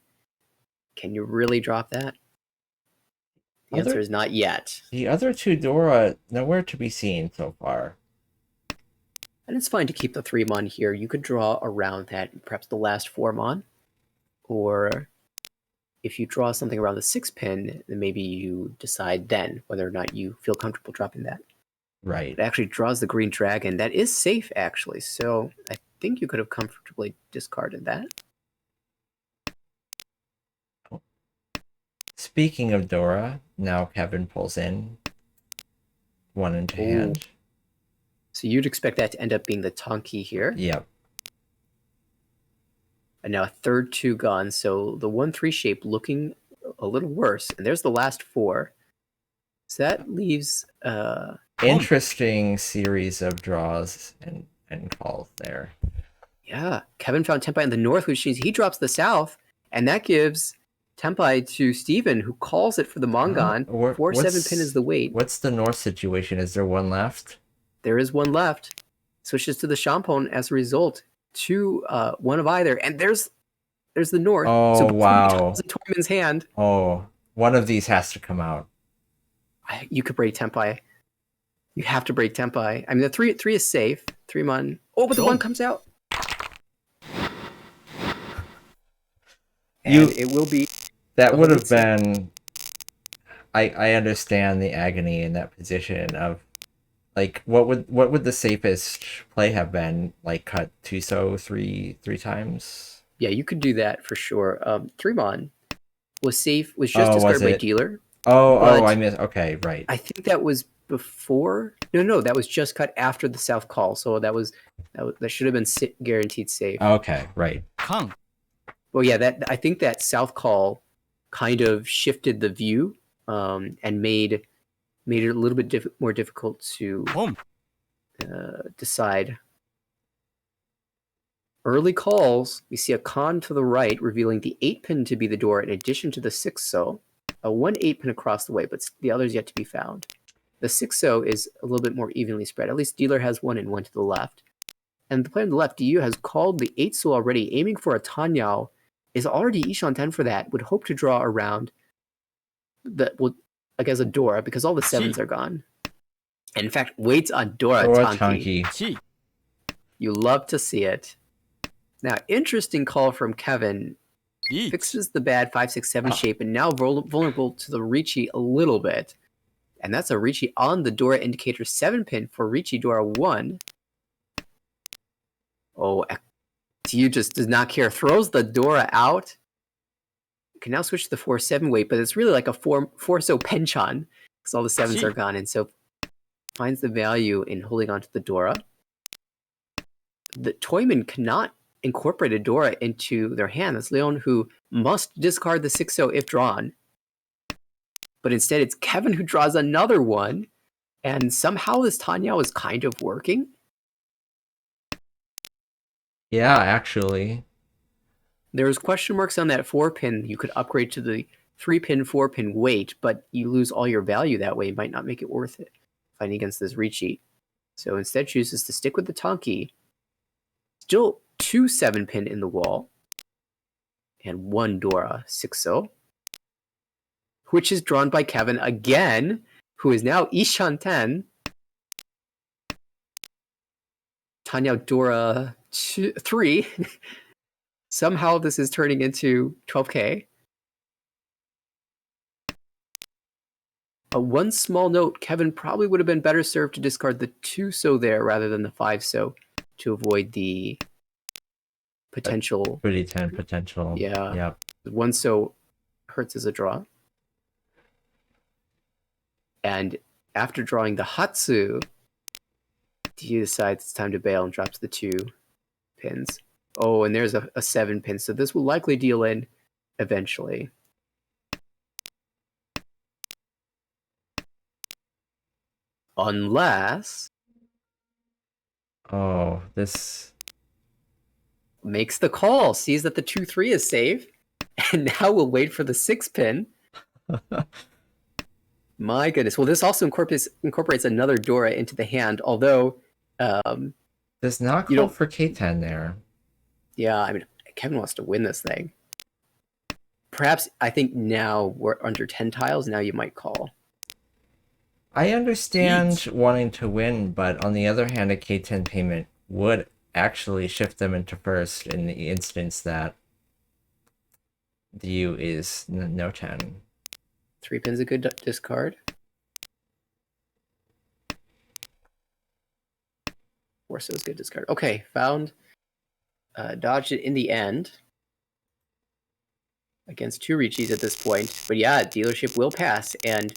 can you really drop that? The answer is not yet.
The other 2 Dora, nowhere to be seen so far.
And it's fine to keep the 3-mon here. You could draw around that, perhaps the last 4-mon. Or if you draw something around the 6-pin, then maybe you decide then whether or not you feel comfortable dropping that.
Right.
It actually draws the green dragon. That is safe, actually. So I think you could have comfortably discarded that.
Speaking of Dora, now Kevin pulls in 1 into hand.
So you'd expect that to end up being the Tonki here.
Yep.
And now a third 2 gone. So the 1-3 shape looking a little worse. And there's the last 4. So that leaves
interesting series of draws and calls there.
Yeah, Kevin found Tenpai in the north, which means he drops the south, and that gives Tenpai to Steven, who calls it for the Mongon. 4-7 pin is the weight.
What's the north situation? Is there one left?
There is one left. Switches to the Champon as a result. 2, one of either, and there's the north.
Oh,
so
wow.
Toyman's hand.
Oh, one of these has to come out.
You could break Tenpai. You have to break Tenpai. I mean, the 3 is safe. 3-mon. Oh, but the 1 comes out. And it will be.
That would have been. I understand the agony in that position of, like, what would the safest play have been? Like, cut Tuso three times.
Yeah, you could do that for sure. 3-mon was safe. Was just discarded by dealer.
I missed. Okay, right.
I think that was before. No, that was just cut after the south call. So that should have been guaranteed safe.
Okay, right.
Well, yeah, I think that south call kind of shifted the view and made it a little bit more difficult to decide. Early calls, we see a con to the right, revealing the 8-pin to be the door in addition to the 6 so. A 1 8-pin across the way, but the others yet to be found. The 6-0 is a little bit more evenly spread. At least dealer has one and one to the left. And the player on the left, DU, has called the 8-so already, aiming for a Tanyao, is already Ishan-10 for that, would hope to draw around that will, like as a Dora, because all the 7s are gone. And in fact, waits on Dora Tanki.
7
You love to see it. Now, interesting call from Kevin.
1
Fixes the bad 5-6-7 shape and now vulnerable to the Ricci a little bit. And that's a Ricci on the Dora indicator 7-pin for Ricci Dora 1. Oh, DU just does not care. Throws the Dora out. Can now switch to the 4-7 weight, but it's really like a 4-so penchant because all the 7s are gone, and so finds the value in holding on to the Dora. The Toyman cannot incorporate a Dora into their hand. That's Leon, who must discard the 6-0 if drawn. But instead, it's Kevin who draws another one, and somehow this Tanyao is kind of working.
Yeah, actually.
There's question marks on that 4-pin. You could upgrade to the 3-pin, 4-pin weight, but you lose all your value that way. It might not make it worth it fighting against this Ricci. So instead chooses to stick with the Tonki. Still 2 7-pin in the wall. And 1 Dora 6-0. Which is drawn by Kevin again, who is now Ishan 10. Tanya Dora 3. Somehow this is turning into 12k. One small note, Kevin probably would have been better served to discard the 2-so there rather than the 5-so to avoid the potential.
Pretty 10 potential.
Yeah.
Yep.
1-so hurts as a draw. And after drawing the Hatsu, he decides it's time to bail and drops the 2 pins. Oh, and there's a 7-pin, so this will likely deal in eventually. Unless
Oh, this...
makes the call, sees that the 2-3 is safe, and now we'll wait for the 6-pin. My goodness. Well, this also incorporates another Dora into the hand, although...
does not call for K10 there.
Yeah, I mean, Kevin wants to win this thing. Perhaps, I think now we're under 10 tiles, now you might call.
I understand wanting to win, but on the other hand, a K10 payment would actually shift them into first in the instance that DU is no 10.
3-pin's a good discard. 4-so's good discard. Okay, found. Dodged it in the end. Against 2 Richis at this point. But yeah, dealership will pass, and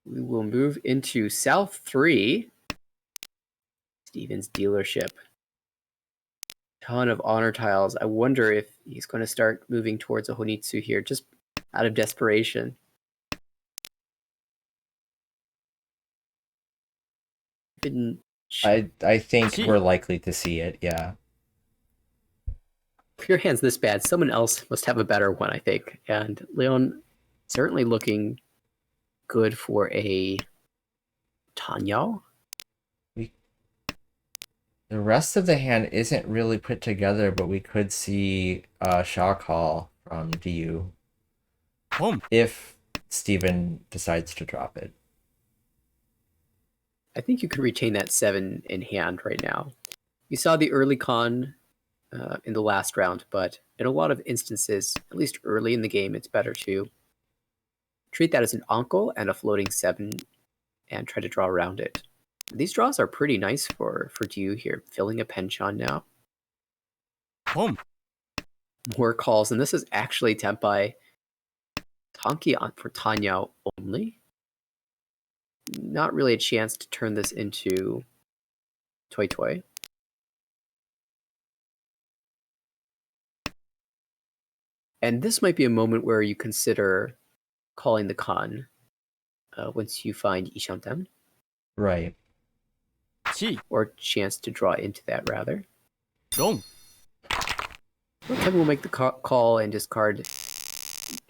we will move into South 3. Steven's dealership. Ton of honor tiles. I wonder if he's going to start moving towards a Honitsu here, just out of desperation.
I think we're likely to see it, yeah.
If your hand's this bad, someone else must have a better one, I think. And Leon certainly looking good for a Tanyao.
The rest of the hand isn't really put together, but we could see a shock call from DU if Steven decides to drop it.
I think you could retain that 7 in hand right now. You saw the early con in the last round, but in a lot of instances, at least early in the game, it's better to treat that as an Anko and a floating 7 and try to draw around it. These draws are pretty nice for DU here, filling a penchant now. More calls, and this is actually Tenpai Tonki for Tanyao only. Not really a chance to turn this into Toy Toy. And this might be a moment where you consider calling the con once you find Ishanten.
Right.
Or chance to draw into that, rather.
Long.
Well, Kevin will make the call and discard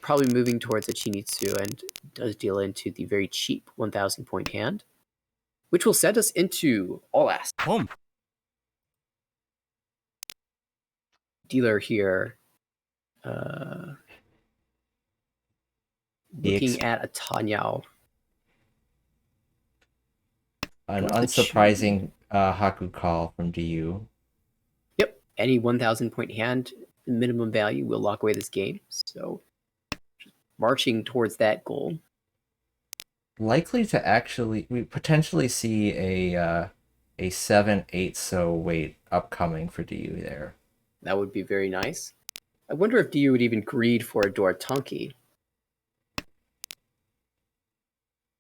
probably moving towards a Chinitsu and does deal into the very cheap 1,000 point hand, which will send us into all as.
봄,
Dealer here looking at a Tanyao.
An
Go with the
unsurprising Haku call from DU.
Yep, any 1,000 point hand minimum value will lock away this game. So just marching towards that goal.
Likely to we potentially see a 7-8 so weight upcoming for DU there.
That would be very nice. I wonder if DU would even greed for a Dortonki.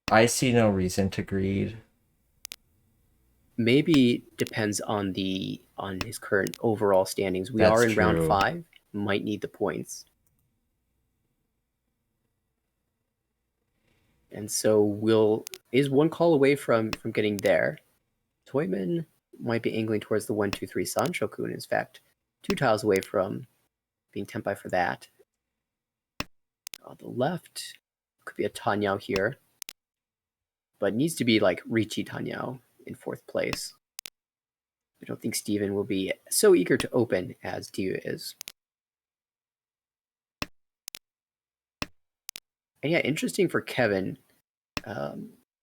I see no reason to greed.
Maybe depends on his current overall standings. We
That's
are in round
true.
5. Might need the points. And so is one call away from getting there. Toyman might be angling towards the 1-2-3 Sanshoku, and in fact, 2 tiles away from being tempai for that. On the left, could be a Tanyao here. But needs to be like Ricci Tanyao in 4th place. I don't think Steven will be so eager to open as Dio is. And yeah, interesting for Kevin.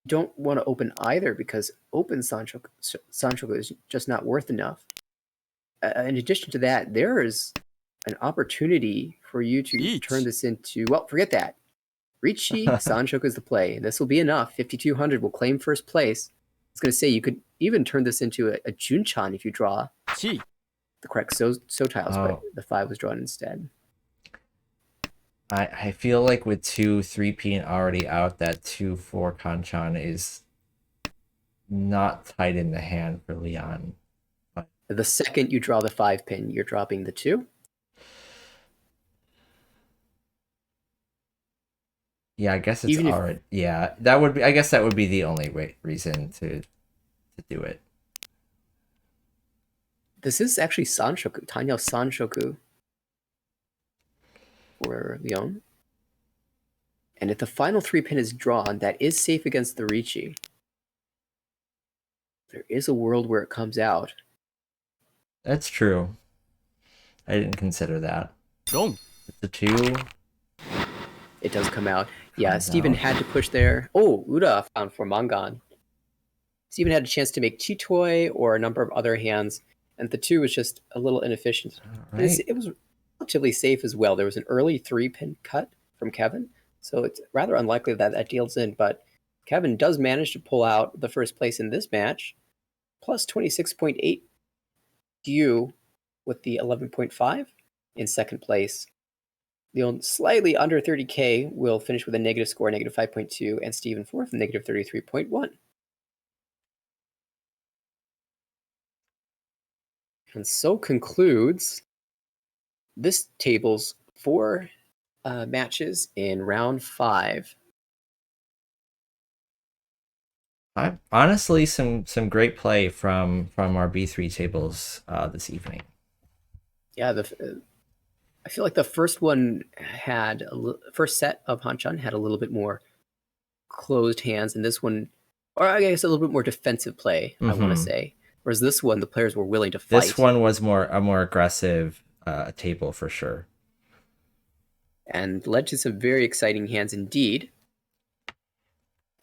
Don't want to open either because open Sanchoku is just not worth enough. In addition to that, there is an opportunity for you to
Each.
turn this into, well, forget that. Ricci Sanchoku is the play. This will be enough. 5,200 will claim first place. I was going to say you could even turn this into a Junchan if you draw
치,
the correct so tiles,
Oh.
but the 5 was drawn instead.
I feel like with 2-3P already out, that 2-4 Kanchan is not tight in the hand for Leon.
The second you draw the 5 pin, you're dropping the 2.
Yeah, I guess it's
Even if-
already. Yeah, that would be. I guess that would be the only reason to do it.
This is actually Sanshoku, Tanyao Sanshoku for Leon. And if the final 3 pin is drawn, that is safe against the Ricci. There is a world where it comes out.
That's true. I didn't consider that.
롱,
It's a 2.
It does come out. Yeah,
Comes
Steven
out.
had to push there. Oh, Uda found for Mangan. Steven had a chance to make Chitoy or a number of other hands, and the 2 was just a little inefficient.
All right.
It was relatively safe as well. There was an early 3-pin cut from Kevin, so it's rather unlikely that that deals in, but Kevin does manage to pull out the first place in this match, plus 26.8 Yu with the 11.5 in second place. Leon slightly under 30k will finish with a negative score, negative 5.2, and Steven fourth, negative 33.1. And so concludes this table's 4 matches in round 5.
Honestly, some great play from our B3 tables this evening.
Yeah, I feel like the first one had first set of Hanchan had a little bit more closed hands, and this one, or I guess a little bit more defensive play. I want to say, whereas this one, the players were willing to fight.
This one was a more aggressive table for sure,
and led to some very exciting hands indeed.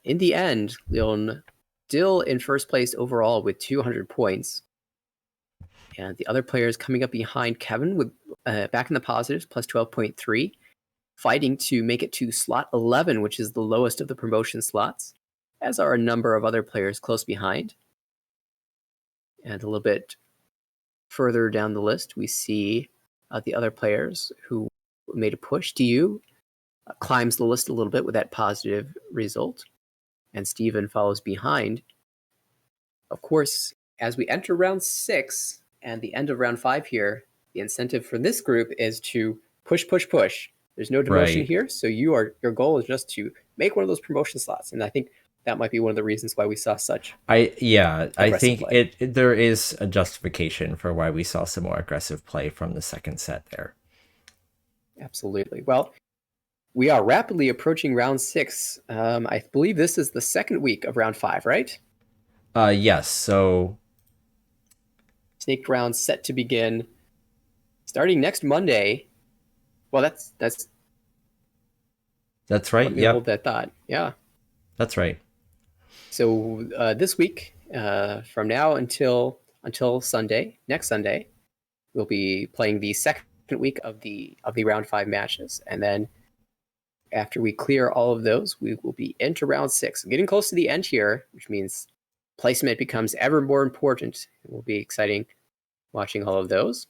In the end, Leon still in first place overall with 200 points. And the other players coming up behind Kevin with back in the positives, plus 12.3, fighting to make it to slot 11, which is the lowest of the promotion slots, as are a number of other players close behind. And a little bit further down the list, we see the other players who made a push. DU climbs the list a little bit with that positive result, and Steven follows behind. Of course, as we enter round 6, and the end of round 5 here, the incentive for this group is to push. There's no demotion
Right.
here, so your goal is just to make one of those promotion slots, and I think that might be one of the reasons why we saw such.
I
Aggressive
think
play.
there is a justification for why we saw some more aggressive play from the second set there.
Absolutely. Well, We are rapidly approaching round 6. I believe this is the second week of round 5, right?
Yes. So
Snake round set to begin starting next Monday. Well, that's
that's right.
let me
Yep.
hold that thought. Yeah.
That's right.
So this week, from now until Sunday, next Sunday, we'll be playing the second week of the round 5 matches, and then after we clear all of those, we will be into round 6. Getting close to the end here, which means placement becomes ever more important. It will be exciting watching all of those.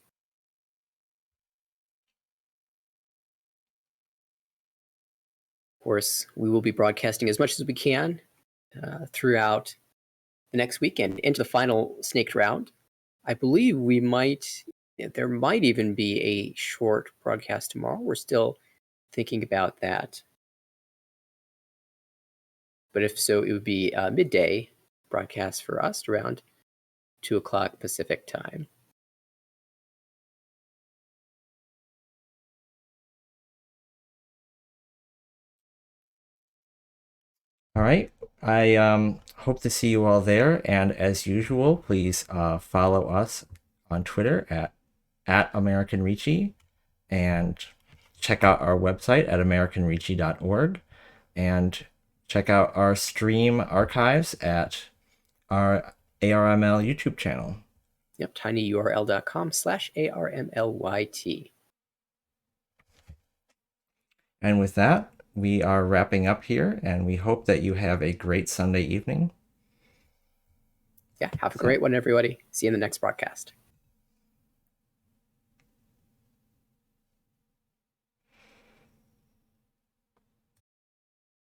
Of course, we will be broadcasting as much as we can throughout the next weekend into the final snaked round. I believe there might even be a short broadcast tomorrow. We're still thinking about that. But if so, it would be a midday broadcast for us around 2 o'clock Pacific time.
All right. I hope to see you all there. And as usual, please follow us on Twitter at American Ricci, and check out our website at americanricci.org, and check out our stream archives at our ARML YouTube channel.
Yep, tinyurl.com/ARMLYT.
And with that, we are wrapping up here, and we hope that you have a great Sunday evening.
Yeah, have a great one, everybody. See you in the next broadcast.